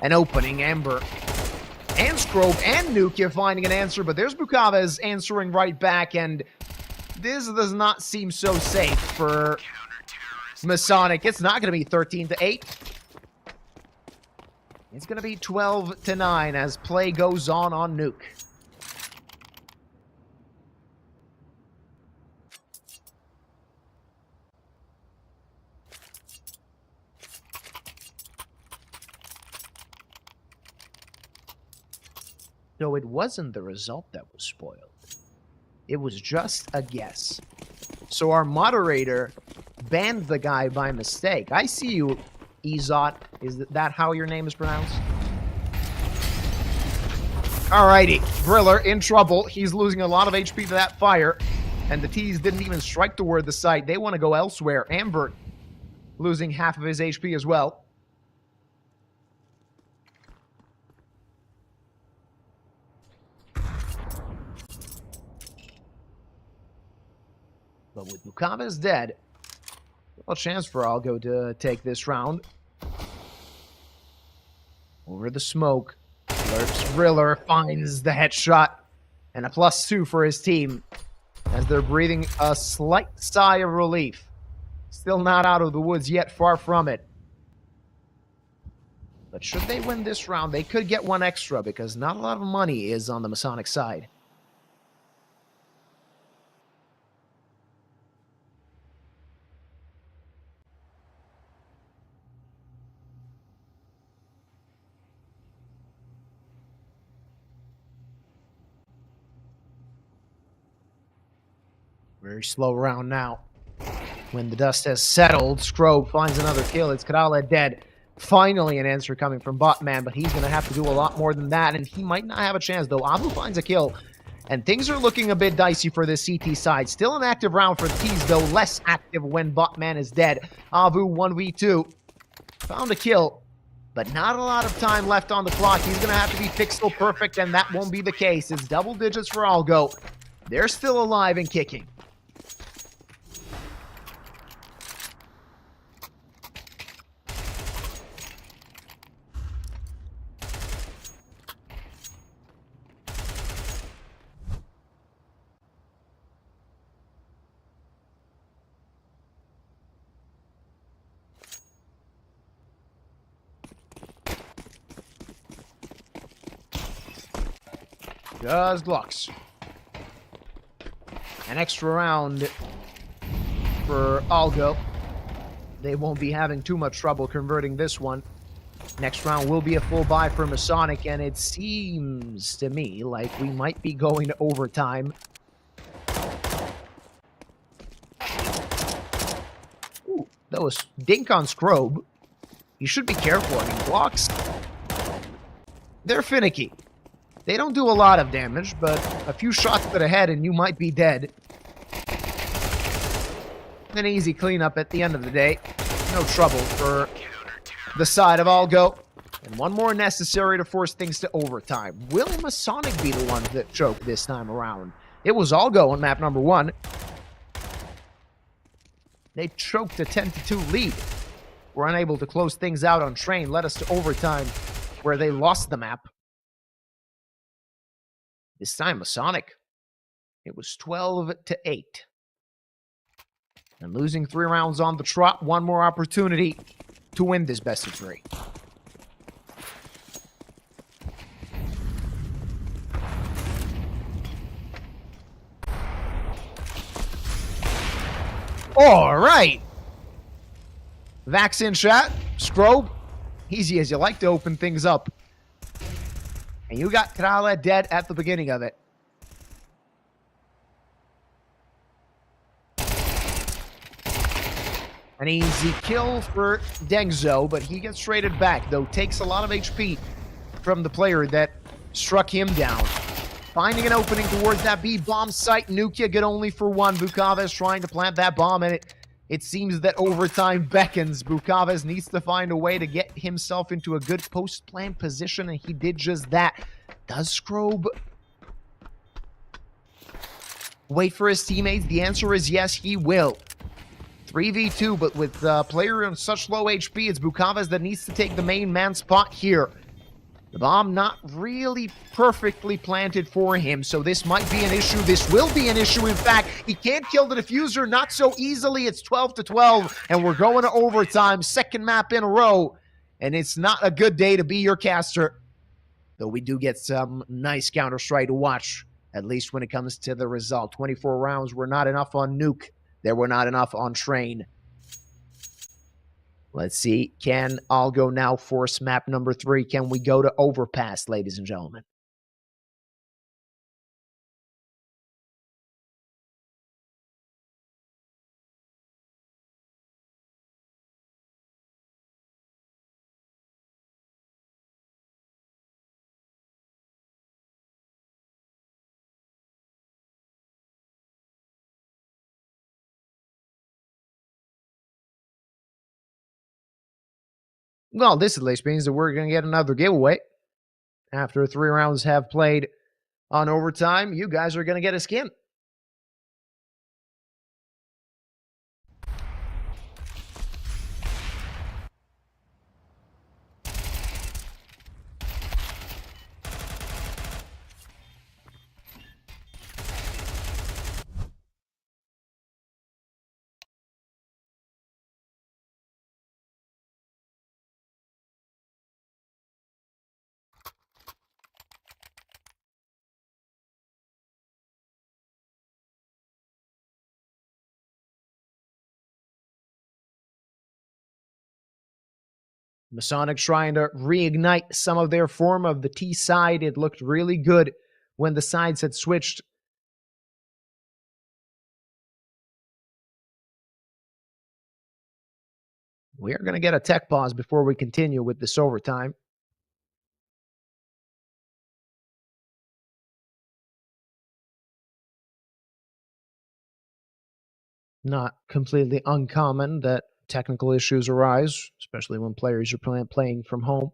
an opening. Amber and Scrobe and Nukia finding an answer, but there's Bukavez answering right back, and this does not seem so safe for Masonic. It's not going to be 13-8. It's going to be 12-9 as play goes on Nuke. So it wasn't the result that was spoiled. It was just a guess. So our moderator banned the guy by mistake. I see you, Ezot. Is that how your name is pronounced? Alrighty, Briller in trouble. He's losing a lot of HP to that fire. And the T's didn't even strike toward the site. They want to go elsewhere. Ambert losing half of his HP as well. But with Bukava's dead, a chance for Algo to take this round. Over the smoke, lurks Riller, finds the headshot, and a +2 for his team as they're breathing a slight sigh of relief. Still not out of the woods yet, far from it. But should they win this round, they could get one extra because not a lot of money is on the Masonic side. Very slow round now. When the dust has settled, Scrobe finds another kill. It's Kadala dead. Finally an answer coming from Botman, but he's going to have to do a lot more than that, and he might not have a chance, though. Abu finds a kill, and things are looking a bit dicey for the CT side. Still an active round for the T's, though less active when Botman is dead. Abu 1v2. Found a kill, but not a lot of time left on the clock. He's going to have to be pixel perfect, and that won't be the case. It's double digits for Algo. They're still alive and kicking. Just Glocks. An extra round for Algo. They won't be having too much trouble converting this one. Next round will be a full buy for Masonic, and it seems to me like we might be going to overtime. Ooh, that was dink on Scrobe. You should be careful. I mean, Glocks, they're finicky. They don't do a lot of damage, but a few shots to the head and you might be dead. An easy cleanup at the end of the day. No trouble for the side of Algo. And one more necessary to force things to overtime. Will Masonic be the ones that choke this time around? It was Algo on map number 1. They choked a 10-2 lead. Were unable to close things out on train. Led us to overtime where they lost the map. This time, Masonic, it was 12-8. And losing 3 rounds on the trot, one more opportunity to win this best of 3. All right. Vax in chat. Scrobe, easy as you like to open things up. And you got Krala dead at the beginning of it. An easy kill for Dengzo, but he gets traded back, though takes a lot of HP from the player that struck him down. Finding an opening towards that B-bomb site. Nukia good only for 1. Bukavez trying to plant that bomb, and it seems that overtime beckons. Bukavez needs to find a way to get himself into a good post-plant position, and he did just that. Does Scrobe wait for his teammates? The answer is yes, he will. 3v2, but with the player on such low HP, it's Bukavez that needs to take the main man spot here. The bomb not really perfectly planted for him, so this might be an issue. This will be an issue, in fact. He can't kill the diffuser, not so easily. It's 12-12, and we're going to overtime. Second map in a row, and it's not a good day to be your caster. Though we do get some nice Counter-Strike to watch, at least when it comes to the result. 24 rounds were not enough on Nuke. There were not enough on Train. Let's see. Can Algo now force map number 3? Can we go to overpass, ladies and gentlemen? Well, this at least means that we're going to get another giveaway. After 3 rounds have played on overtime, you guys are going to get a skin. Masonic trying to reignite some of their form of the T side. It looked really good when the sides had switched. We are going to get a tech pause before we continue with this overtime. Not completely uncommon that technical issues arise, especially when players are playing from home.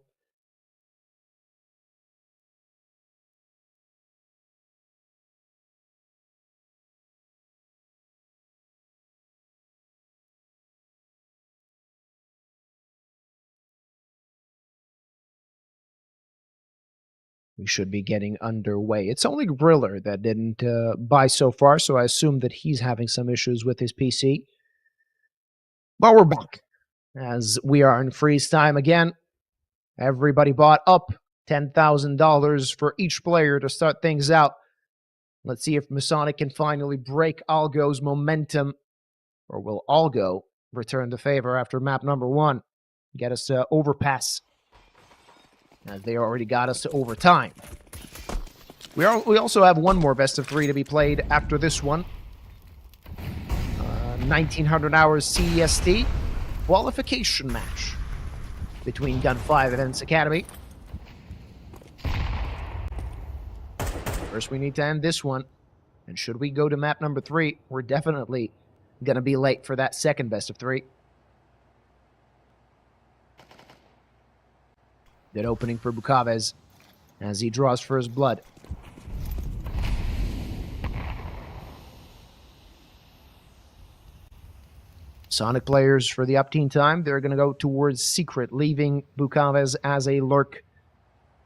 We should be getting underway. It's only Griller that didn't buy so far, so I assume that he's having some issues with his PC. But we're back, as we are in freeze time again. Everybody bought up $10,000 for each player to start things out. Let's see if Masonic can finally break Algo's momentum, or will Algo return the favor after map number 1? Get us to overpass, as they already got us to overtime. We also have one more best of 3 to be played after this one. 1900 hours CEST qualification match between Gun 5 and ENCE Academy. First, we need to end this one. And should we go to map number 3, we're definitely going to be late for that second best of 3. Good opening for Bukaves as he draws for his blood. Sonic players for the up-team time, they're going to go towards Secret, leaving Bukaves as a lurk.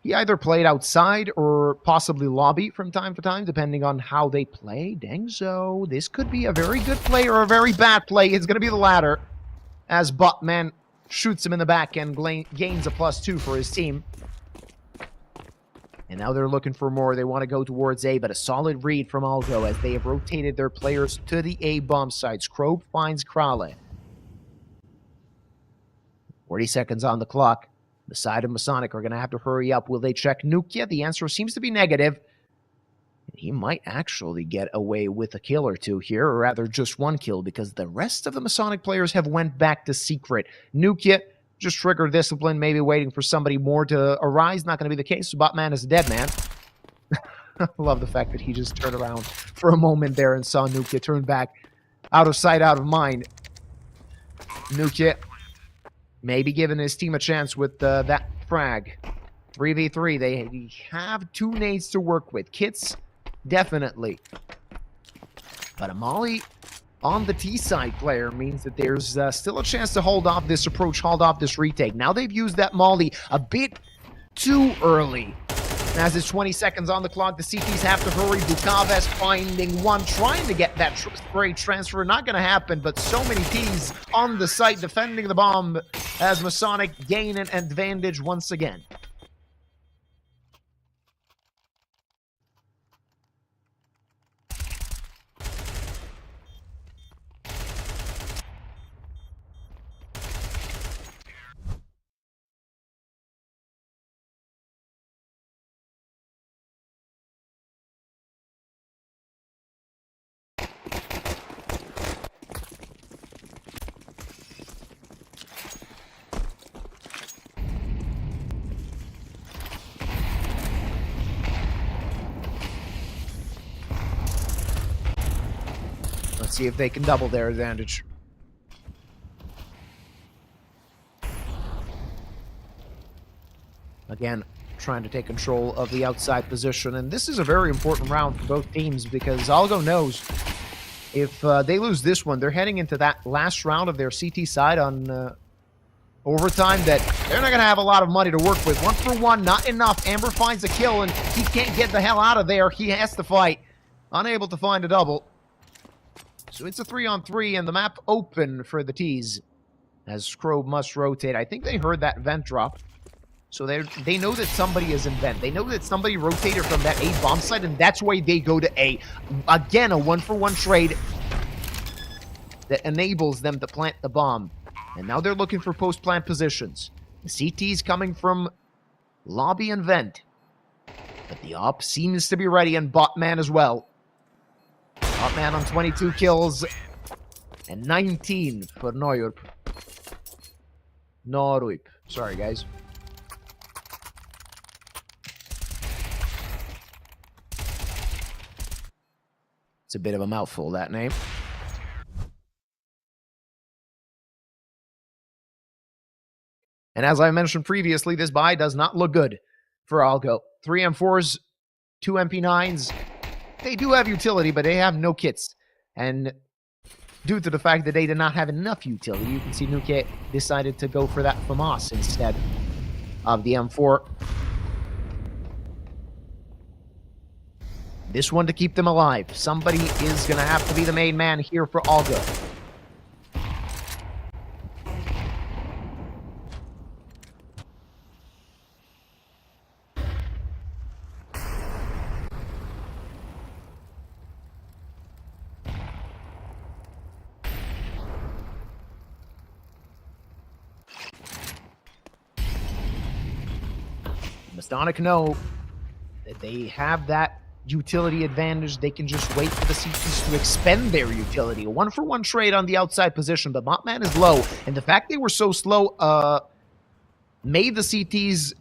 He either played outside or possibly lobby from time to time, depending on how they play. Dang, so this could be a very good play or a very bad play. It's going to be the latter, as Buttman shoots him in the back and gains a +2 for his team. And now they're looking for more. They want to go towards A, but a solid read from Algo as they have rotated their players to the A bomb site. Scrobe finds Krale. 40 seconds on the clock. The side of Masonic are going to have to hurry up. Will they check Nukia? The answer seems to be negative. He might actually get away with a kill or two here, or rather just one kill, because the rest of the Masonic players have went back to Secret. Nukia just triggered discipline, maybe waiting for somebody more to arise. Not going to be the case. So Botman is a dead man. I love the fact that he just turned around for a moment there and saw Nukia turn back. Out of sight, out of mind. Nukia maybe giving his team a chance with that frag. 3v3. They have 2 nades to work with. Kits, definitely. But a molly on the T-side player means that there's still a chance to hold off this approach, hold off this retake. Now they've used that molly a bit too early. As it's 20 seconds on the clock, the CTs have to hurry. Bukaves finding one, trying to get that spray transfer. Not going to happen, but so many Ts on the site defending the bomb as Masonic gain an advantage once again. Let's see if they can double their advantage. Again, trying to take control of the outside position. And this is a very important round for both teams because Algo knows if they lose this one, they're heading into that last round of their CT side on overtime that they're not going to have a lot of money to work with. 1 for 1, not enough. Amber finds a kill, and he can't get the hell out of there. He has to fight. Unable to find a double. So it's a 3-on-3, and the map open for the T's as Scrobe must rotate. I think they heard that vent drop. So they know that somebody is in vent. They know that somebody rotated from that A bomb site, and that's why they go to A. Again, a 1-for-1 trade that enables them to plant the bomb. And now they're looking for post-plant positions. The CT's coming from lobby and vent. But the op seems to be ready, and Botman as well. Botman on 22 kills. And 19 for Norup. Sorry, guys. It's a bit of a mouthful, that name. And as I mentioned previously, this buy does not look good for Algo. 3 M4s, 2 MP9s. They do have utility, but they have no kits. And due to the fact that they did not have enough utility, you can see Nuke decided to go for that FAMAS instead of the M4. This one to keep them alive. Somebody is going to have to be the main man here for Algo. Masonic know that they have that utility advantage. They can just wait for the CTs to expend their utility. A 1-for-1 trade on the outside position, but Botman is low. And the fact they were so slow made the CTs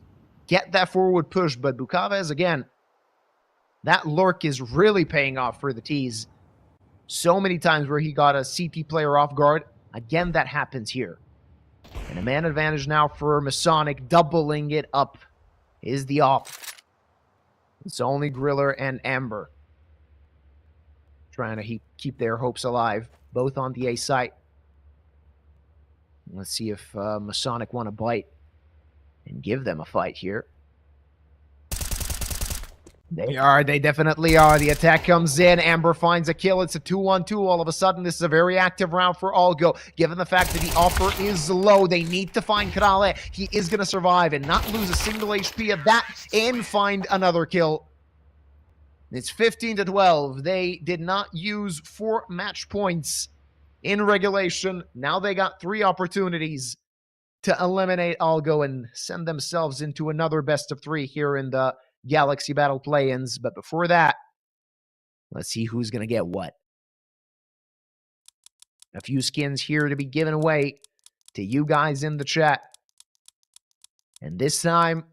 get that forward push. But Bukaves, again, that lurk is really paying off for the T's. So many times where he got a CT player off guard. Again, that happens here. And a man advantage now for Masonic, doubling it up is the op. It's only Griller and Amber trying to keep their hopes alive, both on the A site. Let's see if Masonic want to bite and give them a fight here. They definitely are. The attack comes in. Amber finds a kill. It's a 2-on-2. All of a sudden, this is a very active round for Algo. Given the fact that the offer is low, they need to find Krale. He is going to survive and not lose a single HP of that and find another kill. It's 15-12. They did not use 4 match points in regulation. Now they got 3 opportunities to eliminate Algo and send themselves into another best of 3 here in the Galaxy Battle play-ins. But before that, let's see who's going to get what. A few skins here to be given away to you guys in the chat. And this time,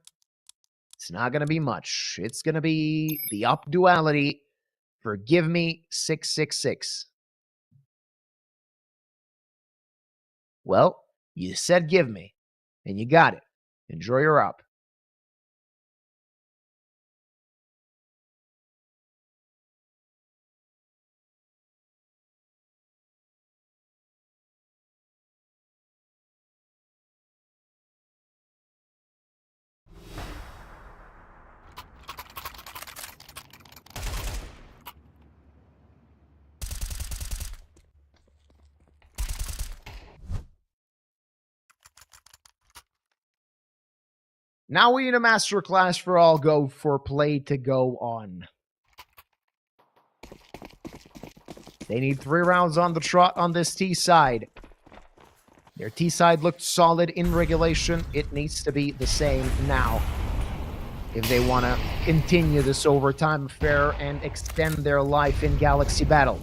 it's not going to be much. It's going to be the up duality for Give Me 666. Well, you said give me, and you got it. Enjoy your up. Now we need a masterclass for Algo for play to go on. They need 3 rounds on the trot on this T side. Their T side looked solid in regulation. It needs to be the same now if they want to continue this overtime affair and extend their life in Galaxy Battle.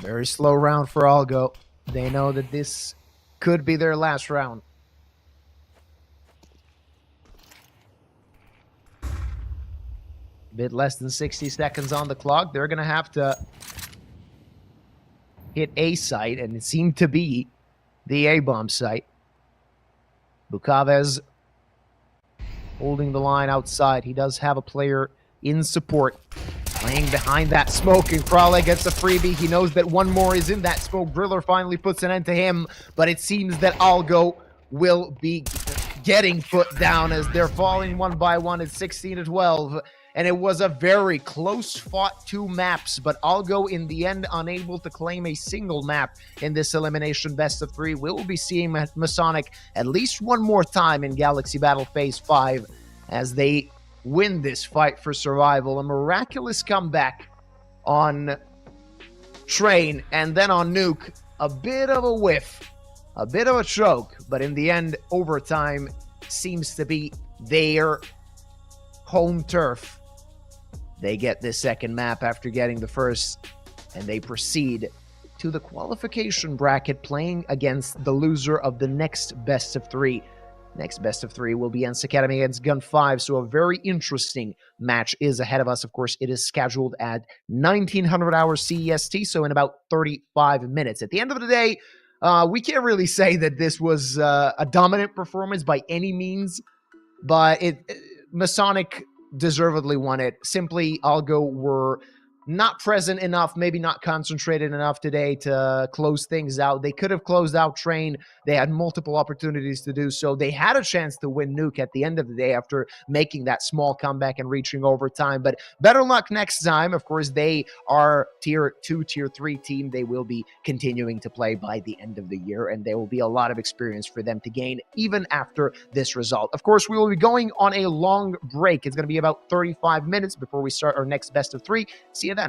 Very slow round for Algo. They know that this could be their last round. A bit less than 60 seconds on the clock. They're going to have to hit a site, and it seemed to be the A-bomb site. Bukaves holding the line outside. He does have a player in support, playing behind that smoke, and Krale gets a freebie. He knows that one more is in that smoke. Driller finally puts an end to him, but it seems that Algo will be getting put down as they're falling one by one at 16-12. And it was a very close-fought 2 maps, but Algo in the end unable to claim a single map in this elimination best of 3. We'll be seeing Masonic at least one more time in Galaxy Battle Phase 5 as they win this fight for survival. A miraculous comeback on Train, and then on Nuke, a bit of a whiff, a bit of a choke, but in the end, overtime seems to be their home turf. They get this second map after getting the first, and they proceed to the qualification bracket, playing against the loser of the next best of 3. Next best of 3 will be ENCE Academy against Gun 5, so a very interesting match is ahead of us. Of course, it is scheduled at 1900 hours CEST, so in about 35 minutes. At the end of the day, we can't really say that this was a dominant performance by any means, but Masonic deservedly won it. Simply, Algo were not present enough, maybe not concentrated enough today to close things out. They could have closed out Train. They had multiple opportunities to do so. They had a chance to win Nuke at the end of the day after making that small comeback and reaching overtime. But better luck next time. Of course, they are Tier 2, Tier 3 team. They will be continuing to play by the end of the year, and there will be a lot of experience for them to gain even after this result. Of course, we will be going on a long break. It's going to be about 35 minutes before we start our next best of 3. See you then.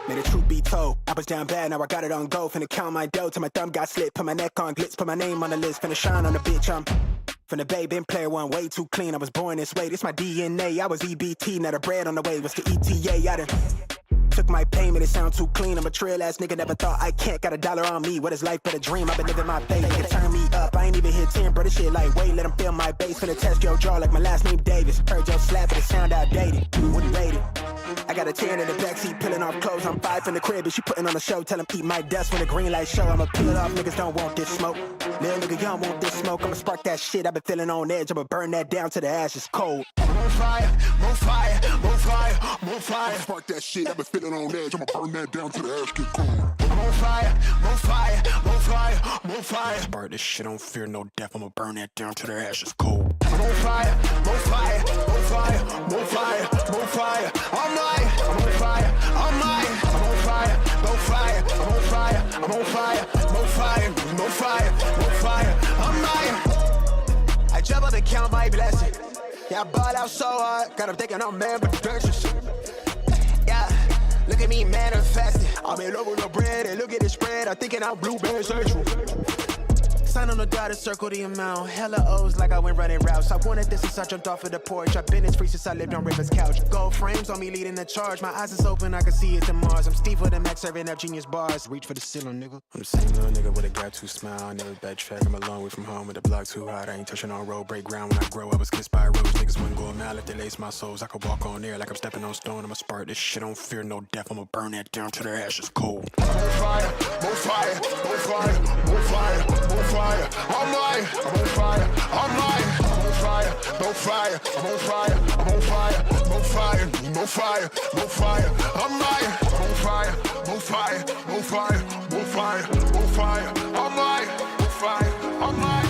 May the truth be told, I was down bad, now I got it on go. Finna count my dough till my thumb got slit. Put my neck on glitz, put my name on the list. Finna shine on the bitch, I'm from the bay, been player one, way too clean. I was born this way, this my DNA. I was EBT, now the bread on the way was the ETA. I done took my payment, it sound too clean. I'm a trail ass nigga, never thought I can't. Got $1 on me, what is life but a dream? I've been living my faith, nigga turn me up. I ain't even hit 10, bro, this shit like wait, let them feel my bass. Finna test your jaw like my last name Davis. Heard your slap, but it sound outdated. Wouldn't rate it. I got a 10 in the backseat, peeling off clothes. I'm 5 in the crib, and she putting on a show. Tell him eat my dust when the green light show. I'ma peel it off, niggas don't want this smoke. Little nigga, y'all want this smoke. I'ma spark that shit, I've been feeling on edge. I'ma burn that down to the ashes cold. More fire, more fire, more fire, more fire. Spark that shit, I've been feeling on edge. I'ma burn that down to the ash get cold. More fire, more fire, more fire, more fire. Spark this shit, don't fear no death. I'ma burn that down to the ashes cold. More fire, more fire, more fire, more fire, more fire. I'm on fire, I'm on fire, more fire, I'm on fire, I'm on fire, more fire, more fire, more fire. I jump up and count my blessings. Yeah, I ball out so hard, got them thinking I'm man productions. Yeah, look at me manifesting. I'm in love with the bread and look at the spread. I'm thinking I'm blueberry central. Sign on the dotted circle the amount. Hella O's like I went running routes. I wanted this since I jumped off of the porch. I've been as free since I lived on River's couch. Gold frames on me leading the charge. My eyes is open, I can see it to Mars. I'm Steve with the Mac serving up genius bars. Reach for the ceiling, nigga. I'm the same little nigga with a gap tooth smile. I never backtrack. I'm a long way from home with the block too hot. I ain't touching on road, break ground when I grow. I was kissed by a rose. Niggas wouldn't go a mile if they lace my souls. I could walk on air like I'm stepping on stone. I'ma spark this shit, don't fear no death. I'ma burn that down to the ashes cold. More fire, more fire, more fire, more fire, more fire. I'm on fire, I'm on fire, no fire, I'm on fire, I'm on fire, no fire, no fire, no fire. I'm on fire, no fire, no fire, no fire, no fire. I'm on fire, I'm on.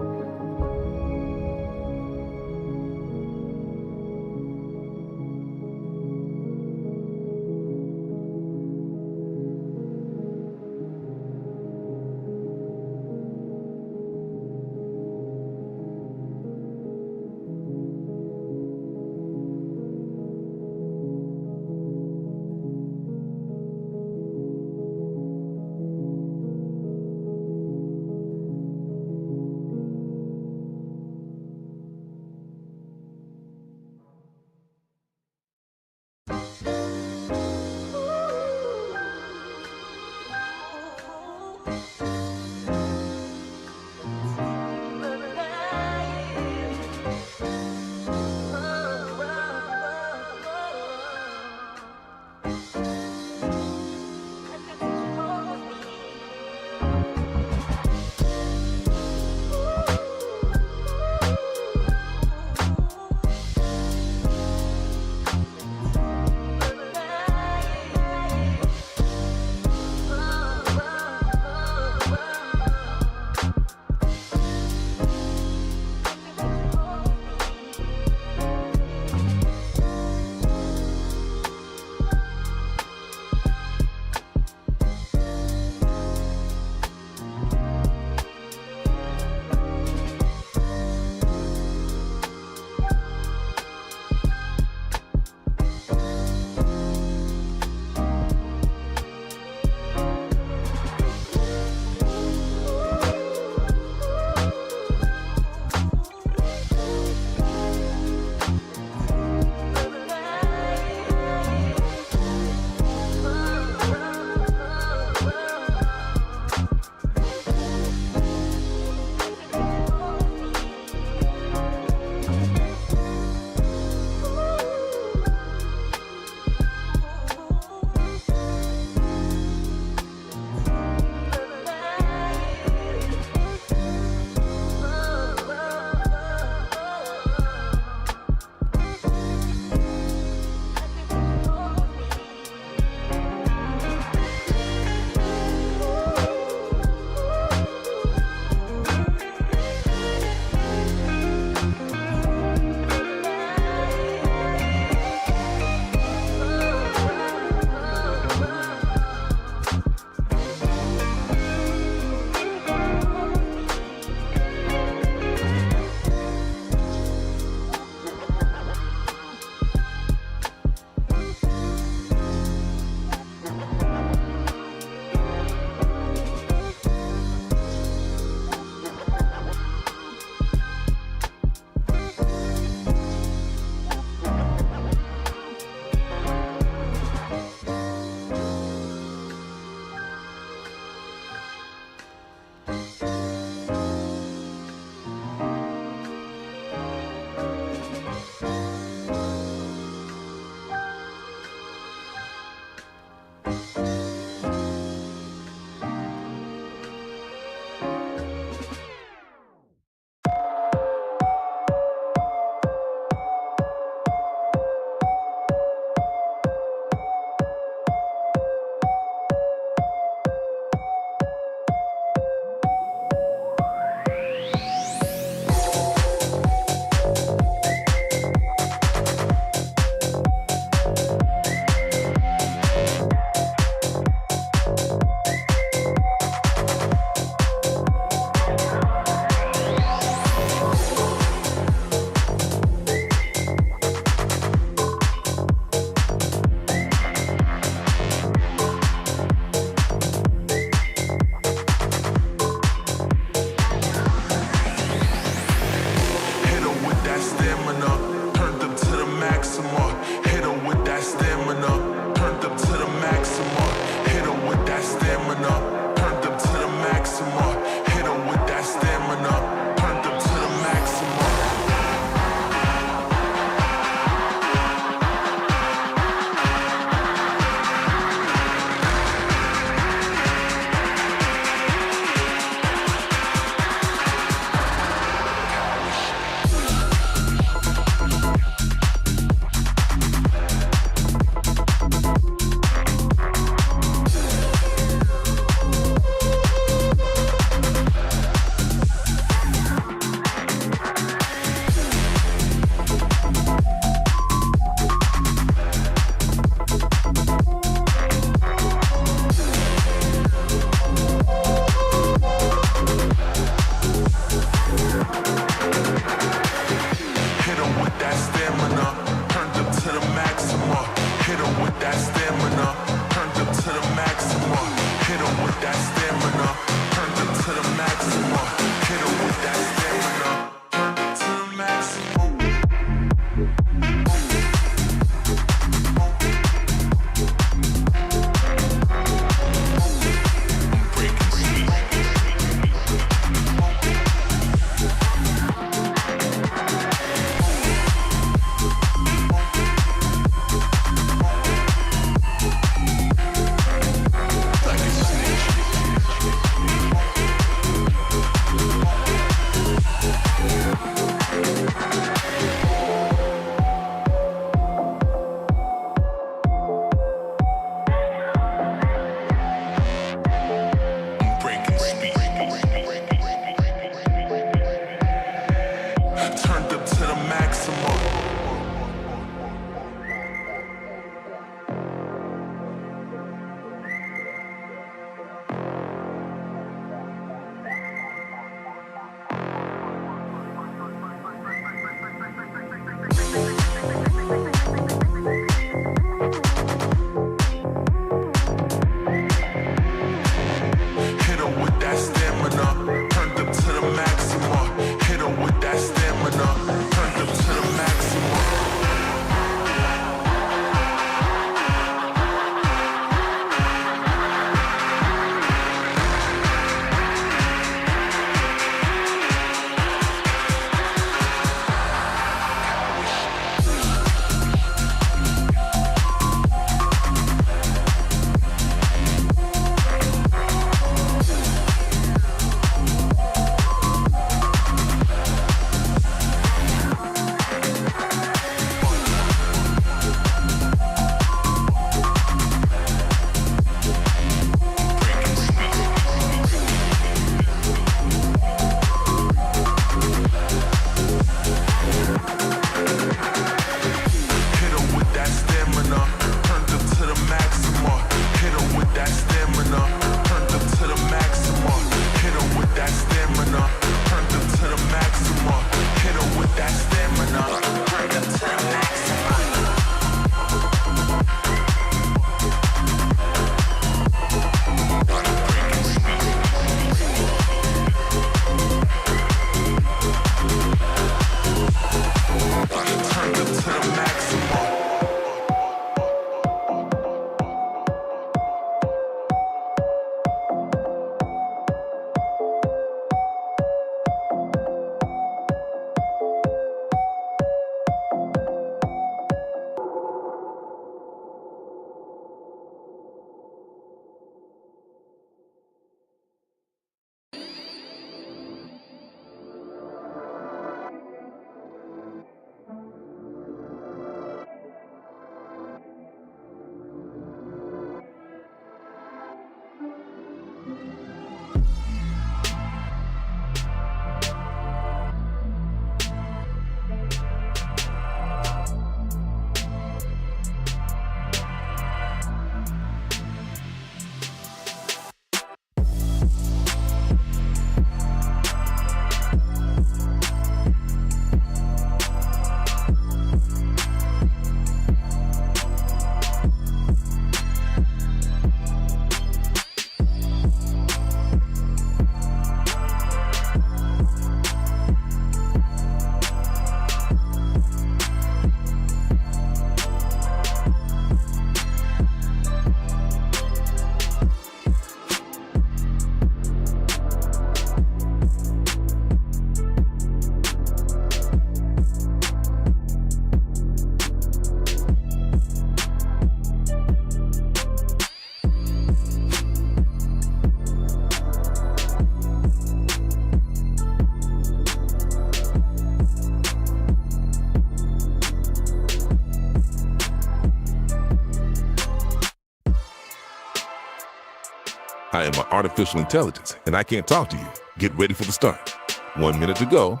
am an artificial intelligence, and I can't talk to you. Get ready for the start. 1 minute to go.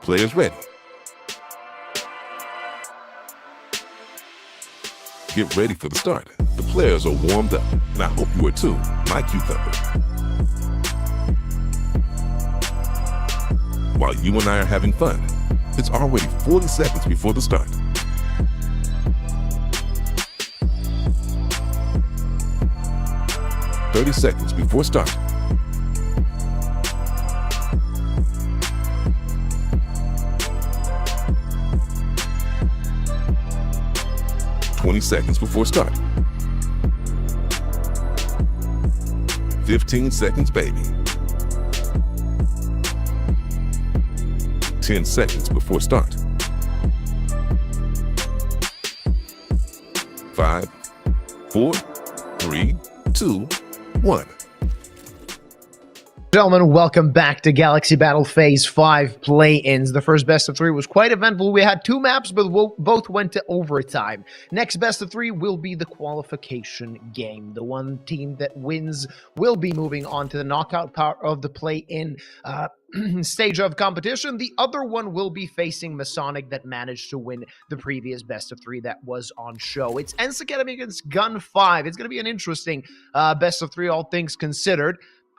Players ready. Get ready for the start. The players are warmed up, and I hope you are too, my cucumber. While you and I are having fun, it's already 40 seconds before the start. "30 seconds before start. "20 seconds before start. 15 seconds, baby. 10 seconds before start. 5, 4, 3, 2, 1. Gentlemen, welcome back to Galaxy Battle Phase 5 play-ins. The first best of 3 was quite eventful. We had 2 maps, but both went to overtime. Next best of 3 will be the qualification game. The one team that wins will be moving on to the knockout part of the play-in stage of competition. The other one will be facing Masonic that managed to win the previous best of 3 that was on show. It's ENCE Academy against Gun 5. It's going to be an interesting best of 3, all things considered.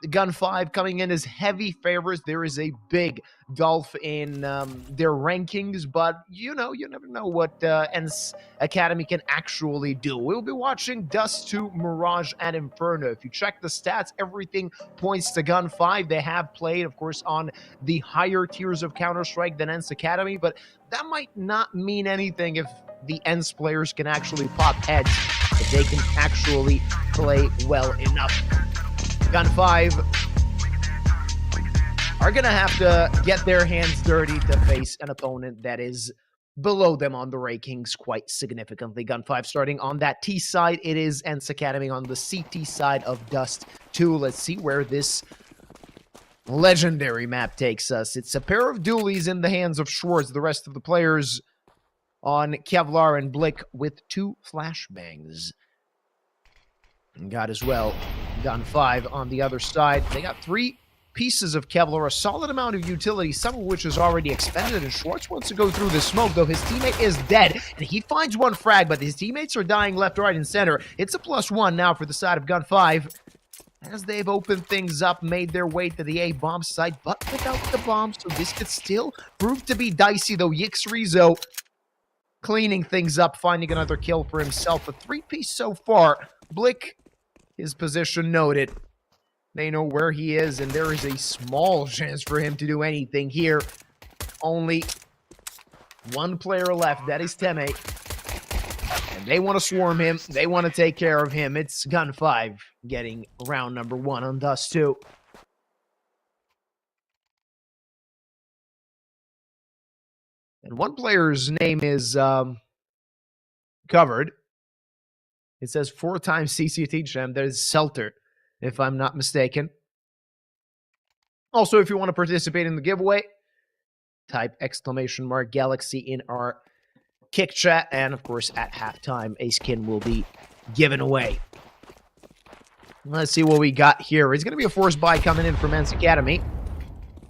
Gun 5 coming in as heavy favorites. There is a big gulf in their rankings, but you never know what ENCE Academy can actually do. We'll be watching Dust 2, Mirage, and Inferno. If you check the stats, everything points to Gun 5. They have played, of course, on the higher tiers of Counter-Strike than ENCE Academy, but that might not mean anything if the ENCE players can actually pop heads, if they can actually play well enough. Gun 5 are going to have to get their hands dirty to face an opponent that is below them on the rankings quite significantly. Gun 5 starting on that T side. It is ENCE Academy on the CT side of Dust 2. Let's see where this legendary map takes us. It's a pair of dualies in the hands of Schwartz. The rest of the players on Kevlar and Blick with 2 flashbangs. And got as well Gun 5 on the other side. They got 3 pieces of Kevlar, a solid amount of utility, some of which is already expended, and Schwartz wants to go through the smoke, though his teammate is dead, and he finds 1 frag, but his teammates are dying left, right, and center. It's a +1 now for the side of Gun 5, as they've opened things up, made their way to the A-bomb site, but without the bomb, so this could still prove to be dicey, though. Yix Rizzo cleaning things up, finding another kill for himself. A 3-piece so far. Blick, his position noted. They know where he is, and there is a small chance for him to do anything here. Only 1 player left. That is Teme. And they want to swarm him. They want to take care of him. It's Gun 5 getting round number 1 on Dust 2. And 1 player's name is covered. It says 4 times CCT champ. There's Selter, if I'm not mistaken. Also, if you want to participate in the giveaway, type !Galaxy in our kick chat. And of course, at halftime, a skin will be given away. Let's see what we got here. It's going to be a force buy coming in from ENCE Academy.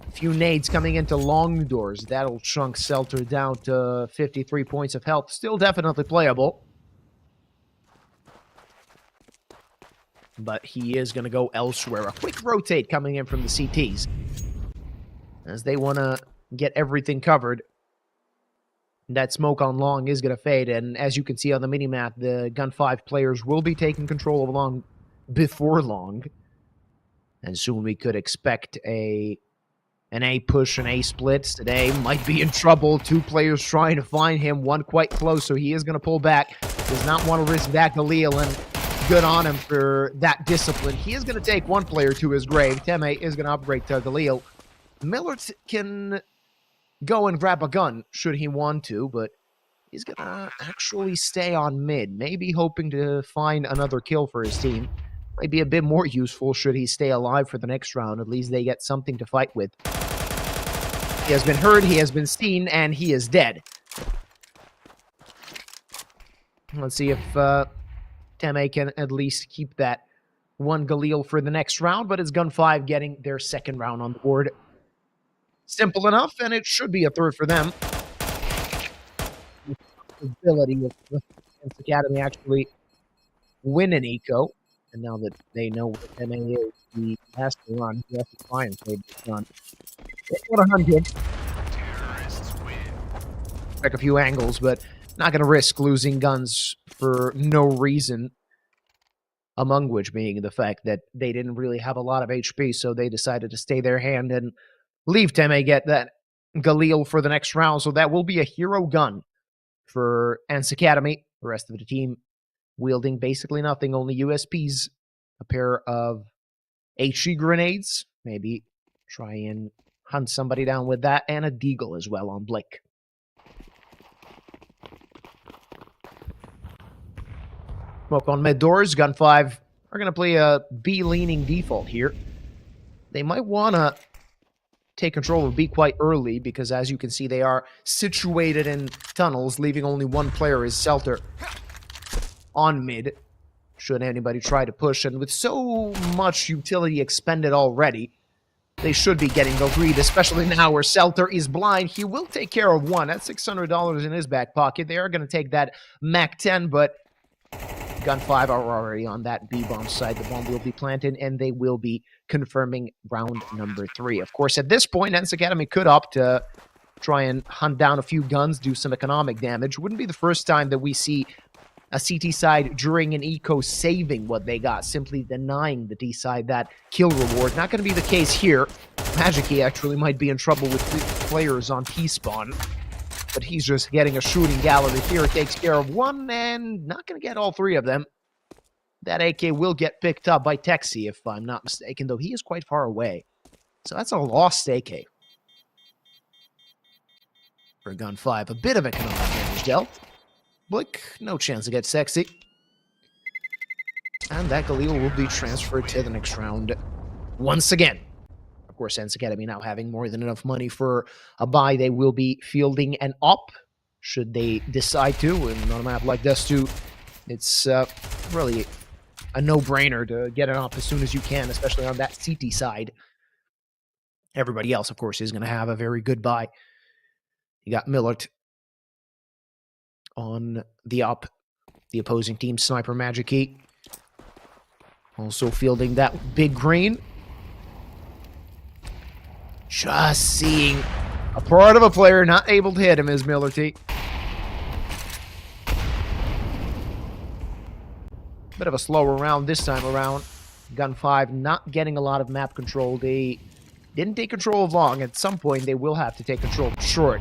A few nades coming into long doors. That'll chunk Selter down to 53 points of health. Still definitely playable. But he is going to go elsewhere. A quick rotate coming in from the CTs, as they want to get everything covered. That smoke on long is going to fade, and as you can see on the minimap, the Gun 5 players will be taking control of long before long. And soon we could expect an A push, an A split. Today might be in trouble. 2 players trying to find him, 1 quite close, so he is going to pull back. Does not want to risk that Galil, and good on him for that discipline. He is going to take 1 player to his grave. Teme is going to upgrade to Galil. Miller can go and grab a gun should he want to, but he's going to actually stay on mid, maybe hoping to find another kill for his team. Might be a bit more useful should he stay alive for the next round. At least they get something to fight with. He has been heard, he has been seen, and he is dead. Let's see if Teme can at least keep that one Galil for the next round, but it's Gun 5 getting their second round on the board. Simple enough, and it should be a third for them. The ability of the ENCE Academy actually win an eco, and now that they know what MA is, he has to run. He has to try and save this gun. 100. Terrorists win. Check a few angles, but not going to risk losing guns for no reason. Among which being the fact that they didn't really have a lot of HP, so they decided to stay their hand and leave Teme get that Galil for the next round. So that will be a hero gun for ENCE Academy. The rest of the team wielding basically nothing, only USPs, a pair of HE grenades, maybe try and hunt somebody down with that, and a deagle as well on Blick. Smoke on mid doors. Gun 5 are going to play a B-leaning default here. They might want to take control of B quite early because, as you can see, they are situated in tunnels, leaving only one player as Selter on mid, should anybody try to push. And with so much utility expended already, they should be getting the lead, especially now where Selter is blind. He will take care of one. That's $600 in his back pocket. They are going to take that Mac 10, but Gun 5 are already on that B-bomb side. The bomb will be planted, and they will be confirming round number 3. Of course, at this point, ENCE Academy could opt to try and hunt down a few guns, do some economic damage. Wouldn't be the first time that we see a CT side during an eco saving what they got, simply denying the D side that kill reward. Not going to be the case here. Magic actually might be in trouble with 3 players on T-spawn. But he's just getting a shooting gallery here. Takes care of one, and not going to get all 3 of them. That AK will get picked up by Texi, if I'm not mistaken, though he is quite far away. So that's a lost AK. For Gun 5, a bit of economic damage dealt. Blick, no chance to get sexy. And that Galil will be transferred to the next round once again. Of course, ENCE Academy now having more than enough money for a buy. They will be fielding an op, should they decide to. And on a map like this, too, it's really a no-brainer to get an op as soon as you can, especially on that CT side. Everybody else, of course, is going to have a very good buy. You got Millert on the op, the opposing team sniper Magic Key. Also fielding that big green. Just seeing a part of a player not able to hit him is Miller T. Bit of a slower round this time around. Gun 5 not getting a lot of map control. They didn't take control of long. At some point, they will have to take control of short.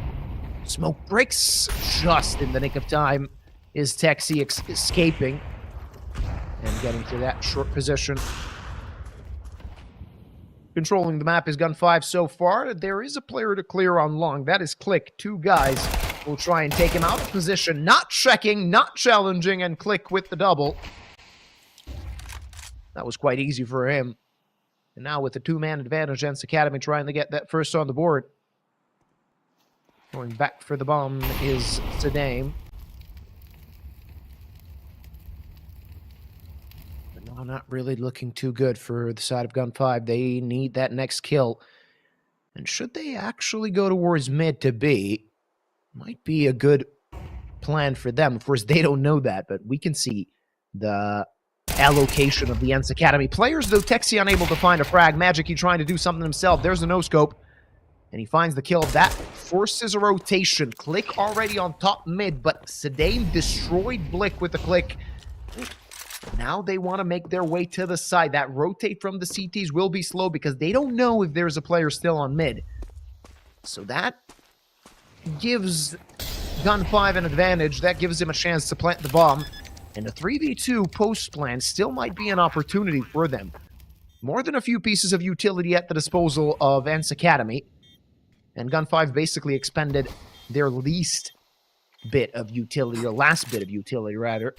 Smoke breaks just in the nick of time. Is Texi escaping and getting to that short position. Controlling the map is Gun 5 so far. There is a player to clear on long. That is Click. 2 guys will try and take him out of position. Not checking, not challenging, and Click with the double. That was quite easy for him. And now with the 2-man advantage, ENCE Academy trying to get that first on the board. Going back for the bomb is Sadame. Not really looking too good for the side of Gun 5. They need that next kill. And should they actually go towards mid to B, might be a good plan for them. Of course, they don't know that, but we can see the allocation of the ENCE Academy players, though Texi unable to find a frag. Magic, he trying to do something himself. There's a no-scope. And he finds the kill. That forces a rotation. Click already on top mid, but Sadame destroyed Blick with the Click. Now they want to make their way to the side. That rotate from the CTs will be slow because they don't know if there's a player still on mid. So that gives Gun 5 an advantage. That gives him a chance to plant the bomb. And the 3v2 post-plan still might be an opportunity for them. More than a few pieces of utility at the disposal of ENCE Academy. And Gun 5 basically expended their least bit of utility, or last bit of utility, rather.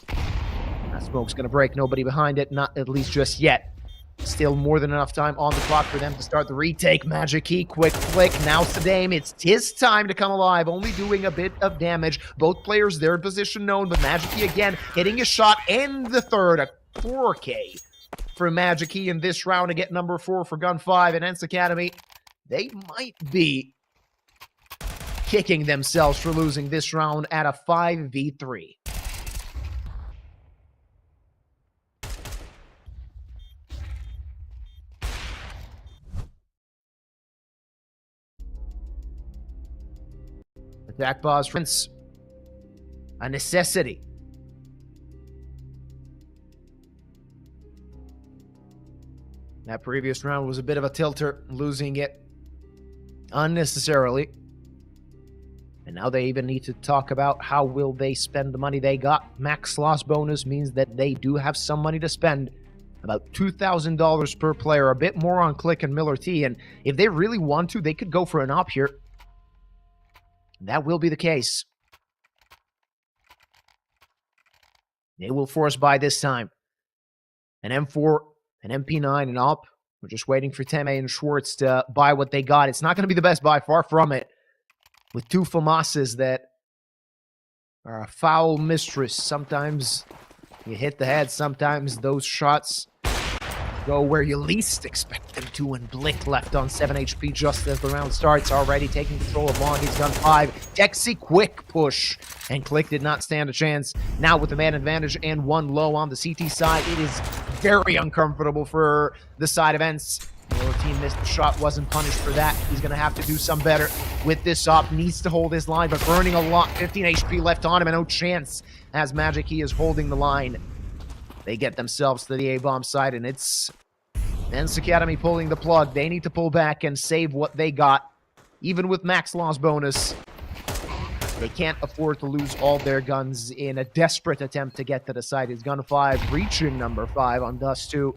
That smoke's going to break. Nobody behind it. Not at least just yet. Still more than enough time on the clock for them to start the retake. Magic Key, quick flick. Now Sadame. It's his time to come alive. Only doing a bit of damage. Both players, their position known. But Magic Key again hitting a shot. And the third, a 4K. for Magic Key in this round to get number 4 for Gun 5 and ENCE Academy. They might be kicking themselves for losing this round at a 5v3. Attack pause for ENCE. A necessity. That previous round was a bit of a tilter, losing it unnecessarily. And now they even need to talk about how will they spend the money they got. Max loss bonus means that they do have some money to spend. About $2,000 per player, a bit more on Click and Miller T. And if they really want to, they could go for an op here. That will be the case. They will force buy this time. An M4, an MP9, an op. We're just waiting for Teme and Schwartz to buy what they got. It's not going to be the best buy, far from it. With two FAMASs that are a foul mistress. Sometimes you hit the head. Sometimes those shots go where you least expect them to. And Blick left on 7 HP just as the round starts. Already taking control of long. He's Gun 5. Dexy, quick push. And Click did not stand a chance. Now with the man advantage and 1 low on the CT side, it is very uncomfortable for the side of ENCE. The team missed the shot, wasn't punished for that. He's going to have to do some better with this op. Needs to hold his line, but burning a lot. 15 HP left on him and no chance as Magic Key is holding the line. They get themselves to the A-bomb side, and it's ENCE Academy pulling the plug. They need to pull back and save what they got. Even with max loss bonus, they can't afford to lose all their guns in a desperate attempt to get to the side. It's Gun 5 reaching number 5 on Dust 2,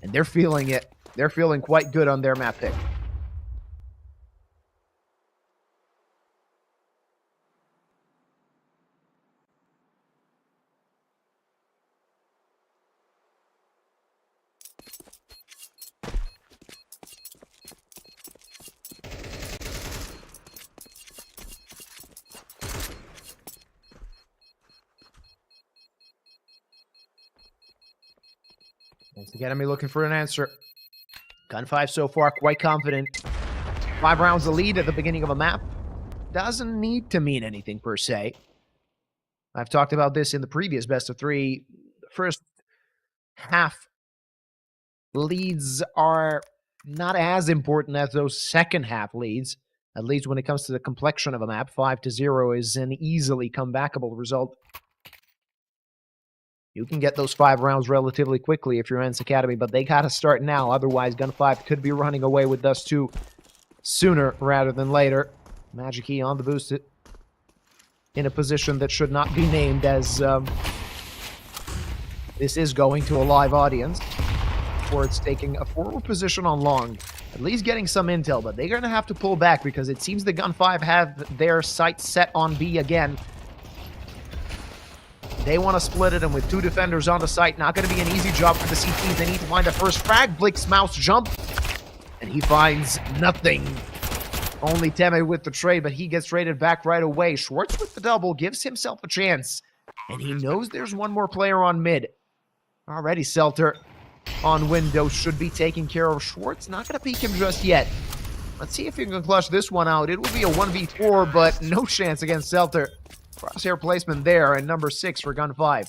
and they're feeling it. They're feeling quite good on their map pick. Once again, I'm looking for an answer. Gun 5 so far, quite confident. 5 rounds of lead at the beginning of a map doesn't need to mean anything per se. I've talked about this in the previous best of 3. The first half leads are not as important as those second half leads, at least when it comes to the complexion of a map. 5-0 is an easily comebackable result. You can get those 5 rounds relatively quickly if you're ENCE Academy, but they gotta start now. Otherwise, Gun 5 could be running away with Dust 2 sooner rather than later. Magic Key on the boost in a position that should not be named, as this is going to a live audience. Towards taking a forward position on long, at least getting some intel, but they're gonna have to pull back because it seems the Gun 5 have their sights set on B again. They want to split it, and with 2 defenders on the site, not going to be an easy job for the CTs. They need to find a first frag. Blick's mouse jump, and he finds nothing. Only Teme with the trade, but he gets traded back right away. Schwartz with the double gives himself a chance, and he knows there's one more player on mid. Already Selter on Windows should be taking care of Schwartz. Not going to peek him just yet. Let's see if he can clutch this one out. It will be a 1v4, but no chance against Selter. Crosshair placement there, and number 6 for Gun 5.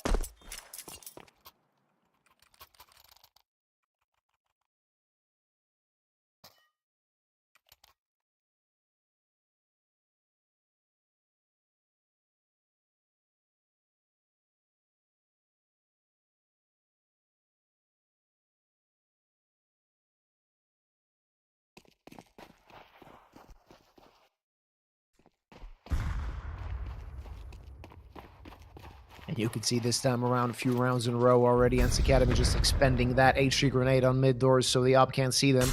And you can see this time around, a few rounds in a row already, ENCE Academy just expending that HG grenade on mid doors so the op can't see them.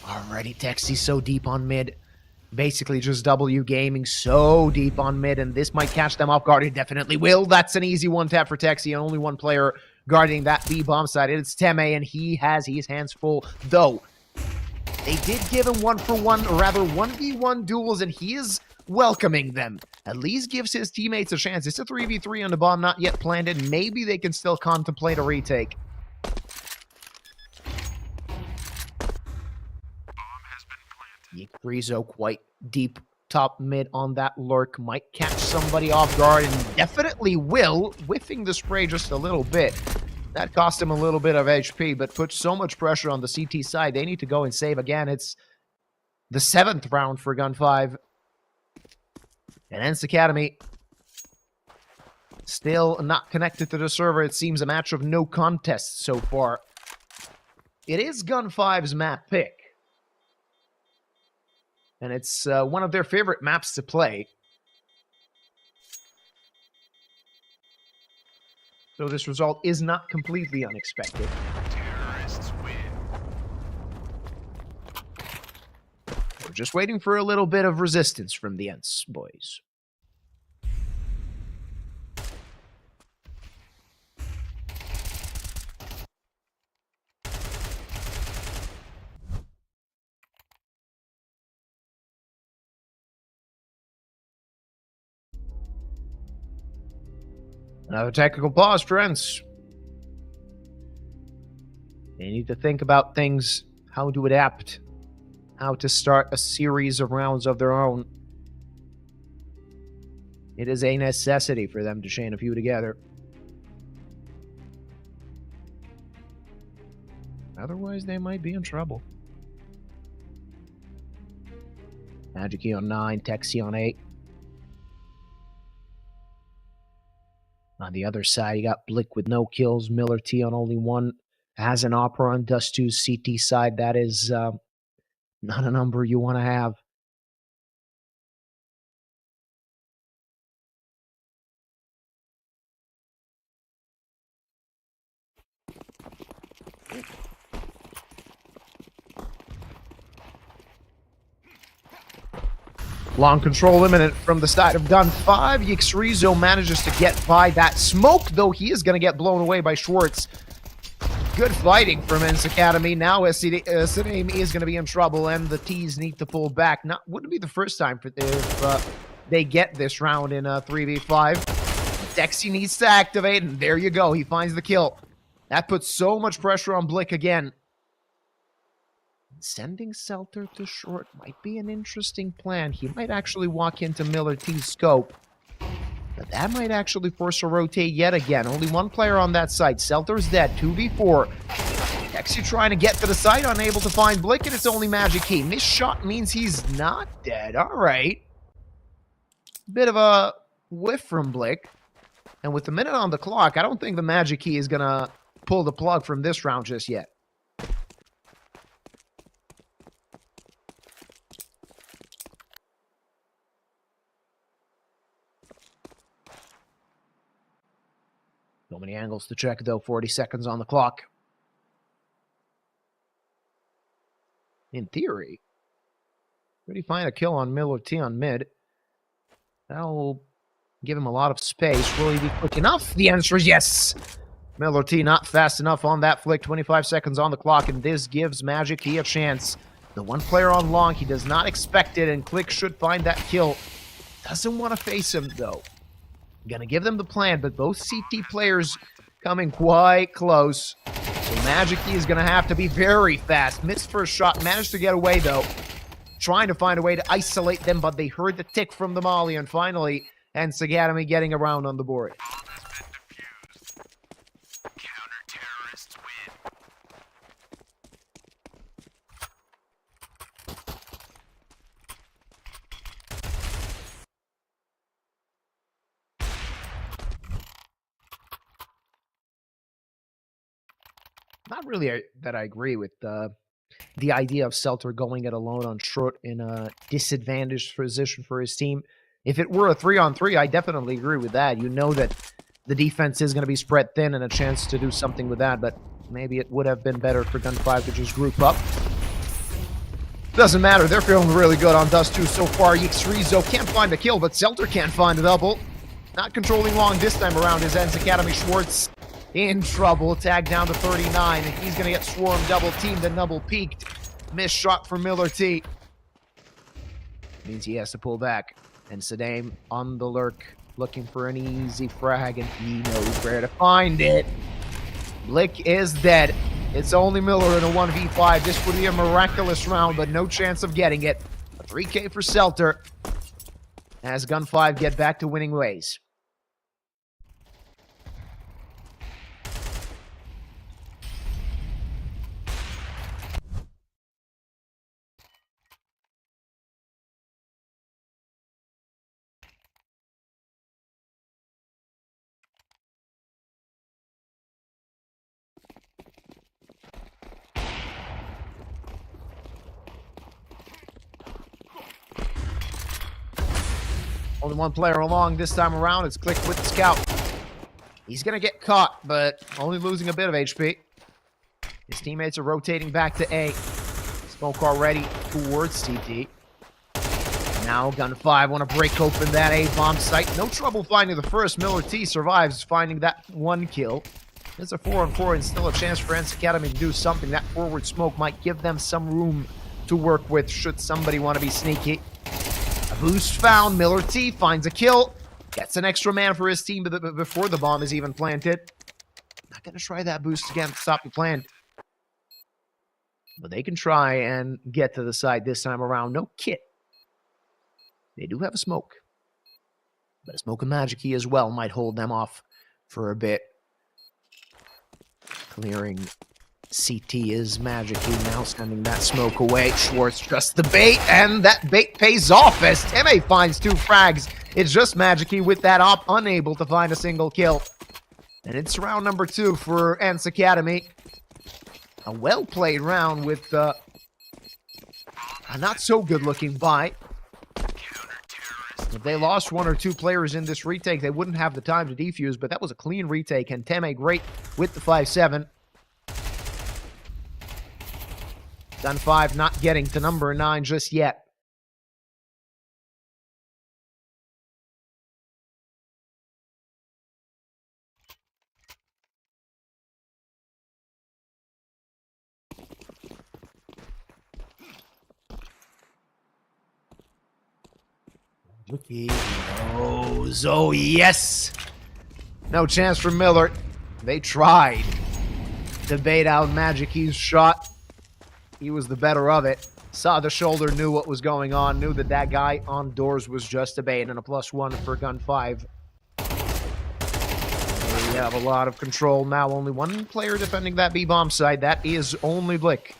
Already Texy so deep on mid. Basically just W gaming so deep on mid, and this might catch them off guard. It definitely will. That's an easy one tap for Texy, and only one player guarding that B bomb side. It's Teme, and he has his hands full, though. They did give him 1-for-1, or rather 1v1 duels, and he is welcoming them. At least gives his teammates a chance. It's a 3v3 on the bomb, not yet planted. Maybe they can still contemplate a retake. Yikrizo quite deep top mid on that lurk. Might catch somebody off guard and definitely will, whiffing the spray just a little bit. That cost him a little bit of HP, but puts so much pressure on the CT side. They need to go and save again. It's the 7th round for Gun 5. And ENCE Academy still not connected to the server. It seems a match of no contest so far. It is Gun 5's map pick. And it's one of their favorite maps to play. So this result is not completely unexpected. Terrorists win. We're just waiting for a little bit of resistance from the ENCE boys. Another technical pause for ENCE. They need to think about things, how to adapt, how to start a series of rounds of their own. It is a necessity for them to chain a few together. Otherwise, they might be in trouble. Magic Key on 9, Texi on 8. On the other side, you got Blick with no kills, Miller T on only 1. Has an Opera on Dust 2's CT side. That is not a number you want to have. Long control imminent from the side of Gun 5. Yikrizo manages to get by that smoke, though he is going to get blown away by Schwartz. Good fighting from ENCE Academy. Now Siname is going to be in trouble, and the T's need to pull back. Wouldn't be the first time for if they get this round in 3v5. Dexy needs to activate, and there you go. He finds the kill. That puts so much pressure on Blick again. Sending Selter to short might be an interesting plan. He might actually walk into Miller T's scope. But that might actually force a rotate yet again. Only one player on that side. Selter's dead. 2v4. Dexy trying to get to the side, unable to find Blick, and it's only Magic Key. Missed shot means he's not dead. All right. Bit of a whiff from Blick. And with the minute on the clock, I don't think the Magic Key is going to pull the plug from this round just yet. So many angles to check, though. 40 seconds on the clock. In theory, pretty find a kill on Miller T on mid. That'll give him a lot of space. Will he be quick enough? The answer is yes. Miller T not fast enough on that flick. 25 seconds on the clock, and this gives Magic Key a chance. The one player on long, he does not expect it, and Click should find that kill. Doesn't want to face him, though. Gonna give them the plan, but both CT players coming quite close. So Magic Key is gonna have to be very fast. Missed first shot, managed to get away though. Trying to find a way to isolate them, but they heard the tick from the molly, and finally, ENCE Academy getting around on the board. Counter-terrorists win. Not really that I agree with the idea of Selter going it alone on short in a disadvantaged position for his team. If it were a 3-on-3, I definitely agree with that. You know that the defense is going to be spread thin and a chance to do something with that, but maybe it would have been better for Gun 5 to just group up. Doesn't matter. They're feeling really good on Dust 2 so far. Yikrizo can't find a kill, but Selter can't find a double. Not controlling long this time around is ENCE Academy. Schwartz in trouble. Tag down to 39, and he's going to get swarmed, double teamed, and double peaked. Missed shot for Miller T. Means he has to pull back. And Saddam on the lurk, looking for an easy frag, and he knows where to find it. Blick is dead. It's only Miller in a 1v5. This would be a miraculous round, but no chance of getting it. A 3K for Selter as Gun 5 get back to winning ways. Only one player along this time around. It's Click with the scout. He's going to get caught, but only losing a bit of HP. His teammates are rotating back to A. Smoke already towards CT. Now Gun 5 want to break open that A bomb site. No trouble finding the first. Miller T survives, finding that one kill. It's a 4-on-4 and still a chance for ENCE Academy to do something. That forward smoke might give them some room to work with should somebody want to be sneaky. A boost found. Miller T finds a kill. Gets an extra man for his team before the bomb is even planted. Not going to try that boost again to stop the plan. But they can try and get to the side this time around. No kit. They do have a smoke. But a smoke and magic key as well might hold them off for a bit. Clearing CT is magic key now, sending that smoke away. Schwartz just the bait, and that bait pays off as Teme finds 2 frags. It's just magic key with that op, unable to find a single kill. And it's round number 2 for ENCE Academy. A well-played round with a not-so-good-looking buy. If they lost 1 or 2 players in this retake, they wouldn't have the time to defuse, but that was a clean retake, and Teme great with the 5-7. Gun 5 not getting to number 9 just yet. He knows. Oh, yes. No chance for Miller. They tried to bait out Magic Key's shot. He was the better of it. Saw the shoulder, knew what was going on, knew that that guy on doors was just a bait, and a +1 for Gun 5. We have a lot of control now. Only one player defending that B-bomb side. That is only Blick.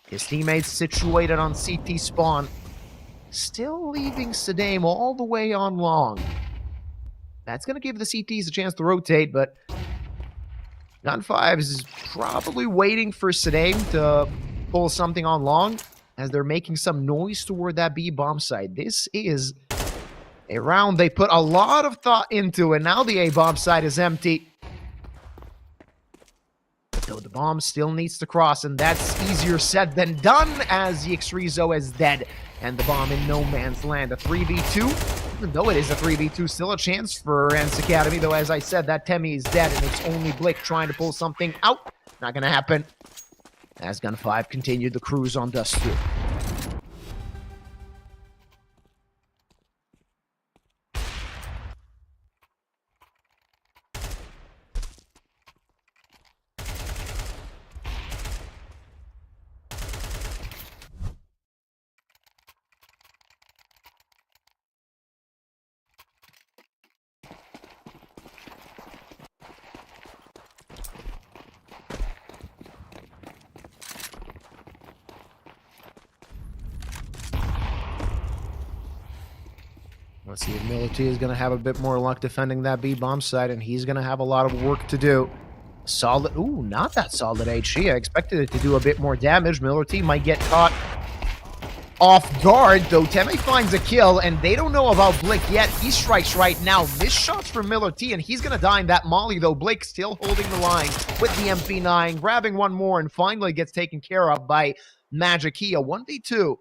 His teammates situated on CT spawn. Still leaving Saddam all the way on long. That's going to give the CTs a chance to rotate, but Gun 5 is probably waiting for Saddam to pull something on long as they're making some noise toward that B-bomb side. This is a round they put a lot of thought into, and now the A-bomb side is empty. Though the bomb still needs to cross, and that's easier said than done as Yxrizo is dead. And the bomb in no man's land. A 3v2. Even though it is a 3v2, still a chance for ENCE Academy. Though, as I said, that Temi is dead, and it's only Blick trying to pull something out. Not going to happen. As Gun 5 continued the cruise on Dust 2. Let's see if Mility is going to have a bit more luck defending that B-bomb side, and he's going to have a lot of work to do. Solid, ooh, not that solid HE. I expected it to do a bit more damage. Mility might get caught off guard, though Teme finds a kill, and they don't know about Blick yet. He strikes right now. Missed shots from Miller T, and he's going to die in that molly, though. Blake still holding the line with the MP9, grabbing one more, and finally gets taken care of by Magic Key. A 1v2.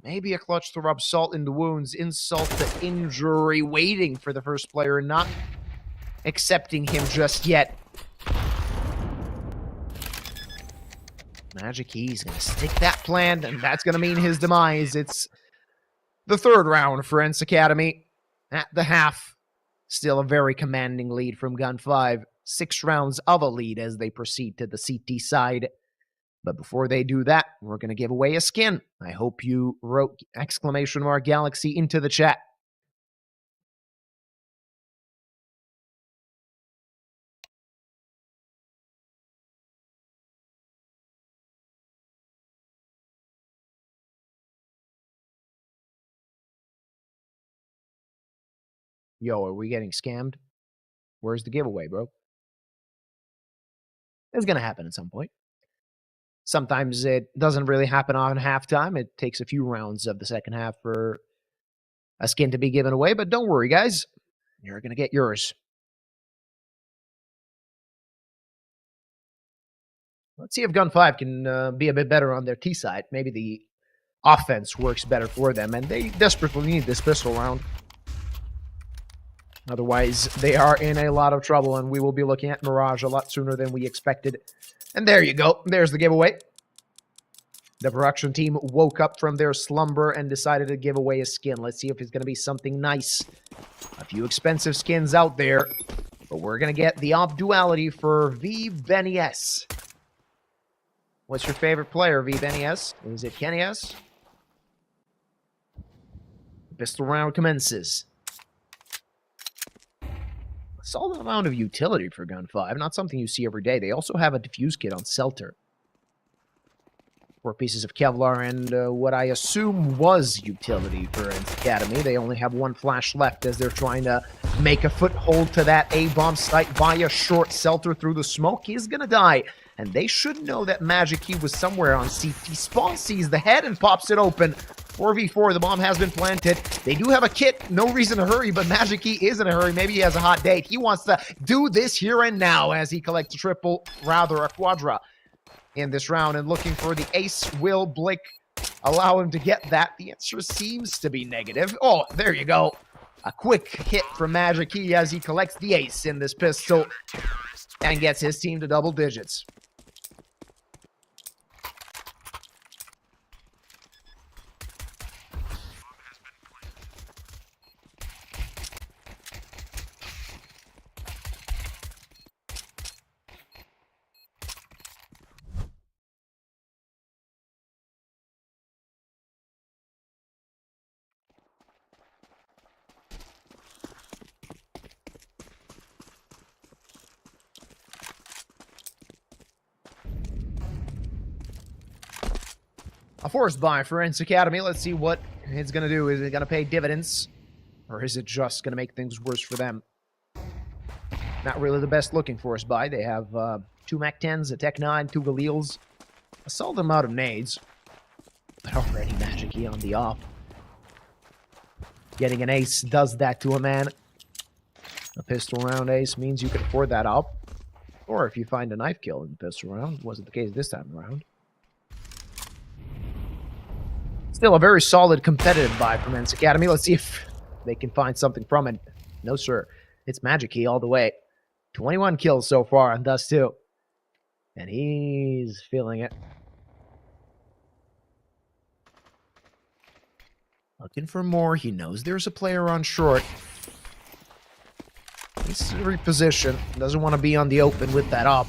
Maybe a clutch to rub salt in the wounds, insult to injury, waiting for the first player, not accepting him just yet. Magic Key's going to stick that plan, and that's going to mean his demise. It's The third round for ENCE Academy. At the half, still a very commanding lead from Gun 5. 6 rounds of a lead as they proceed to the CT side. But before they do that, we're going to give away a skin. I hope you wrote !Galaxy into the chat. Yo, are we getting scammed? Where's the giveaway, bro? It's going to happen at some point. Sometimes it doesn't really happen on halftime. It takes a few rounds of the second half for a skin to be given away. But don't worry, guys. You're going to get yours. Let's see if Gun 5 can be a bit better on their T side. Maybe the offense works better for them. And they desperately need this pistol round. Otherwise, they are in a lot of trouble, and we will be looking at Mirage a lot sooner than we expected. And there you go. There's the giveaway. The production team woke up from their slumber and decided to give away a skin. Let's see if it's going to be something nice. A few expensive skins out there, but we're going to get the op duality for ENCE. What's your favorite player, ENCE? Is it Kenny S? The pistol round commences. Solid amount of utility for Gun 5. Not something you see every day. They also have a diffuse kit on Selter. 4 pieces of Kevlar and what I assume was utility for ENCE Academy. They only have 1 flash left as they're trying to make a foothold to that A-bomb site via short. Selter through the smoke. He's going to die. And they should know that Magic Key was somewhere on CT. Spawn sees the head and pops it open. 4v4, the bomb has been planted. They do have a kit, no reason to hurry, but Magic Key is in a hurry. Maybe he has a hot date. He wants to do this here and now as he collects a triple, rather a quadra in this round. And looking for the ace. Will Blick allow him to get that? The answer seems to be negative. Oh, there you go. A quick hit from Magic Key as he collects the ace in this pistol and gets his team to double digits. A forced buy for ENCE Academy. Let's see what it's going to do. Is it going to pay dividends? Or is it just going to make things worse for them? Not really the best looking forced buy. They have 2 MAC-10s, a Tech 9, 2 Galils. A solid amount of nades. But already Magic Key on the off. Getting an ace does that to a man. A pistol round ace means you can afford that op. Or if you find a knife kill in the pistol round. Wasn't the case this time around. Still a very solid competitive buy from ENCE Academy. Let's see if they can find something from it. No, sir. It's Magic Key all the way. 21 kills so far on Dust 2. And he's feeling it. Looking for more. He knows there's a player on short. Needs to reposition. Doesn't want to be on the open with that op.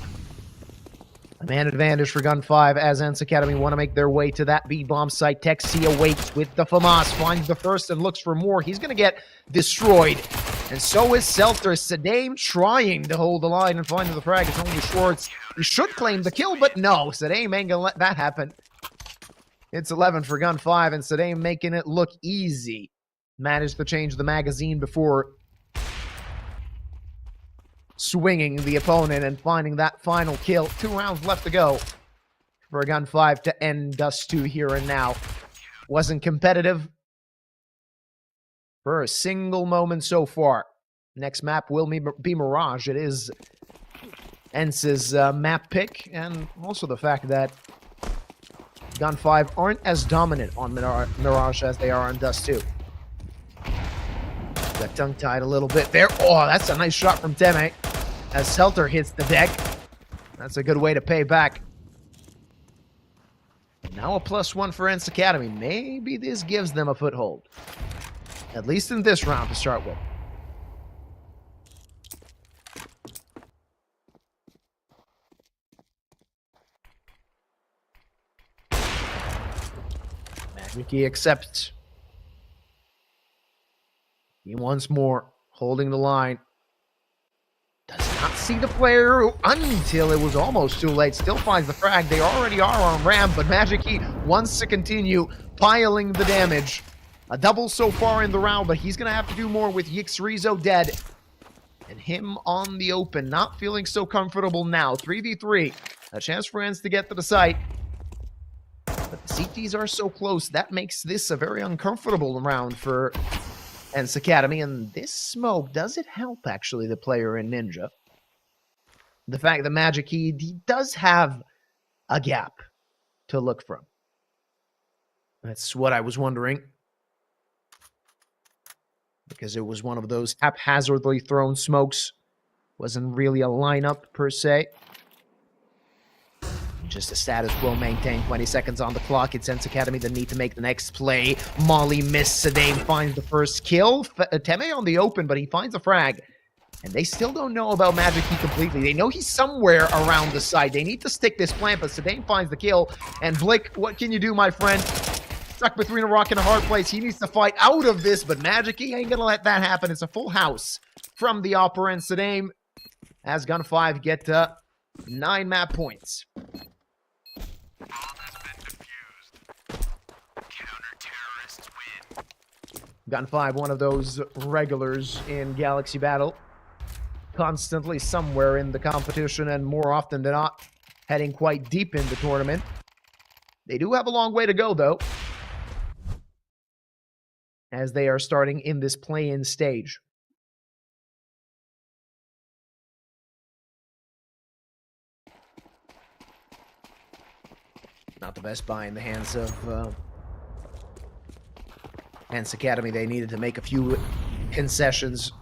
A man advantage for Gun 5 as ENCE Academy want to make their way to that B-bomb site. Texi awaits with the FAMAS. Finds the first and looks for more. He's going to get destroyed. And so is Selter. Sadame trying to hold the line and find the frag. It's only Schwartz. He should claim the kill, but no. Sadame ain't going to let that happen. It's 11 for Gun 5, and Sadame making it look easy. Managed to change the magazine before swinging the opponent and finding that final kill. 2 rounds left to go for Gun 5 to end Dust 2 here and now. Wasn't competitive for a single moment so far. Next map will be Mirage. It is ENCE's map pick, and also the fact that Gun 5 aren't as dominant on Mirage as they are on Dust 2. Got tongue-tied a little bit there. Oh, that's a nice shot from Teme as Selter hits the deck. That's a good way to pay back. Now a +1 for ENCE Academy. Maybe this gives them a foothold. At least in this round to start with. Mickey accepts. He once more holding the line. Does not see the player until it was almost too late. Still finds the frag. They already are on ramp, but Magic Key wants to continue piling the damage. A double so far in the round, but he's going to have to do more with Yixrizo dead. And him on the open, not feeling so comfortable now. 3v3. A chance for ENCE to get to the site. But the CTs are so close, that makes this a very uncomfortable round for ENCE Academy. And this smoke, does it help, actually, the player in Ninja? The fact that Magic Key, he does have a gap to look from. That's what I was wondering. Because it was one of those haphazardly thrown smokes. Wasn't really a lineup, per se. Just a status quo maintained. 20 seconds on the clock. It's ENCE Academy that need to make the next play. Molly missed. Sedane finds the first kill. Teme on the open, but he finds a frag. And they still don't know about Magic Key completely. They know he's somewhere around the side. They need to stick this plant, but Sedane finds the kill. And Blick, what can you do, my friend? Stuck between a rock and a hard place. He needs to fight out of this, but Magic Key ain't gonna let that happen. It's a full house from the operant Sedane. As Gun 5 get 9 map points. Bomb has been defused. Counter-terrorists win. Gun 5, one of those regulars in Galaxy Battle. Constantly somewhere in the competition, and more often than not, heading quite deep in the tournament. They do have a long way to go, though, as they are starting in this play-in stage. Not the best buy in the hands of ENCE Academy. They needed to make a few concessions.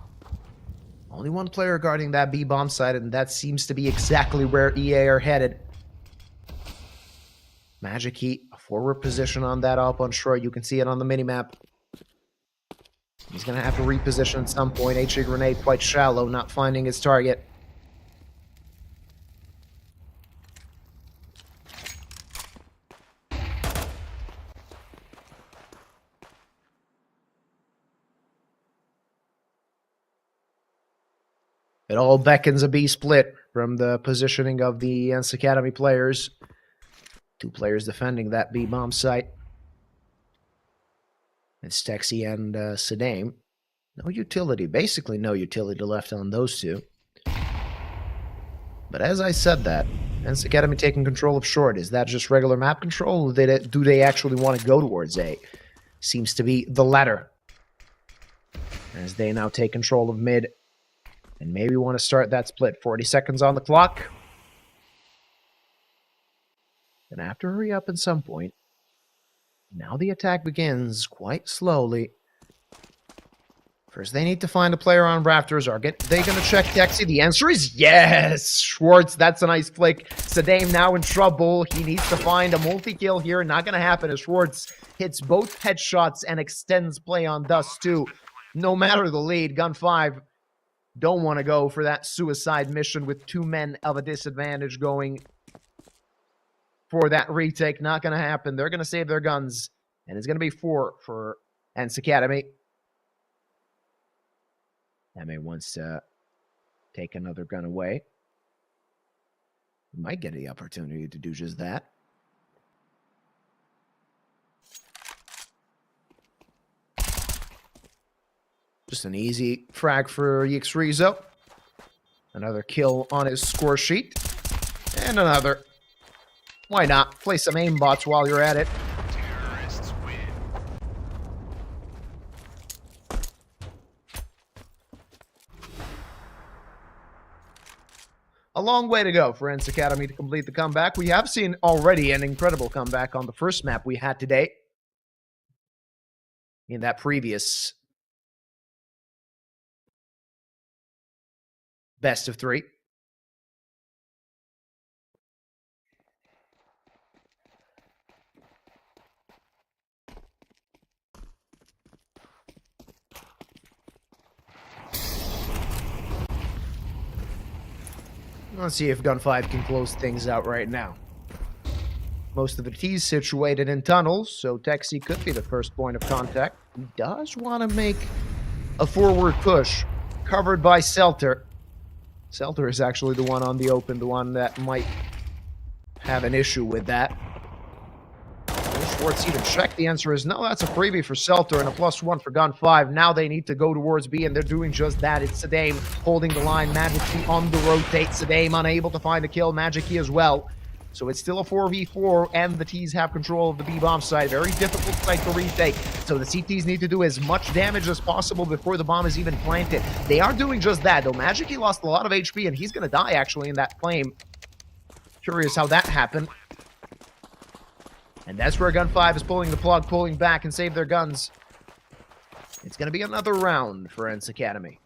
Only one player guarding that B bomb site, and that seems to be exactly where EA are headed. Magic Key, a forward position on that up on shore. You can see it on the minimap. He's going to have to reposition at some point. HE grenade quite shallow, not finding his target. It all beckons a B split from the positioning of the ENCE Academy players. 2 players defending that B bomb site. It's Texi and Sedane. No utility, basically no utility left on those 2. But as I said that, ENCE Academy taking control of short. Is that just regular map control, or do they actually want to go towards A? Seems to be the latter. As they now take control of mid. And maybe want to start that split. 40 seconds on the clock. Gonna have to hurry up at some point. Now the attack begins quite slowly. First, they need to find a player on Rafters. Are they going to check Texi? The answer is yes! Schwartz, that's a nice flick. Sedane now in trouble. He needs to find a multi-kill here. Not going to happen as Schwartz hits both headshots and extends play on Dust 2. No matter the lead, Gun 5 don't want to go for that suicide mission with 2 men of a disadvantage going for that retake. Not going to happen. They're going to save their guns. And it's going to be 4 for ENCE Academy. Eme wants to take another gun away. He might get the opportunity to do just that. Just an easy frag for Yixrizo. Another kill on his score sheet. And another. Why not? Play some aimbots while you're at it. Terrorists win. A long way to go for ENCE Academy to complete the comeback. We have seen already an incredible comeback on the first map we had today. In that previous best of 3. Let's see if Gun 5 can close things out right now. Most of the T's situated in tunnels, so Texi could be the first point of contact. He does want to make a forward push, covered by Selter. Selter is actually the one on the open, the one that might have an issue with that. Schwartz even checked. The answer is no. That's a freebie for Selter and a +1 for Gun 5. Now they need to go towards B, and they're doing just that. It's Sadame holding the line. Magic Key on the rotate. Sadame unable to find a kill. Magic Key as well. So it's still a 4v4, and the T's have control of the B-bomb site. Very difficult site to retake. So the CTs need to do as much damage as possible before the bomb is even planted. They are doing just that, though. Magic Key lost a lot of HP, and he's going to die, actually, in that flame. Curious how that happened. And that's where Gun 5 is pulling the plug, pulling back, and save their guns. It's going to be another round for ENCE Academy.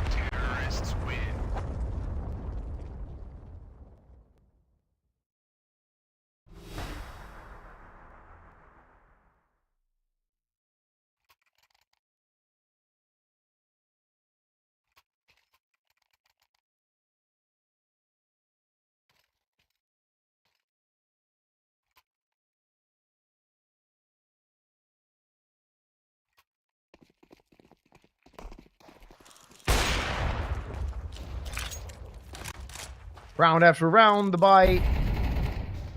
Terrorists win. Round after round, the buy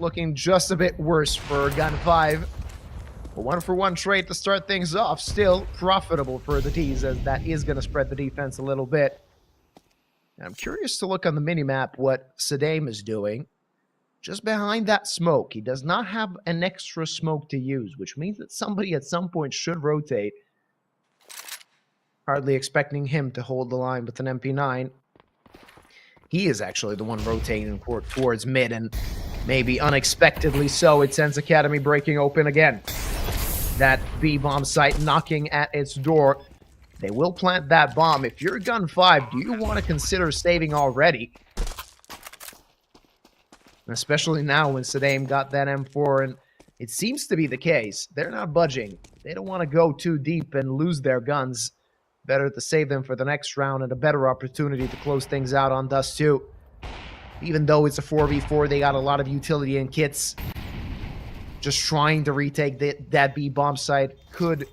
looking just a bit worse for Gun 5. A 1-for-1 trade to start things off. Still profitable for the T's, as that is going to spread the defense a little bit. And I'm curious to look on the minimap what Sadame is doing. Just behind that smoke, he does not have an extra smoke to use, which means that somebody at some point should rotate. Hardly expecting him to hold the line with an MP9. He is actually the one rotating towards mid, and maybe unexpectedly so, it's ENCE Academy breaking open again. That B-bomb site knocking at its door. They will plant that bomb. If you're Gun 5, do you want to consider saving already? Especially now when Sadame got that M4, and it seems to be the case. They're not budging. They don't want to go too deep and lose their guns. Better to save them for the next round and a better opportunity to close things out on Dust 2. Even though it's a 4v4, they got a lot of utility and kits. Just trying to retake that B-bomb site could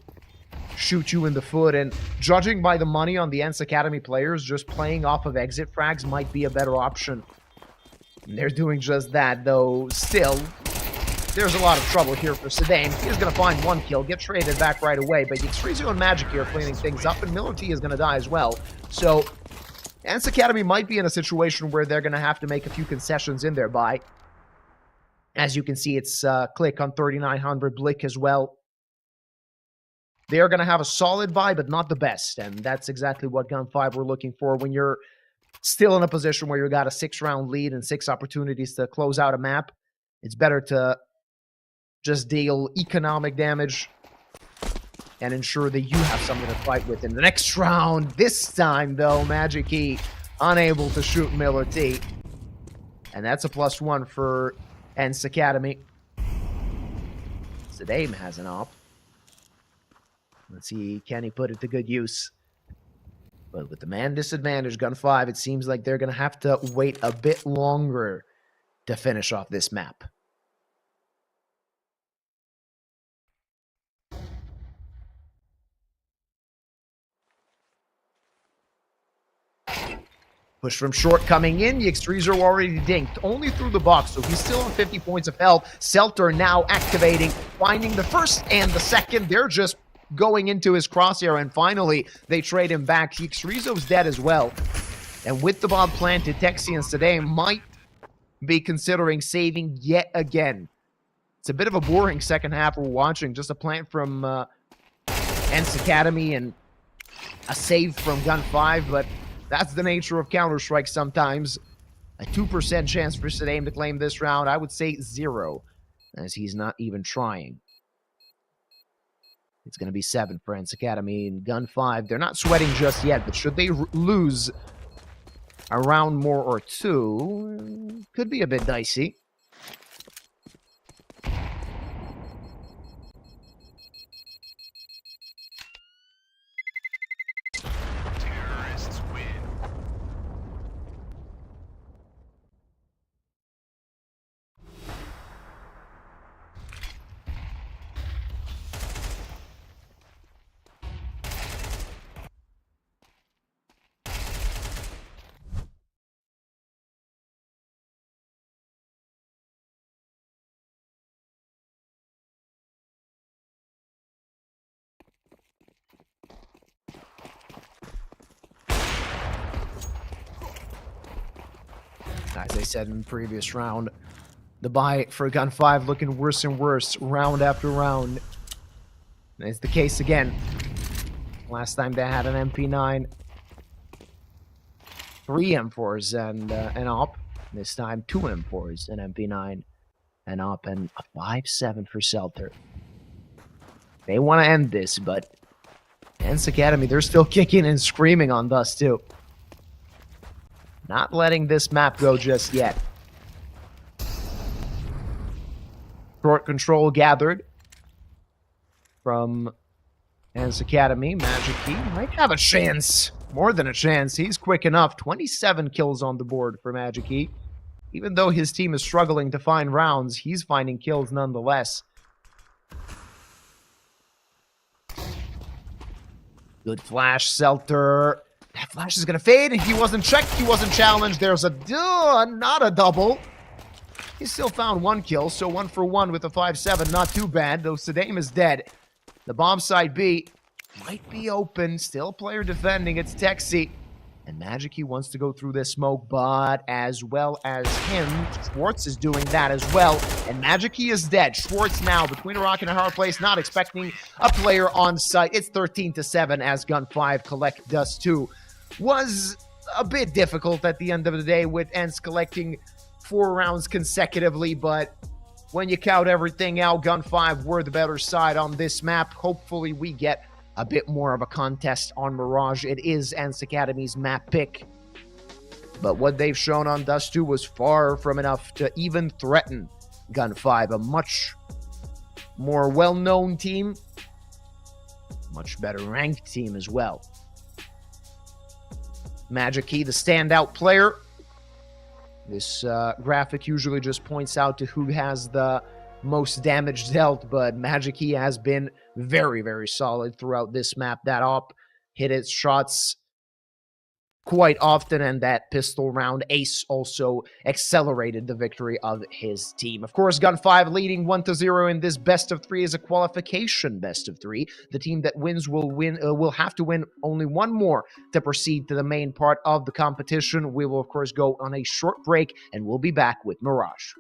shoot you in the foot. And judging by the money on the ENCE Academy players, just playing off of exit frags might be a better option. And they're doing just that, though still, there's a lot of trouble here for Sadame. He's going to find one kill, get traded back right away, but Xrizio and Magic here cleaning things up, and Miller T is going to die as well. So, ENCE Academy might be in a situation where they're going to have to make a few concessions in their buy. As you can see, it's Click on 3900, Blick as well. They are going to have a solid buy, but not the best, and that's exactly what Gun 5 were looking for when you're still in a position where you got a 6-round lead and 6 opportunities to close out a map. It's better to just deal economic damage and ensure that you have something to fight with in the next round. This time, though, Magic Key unable to shoot Miller T. And that's a +1 for ENCE Academy. Sadame has an op. Let's see, can he put it to good use? But with the man disadvantage, Gun 5, it seems like they're going to have to wait a bit longer to finish off this map. Push from short coming in. Xrizio already dinked, only through the box, so he's still on 50 points of health. Selter now activating, finding the first and the second. They're just going into his crosshair, and finally, they trade him back. Xrizio's dead as well. And with the bomb planted, Texi and Sadame might be considering saving yet again. It's a bit of a boring second half we're watching. Just a plant from ENCE Academy and a save from Gun 5, but That's the nature of Counter-Strike sometimes. A 2% chance for Saddam to claim this round. I would say 0, as he's not even trying. It's going to be 7 for ENCE Academy. In Gun 5, they're not sweating just yet, but should they lose a round more or 2, could be a bit dicey. Terrorists win. As I said in the previous round, the buy for Gun 5 looking worse and worse round after round. And it's the case again. Last time they had an MP9, 3 M4s and an op. This time 2 M4s, an MP9, an op, and a 5.7 for Selter. They want to end this, but ENCE Academy, they're still kicking and screaming on Dust 2. Not letting this map go just yet. Short control gathered from ENCE Academy. Magic Key might have a chance. More than a chance. He's quick enough. 27 kills on the board for Magic Key. Even though his team is struggling to find rounds, he's finding kills nonetheless. Good flash, Selter. That flash is going to fade, and he wasn't checked, he wasn't challenged. There's a not a double. He still found 1 kill, so 1 for 1 with a 5.7. Not too bad, though Saddam is dead. The bomb site B might be open. Still player defending. It's Texi. And Magic Key wants to go through this smoke, but as well as him, Schwartz is doing that as well. And Magic Key is dead. Schwartz now between a rock and a hard place, not expecting a player on site. It's 13-7 as Gun 5 collect Dust 2. Was a bit difficult at the end of the day with ENCE collecting 4 rounds consecutively, but when you count everything out, Gun 5 were the better side on this map. Hopefully we get a bit more of a contest on Mirage. It is ENCE Academy's map pick, but what they've shown on Dust 2 was far from enough to even threaten Gun 5, a much more well-known team, much better ranked team as well. Magic Key, the standout player. This graphic usually just points out to who has the most damage dealt, but Magic Key has been very, very solid throughout this map. That op hit its shots quite often, and that pistol round ace also accelerated the victory of his team. Of course, Gun 5 leading 1-0 in this best of 3 is a qualification best of 3. The team that wins will have to win only 1 more to proceed to the main part of the competition. We will, of course, go on a short break, and we'll be back with Mirage.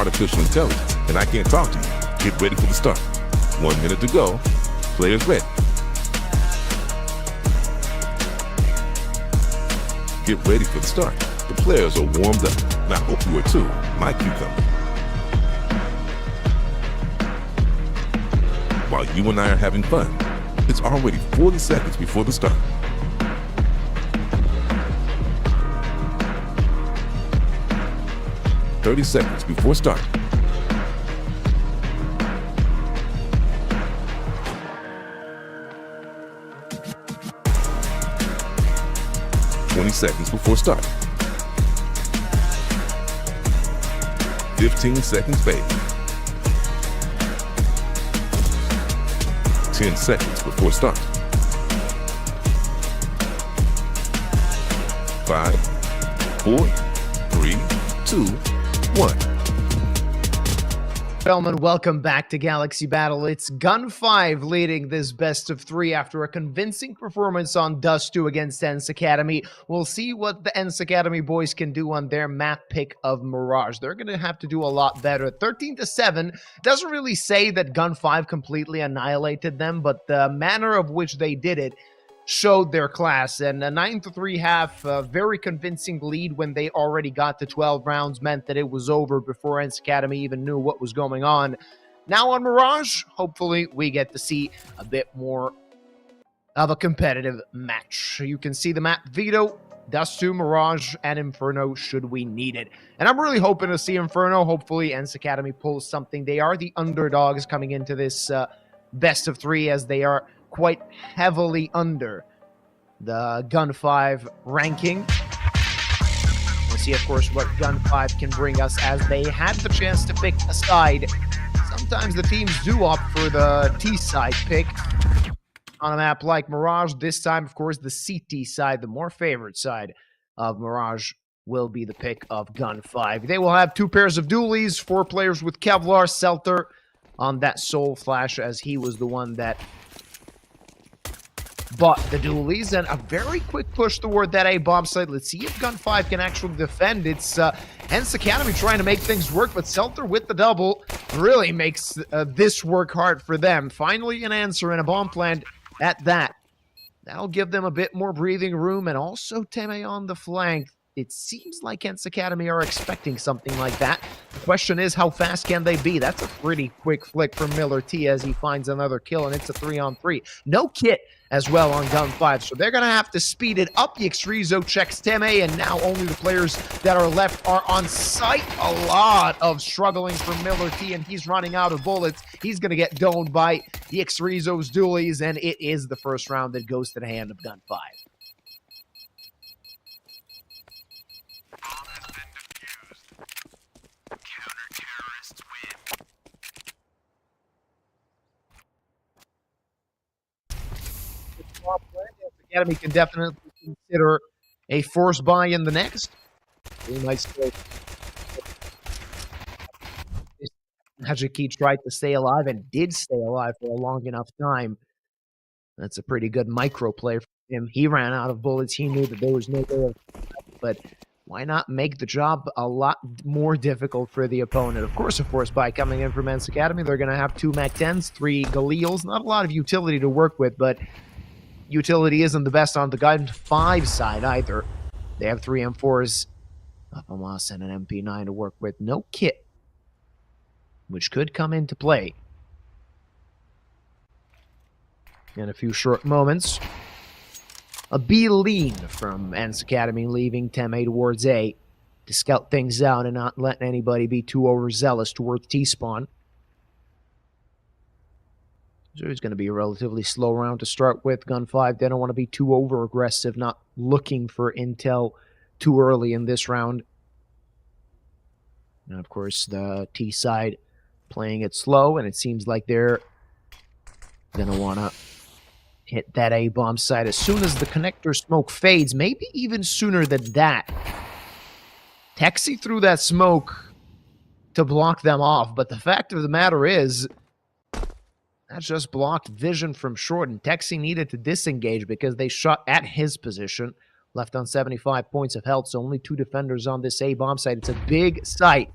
artificial intelligence, and I can't talk to you. Get ready for the start. 1 minute to go. Players ready. Get ready for the start. The players are warmed up. And I hope you are too, my cucumber. While you and I are having fun, it's already 40 seconds before the start. "30 seconds before start. "20 seconds before start. 15 seconds, baby. 10 seconds before start. 5, 4, 3, 2, 1. Gentlemen, welcome back to Galaxy Battle. It's Gun 5 leading this best of 3 after a convincing performance on Dust 2 against ENCE Academy. We'll see what the ENCE Academy boys can do on their map pick of Mirage. They're going to have to do a lot better. 13-7 doesn't really say that Gun 5 completely annihilated them, but the manner of which they did it showed their class, and a 9-3 half, a very convincing lead when they already got to 12 rounds meant that it was over before ENCE Academy even knew what was going on. Now on Mirage, hopefully we get to see a bit more of a competitive match. You can see the map Vito, Dust 2, Mirage, and Inferno should we need it. And I'm really hoping to see Inferno. Hopefully ENCE Academy pulls something. They are the underdogs coming into this best of 3 as they are quite heavily under the Gun 5 ranking. We'll see, of course, what Gun 5 can bring us as they had the chance to pick a side. Sometimes the teams do opt for the T side pick on a map like Mirage. This time, of course, the CT side, the more favored side of Mirage, will be the pick of Gun 5. They will have 2 pairs of dualies, 4 players with Kevlar, Selter on that Soul Flash, as he was the one that bought the dualies, and a very quick push toward that A-bomb site. Let's see if Gun 5 can actually defend. It's ENCE Academy trying to make things work, but Selter with the double really makes this work hard for them. Finally an answer and a bomb plant at that. That'll give them a bit more breathing room, and also Teme on the flank. It seems like ENCE Academy are expecting something like that. The question is, how fast can they be? That's a pretty quick flick from Miller T as he finds another kill, and it's a 3-on-3. No kit as well on Gun 5, so they're going to have to speed it up. The Xrizo checks Teme, and now only the players that are left are on site. A lot of struggling from Miller T, and he's running out of bullets. He's going to get domed by the Xrizo's dualies, and it is the first round that goes to the hand of Gun 5. Academy can definitely consider a forced buy in the next. We might still. Magic Key tried to stay alive and did stay alive for a long enough time. That's a pretty good micro play for him. He ran out of bullets. He knew that there was no way of, but why not make the job a lot more difficult for the opponent? Of course, by coming in from ENCE Academy, they're going to have 2 Mac-10s, 3 Galeals. Not a lot of utility to work with, but utility isn't the best on the Gun 5 side either. They have 3 M4s, a FAMAS, and an MP9 to work with. No kit, which could come into play in a few short moments. A B lean from ENCE Academy, leaving Teme towards A to scout things out and not letting anybody be too overzealous towards T-spawn. So it's going to be a relatively slow round to start with. Gun 5, they don't want to be too over-aggressive, not looking for intel too early in this round. And of course, the T side playing it slow, and it seems like they're going to want to hit that A-bomb site as soon as the connector smoke fades, maybe even sooner than that. Texi threw that smoke to block them off, but the fact of the matter is, that just blocked vision from short, and Texi needed to disengage because they shot at his position. Left on 75 points of health, so only 2 defenders on this A-bomb site. It's a big site.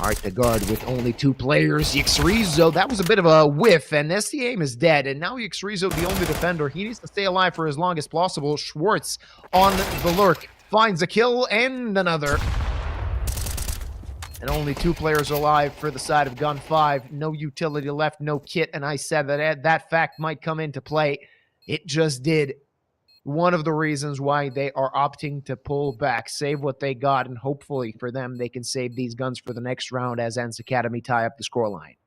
Hard to guard with only 2 players. Yxrizo, that was a bit of a whiff, and STAIM is dead. And now Yxrizo, the only defender, he needs to stay alive for as long as possible. Schwartz on the lurk finds a kill and another. And only 2 players alive for the side of Gun 5. No utility left, no kit, and I said that that fact might come into play. It just did. One of the reasons why they are opting to pull back, save what they got, and hopefully for them, they can save these guns for the next round as ENCE Academy tie up the scoreline.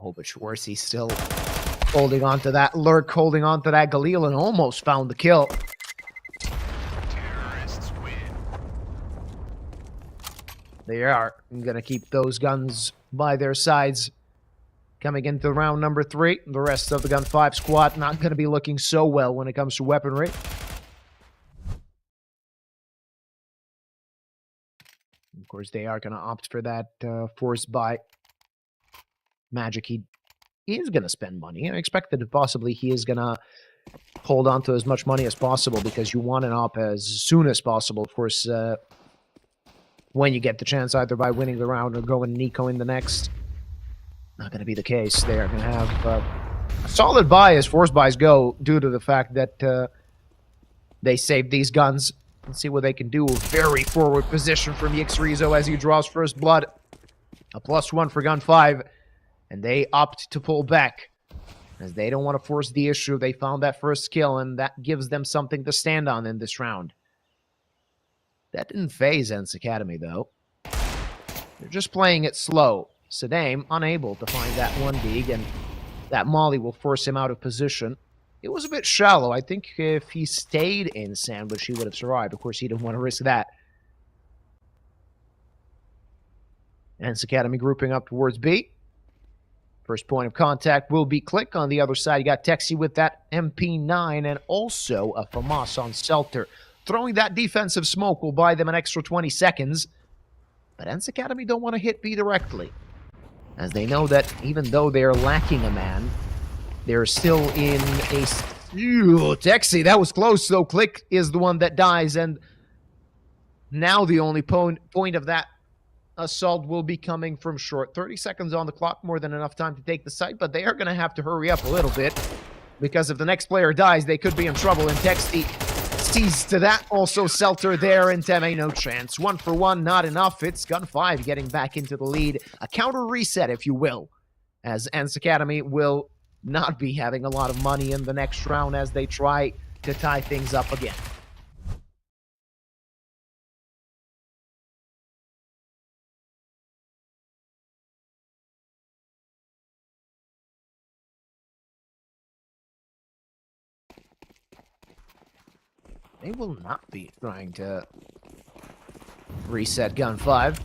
Oh, but Schwartzy still holding on to that lurk, holding on to that Galil, and almost found the kill. Terrorists win. They are going to keep those guns by their sides. Coming into round number 3, the rest of the Gun 5 squad not going to be looking so well when it comes to weaponry. Of course, they are going to opt for that forced buy. Magic, he is going to spend money. I expect that possibly he is going to hold on to as much money as possible because you want an op as soon as possible. Of course, when you get the chance, either by winning the round or going Nico in the next. Not going to be the case. They are going to have a solid buy as force buys go due to the fact that they saved these guns. Let's see what they can do. A very forward position from Yxrizo as he draws first blood. A +1 for Gun 5. And they opt to pull back as they don't want to force the issue. They found that first kill, and that gives them something to stand on in this round. That didn't phase ENCE Academy, though. They're just playing it slow. STAIM unable to find that one dig, and that molly will force him out of position. It was a bit shallow. I think if he stayed in sandwich, he would have survived. Of course, he didn't want to risk that. ENCE Academy grouping up towards B. First point of contact will be Click. On the other side, you got Texi with that MP9 and also a FAMAS on Selter. Throwing that defensive smoke will buy them an extra 20 seconds. But ENCE Academy don't want to hit B directly, as they know that even though they're lacking a man, they're still in a... Texi, that was close, though. Click is the one that dies, and now the only point of that assault will be coming from short. 30 seconds on the clock, more than enough time to take the site, but they are going to have to hurry up a little bit, because if the next player dies, they could be in trouble, and Texi sees to that. Also, Selter there, and Teme no chance. 1 for 1, not enough. It's Gun 5 getting back into the lead. A counter reset, if you will, as ENCE Academy will not be having a lot of money in the next round as they try to tie things up again. They will not be trying to reset Gun 5.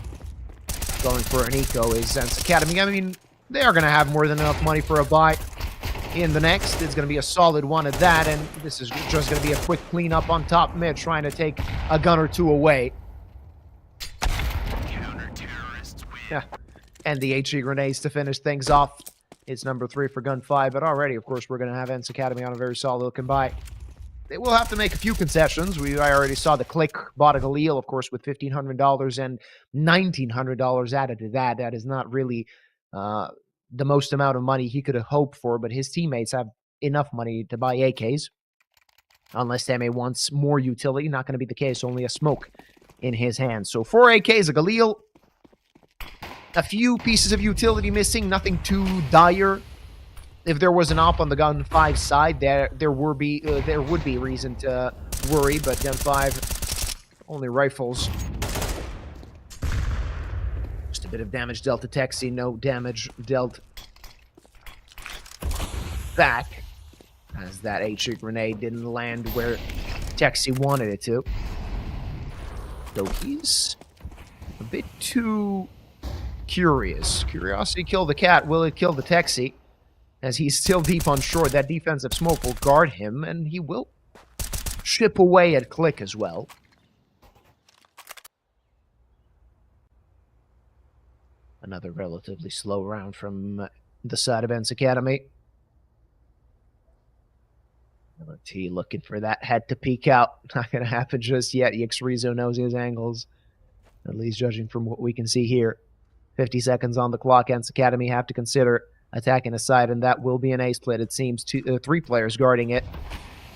Going for an eco is ENCE Academy. I mean, they are going to have more than enough money for a buy in the next. It's going to be a solid one at that, and this is just going to be a quick cleanup on top mid, trying to take a gun or two away. Counter-terrorists win. Yeah, and the HE grenades to finish things off. It's number 3 for Gun 5, but already, of course, we're going to have ENCE Academy on a very solid looking buy. They will have to make a few concessions. I already saw the Click bought a Galil, of course, with $1,500 and $1,900 added to that. That is not really the most amount of money he could have hoped for, but his teammates have enough money to buy AKs. Unless Teme wants more utility, not going to be the case, only a smoke in his hands. So 4 AKs, a Galil, a few pieces of utility missing, nothing too dire. If there was an op on the Gun 5 side, there would be reason to worry, but Gun 5 only rifles. Just a bit of damage dealt to Texi, no damage dealt back, as that HE grenade didn't land where Texi wanted it to. Though he's a bit too curious. Curiosity killed the cat. Will it kill the Texi? As he's still deep on shore, that defensive smoke will guard him, and he will chip away at Click as well. Another relatively slow round from the side of ENCE Academy. Miller T looking for that head to peek out. Not going to happen just yet. Rizzo knows his angles, at least judging from what we can see here. 50 seconds on the clock. ENCE Academy have to consider attacking a side, and that will be an A split. It seems 3 players guarding it.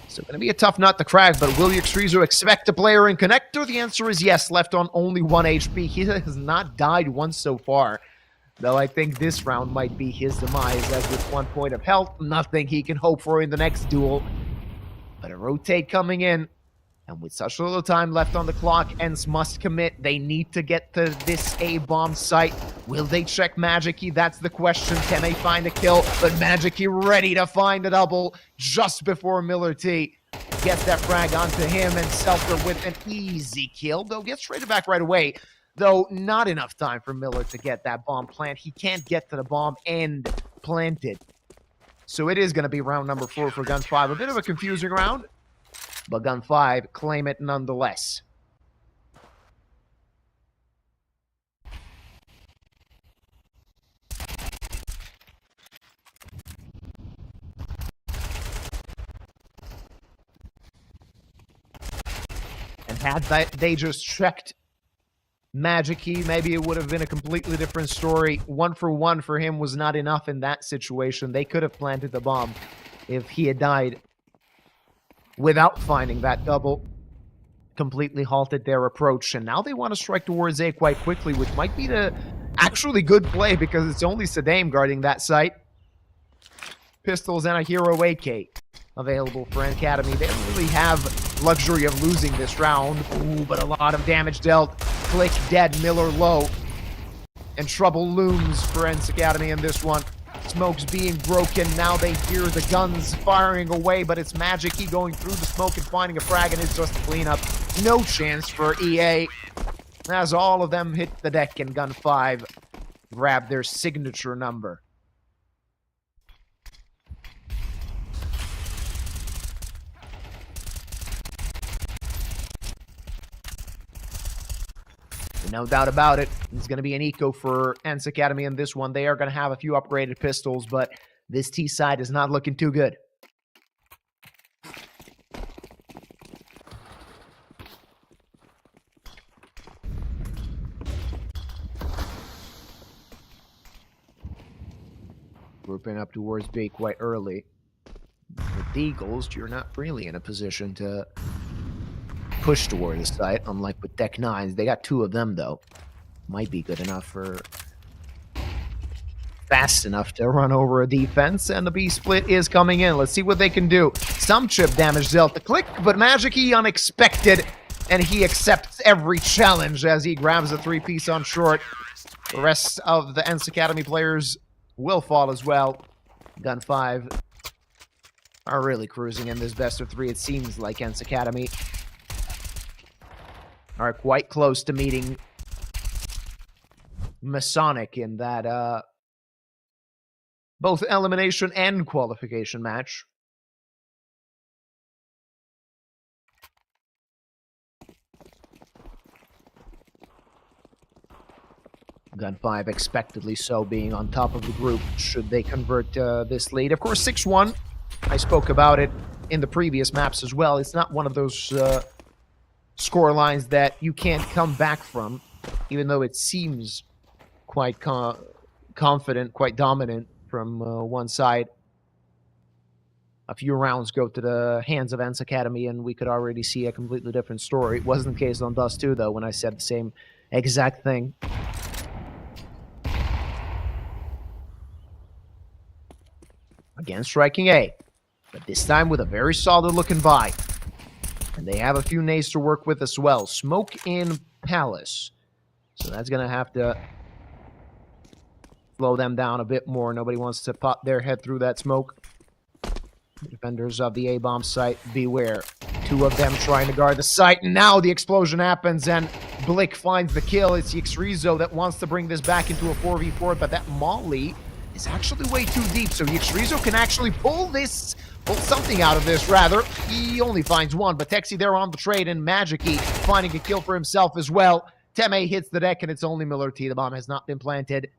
So going to be a tough nut to crack, but will Rizzo expect a player in connector? The answer is yes, left on only 1 HP. He has not died once so far, though I think this round might be his demise, as with 1 point of health, nothing he can hope for in the next duel. But a rotate coming in, and with such little time left on the clock, ENCE must commit. They need to get to this A-bomb site. Will they check Magic-y? That's the question. Can they find a kill? But Magic-y ready to find a double just before Miller T gets that frag onto him, and Seltzer with an easy kill, though gets traded back right away. Though not enough time for Miller to get that bomb plant. He can't get to the bomb and plant it. So it is going to be round number 4 for Gun 5. A bit of a confusing round, but Gun 5 claim it nonetheless. And had they just checked Magic-y, maybe it would have been a completely different story. 1 for 1 for him was not enough in that situation. They could have planted the bomb if he had died without finding that double. Completely halted their approach, and now they want to strike towards A quite quickly, which might be the actually good play because it's only Saddam guarding that site. Pistols and a Hero AK available for Academy. They don't really have luxury of losing this round. Ooh, but a lot of damage dealt. Click dead, Miller low. And trouble looms for ENCE Academy in this one. Smoke's being broken. Now they hear the guns firing away, but it's Magic-y going through the smoke and finding a frag, and it's just a cleanup. No chance for EA, as all of them hit the deck, and Gun 5 grab their signature number. No doubt about it. It's going to be an eco for ENCE Academy in this one. They are going to have a few upgraded pistols, but this T side is not looking too good. Grouping up towards B quite early. With the Eagles, you're not really in a position to push toward the site, unlike with Deck 9s. They got 2 of them, though. Might be good enough for... fast enough to run over a defense, and the B split is coming in. Let's see what they can do. Some chip damage dealt the Click, but Magic-y unexpected, and he accepts every challenge as he grabs a 3-piece on short. The rest of the ENCE Academy players will fall as well. Gun 5 are really cruising in this best of 3. It seems like ENCE Academy are quite close to meeting Masonic in that both elimination and qualification match. Gun 5 expectedly so, being on top of the group should they convert this lead. Of course, 6-1. I spoke about it in the previous maps as well. It's not one of those score lines that you can't come back from, even though it seems quite confident, quite dominant from one side. A few rounds go to the hands of ENCE Academy, and we could already see a completely different story. It wasn't the case on Dust 2, though, when I said the same exact thing. Again, striking A, but this time with a very solid-looking buy. And they have a few nades to work with as well. Smoke in Palace. So that's going to have to slow them down a bit more. Nobody wants to pop their head through that smoke. The defenders of the A-bomb site, beware. 2 of them trying to guard the site. And now the explosion happens, and Blick finds the kill. It's Rizzo that wants to bring this back into a 4v4, but that Molly is actually way too deep, so Rizzo can actually pull something out of this, rather. He only finds 1, but Texi there on the trade, and Magic-y finding a kill for himself as well. Teme hits the deck, and it's only Miller T. The bomb has not been planted.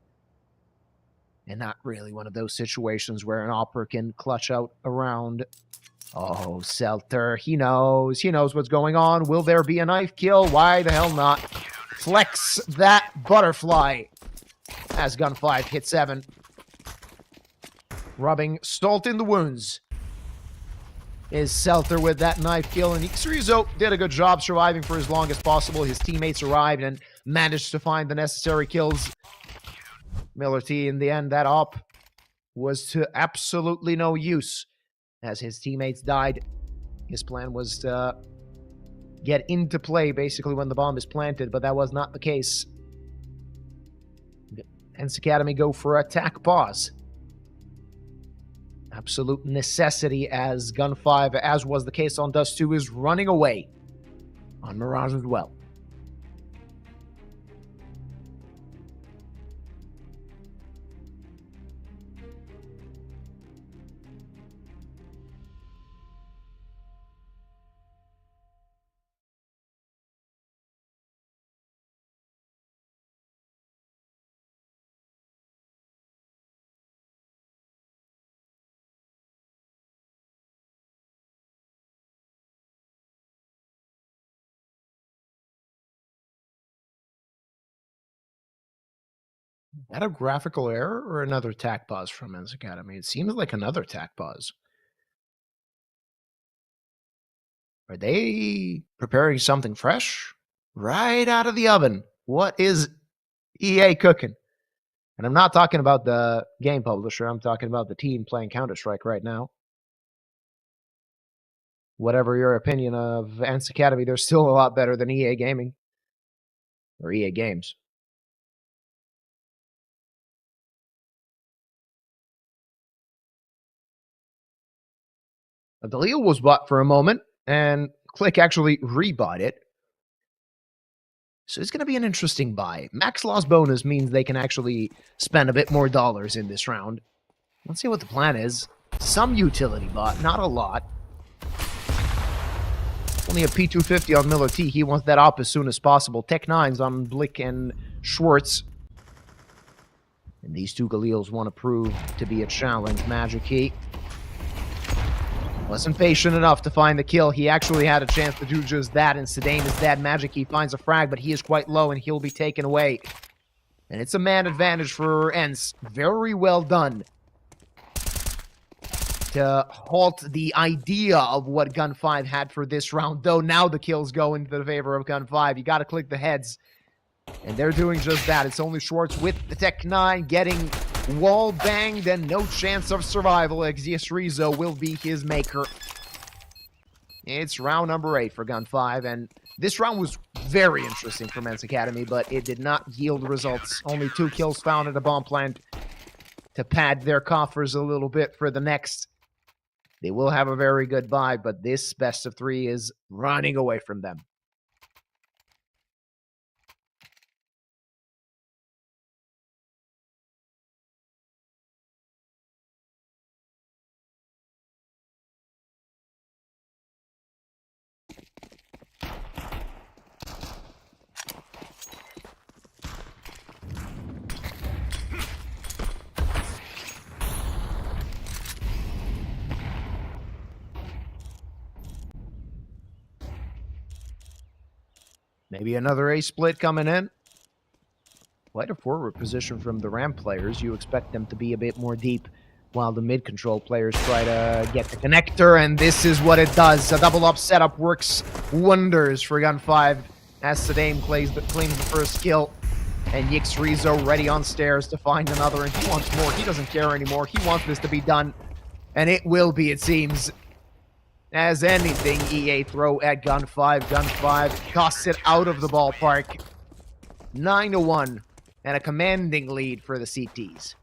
And not really one of those situations where an Opera can clutch out around. Oh, Selter, he knows what's going on. Will there be a knife kill? Why the hell not? Flex that butterfly as Gun 5 hit 7. Rubbing salt in the wounds is Selter with that knife kill. And Xrizo did a good job surviving for as long as possible. His teammates arrived and managed to find the necessary kills. Miller T, in the end, that op was to absolutely no use as his teammates died. His plan was to get into play basically when the bomb is planted, but that was not the case. ENCE Academy go for attack pause. Absolute necessity as Gun 5, as was the case on Dust 2, is running away on Mirage as well. Is that a graphical error or another attack pause from ENCE Academy? It seems like another attack pause. Are they preparing something fresh? Right out of the oven. What is EA cooking? And I'm not talking about the game publisher. I'm talking about the team playing Counter-Strike right now. Whatever your opinion of ENCE Academy, they're still a lot better than EA Gaming. Or EA Games. Dalil was bought for a moment, and Click actually rebought it. So it's going to be an interesting buy. Max loss bonus means they can actually spend a bit more dollars in this round. Let's see what the plan is. Some utility bot, not a lot. Only a P250 on Miller T. He wants that up as soon as possible. Tech 9s on Blick and Schwartz. And these two Galils want to prove to be a challenge. Magic Key wasn't patient enough to find the kill. He actually had a chance to do just that, and Sedain is dead. Magic Key finds a frag, but he is quite low, and he'll be taken away. And it's a man advantage for ENCE. Very well done to halt the idea of what Gun 5 had for this round, though now the kills go into the favor of Gun 5. You got to click the heads, and they're doing just that. It's only Schwartz with the Tech 9 getting wall banged and no chance of survival. Xrizo will be his maker. It's round number 8 for Gun 5, and this round was very interesting for ENCE Academy, but it did not yield results. Only 2 kills found at a bomb plant to pad their coffers a little bit for the next. They will have a very good buy, but this best of 3 is running away from them. Maybe another A split coming in. Quite a forward position from the ramp players. You expect them to be a bit more deep while the mid-control players try to get the connector, and this is what it does. A double-up setup works wonders for Gun 5 as Sedain claims the first kill, and Xrizo ready on stairs to find another, and he wants more. He doesn't care anymore. He wants this to be done, and it will be, it seems. As anything EA throw at Gun 5. Gun 5 toss it out of the ballpark. 9-1, and a commanding lead for the CTs.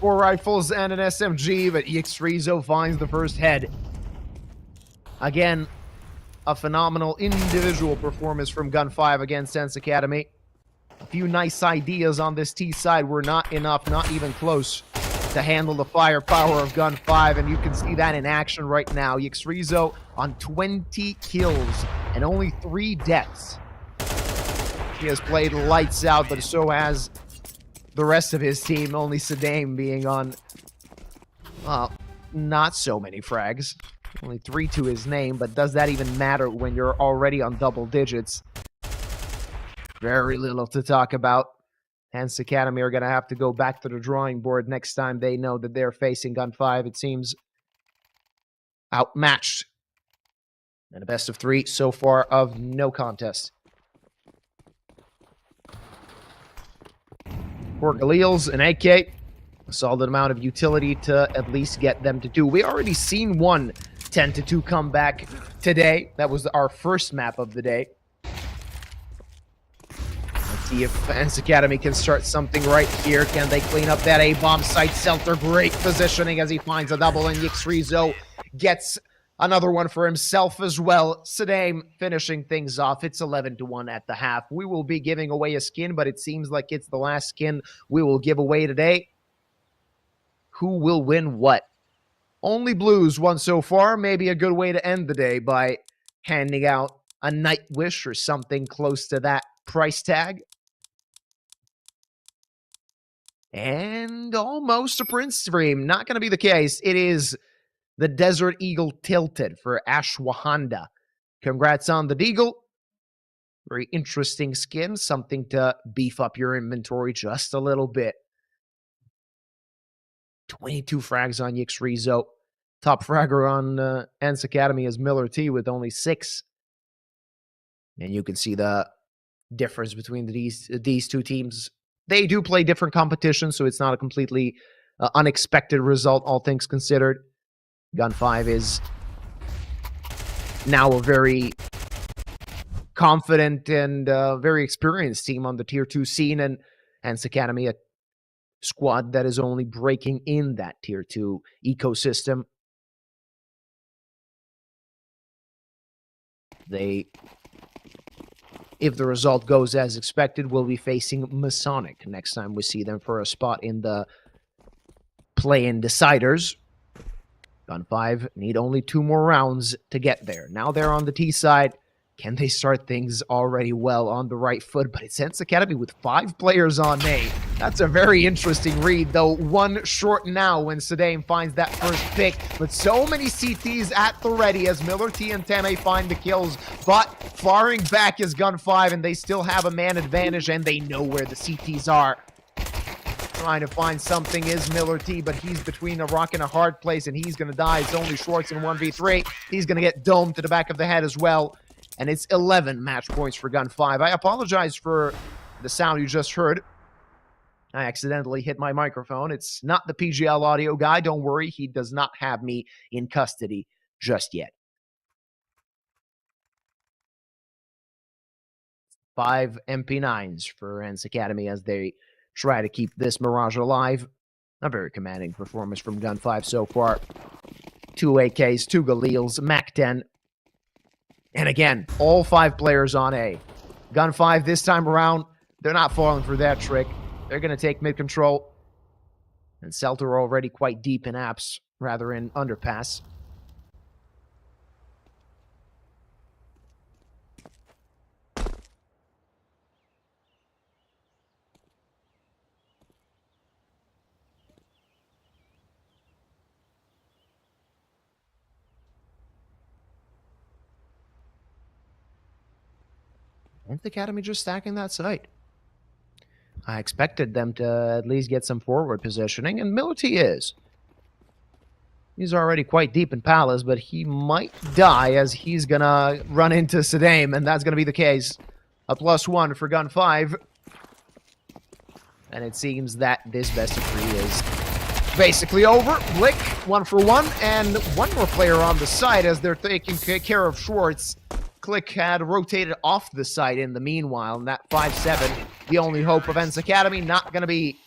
4 rifles and an SMG, but EX3ZO finds the first head. Again, a phenomenal individual performance from Gun 5 against ENCE Academy. A few nice ideas on this T side were not enough, not even close, to handle the firepower of Gun 5, and you can see that in action right now. EX3ZO on 20 kills and only 3 deaths. He has played lights out, but so has the rest of his team, only Sadame being on, not so many frags. Only 3 to his name, but does that even matter when you're already on double digits? Very little to talk about. ENCE Academy are going to have to go back to the drawing board next time they know that they're facing Gun 5. It seems outmatched. And a best of 3 so far of no contest. For Galil's an AK, a solid amount of utility to at least get them to 2. We already seen one 10-2 comeback today. That was our first map of the day. Let's see if ENCE Academy can start something right here. Can they clean up that A-bomb site? Selter, great positioning as he finds a double, and EX3ZO gets another one for himself as well. Sadame finishing things off. It's 11-1 at the half. We will be giving away a skin, but it seems like it's the last skin we will give away today. Who will win what? Only Blues won so far. Maybe a good way to end the day by handing out a Night Wish or something close to that price tag. And almost a Prince stream. Not going to be the case. It is the Desert Eagle Tilted for Ashwahanda. Congrats on the Deagle. Very interesting skin. Something to beef up your inventory just a little bit. 22 frags on EX3ZO. Top fragger on ENCE Academy is Miller T with only 6. And you can see the difference between these two teams. They do play different competitions, so it's not a completely unexpected result, all things considered. Gun 5 is now a very confident and very experienced team on the Tier 2 scene, and ENCE Academy, a squad that is only breaking in that Tier 2 ecosystem. They, if the result goes as expected, will be facing Masonic next time we see them for a spot in the play-in deciders. Gun 5 need only 2 more rounds to get there. Now they're on the T side. Can they start things already well on the right foot? But it's ENCE Academy with 5 players on A. That's a very interesting read, though. 1 short now when Sadame finds that first pick. But so many CTs at the ready as Miller T and Tame find the kills. But firing back is Gun 5, and they still have a man advantage, and they know where the CTs are. Trying to find something is Miller T, but he's between a rock and a hard place, and he's going to die. It's only Schwartz in 1v3. He's going to get domed to the back of the head as well. And it's 11 match points for Gun 5. I apologize for the sound you just heard. I accidentally hit my microphone. It's not the PGL audio guy. Don't worry. He does not have me in custody just yet. 5 MP9s for ENCE Academy as they try to keep this Mirage alive. A very commanding performance from Gun 5 so far. 2 AKs, 2 Galils, MAC-10. And again, all 5 players on A. Gun 5 this time around, they're not falling for that trick. They're going to take mid-control. And Selter already quite deep in apps, rather in underpass. ENCE Academy just stacking that site. I expected them to at least get some forward positioning, and Miller T is. He's already quite deep in Palace, but he might die as he's gonna run into Sadame, and that's gonna be the case. A +1 for Gun 5. And it seems that this best of 3 is basically over. Blick, 1 for 1, and 1 more player on the side as they're taking care of Schwartz. Click had rotated off the site in the meanwhile, and that 5-7, the only hope of ENCE Academy, not going to be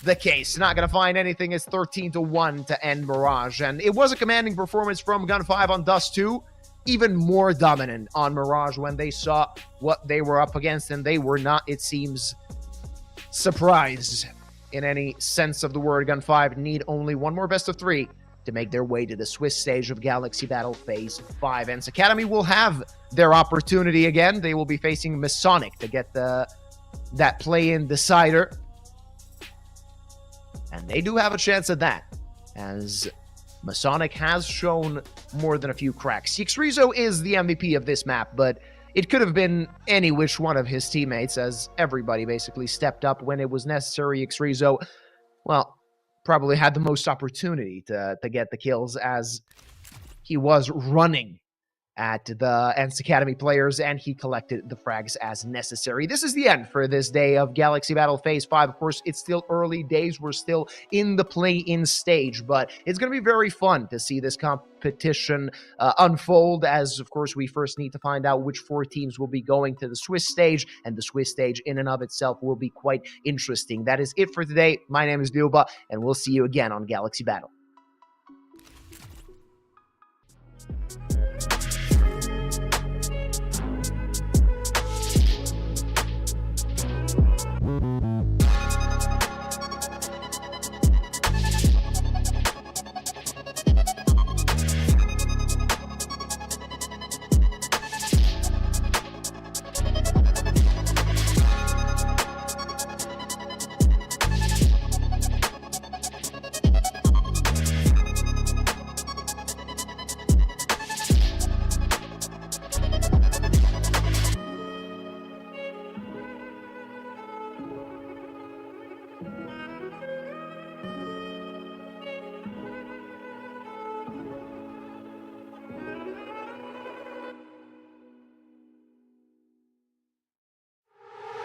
the case. Not going to find anything. It's 13-1 to end Mirage. And it was a commanding performance from Gun 5 on Dust 2. Even more dominant on Mirage when they saw what they were up against, and they were not, it seems, surprised in any sense of the word. Gun 5 need only one more best of 3 to make their way to the Swiss stage of Galaxy Battle Phase 5. ENCE Academy will have their opportunity again. They will be facing Masonic to get that play-in decider. And they do have a chance at that, as Masonic has shown more than a few cracks. Yxrizo is the MVP of this map, but it could have been any which one of his teammates, as everybody basically stepped up when it was necessary. Yxrizo, well, probably had the most opportunity to get the kills, as he was running at the ENCE Academy players, and he collected the frags as necessary. This is the end for this day of Galaxy Battle Phase 5. Of course, it's still early days. We're still in the play-in stage, but it's going to be very fun to see this competition unfold, as, of course, we first need to find out which 4 teams will be going to the Swiss stage, and the Swiss stage in and of itself will be quite interesting. That is it for today. My name is Dilba, and we'll see you again on Galaxy Battle.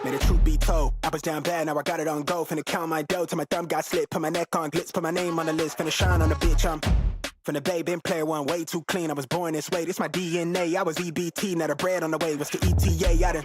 May the truth be told, I was down bad, now I got it on go. Finna count my dough till my thumb got slit. Put my neck on glitz, put my name on the list. Finna shine on the bitch, I'm from the bay, been player one, way too clean. I was born this way, this my DNA. I was EBT, now the bread on the way was the ETA. I done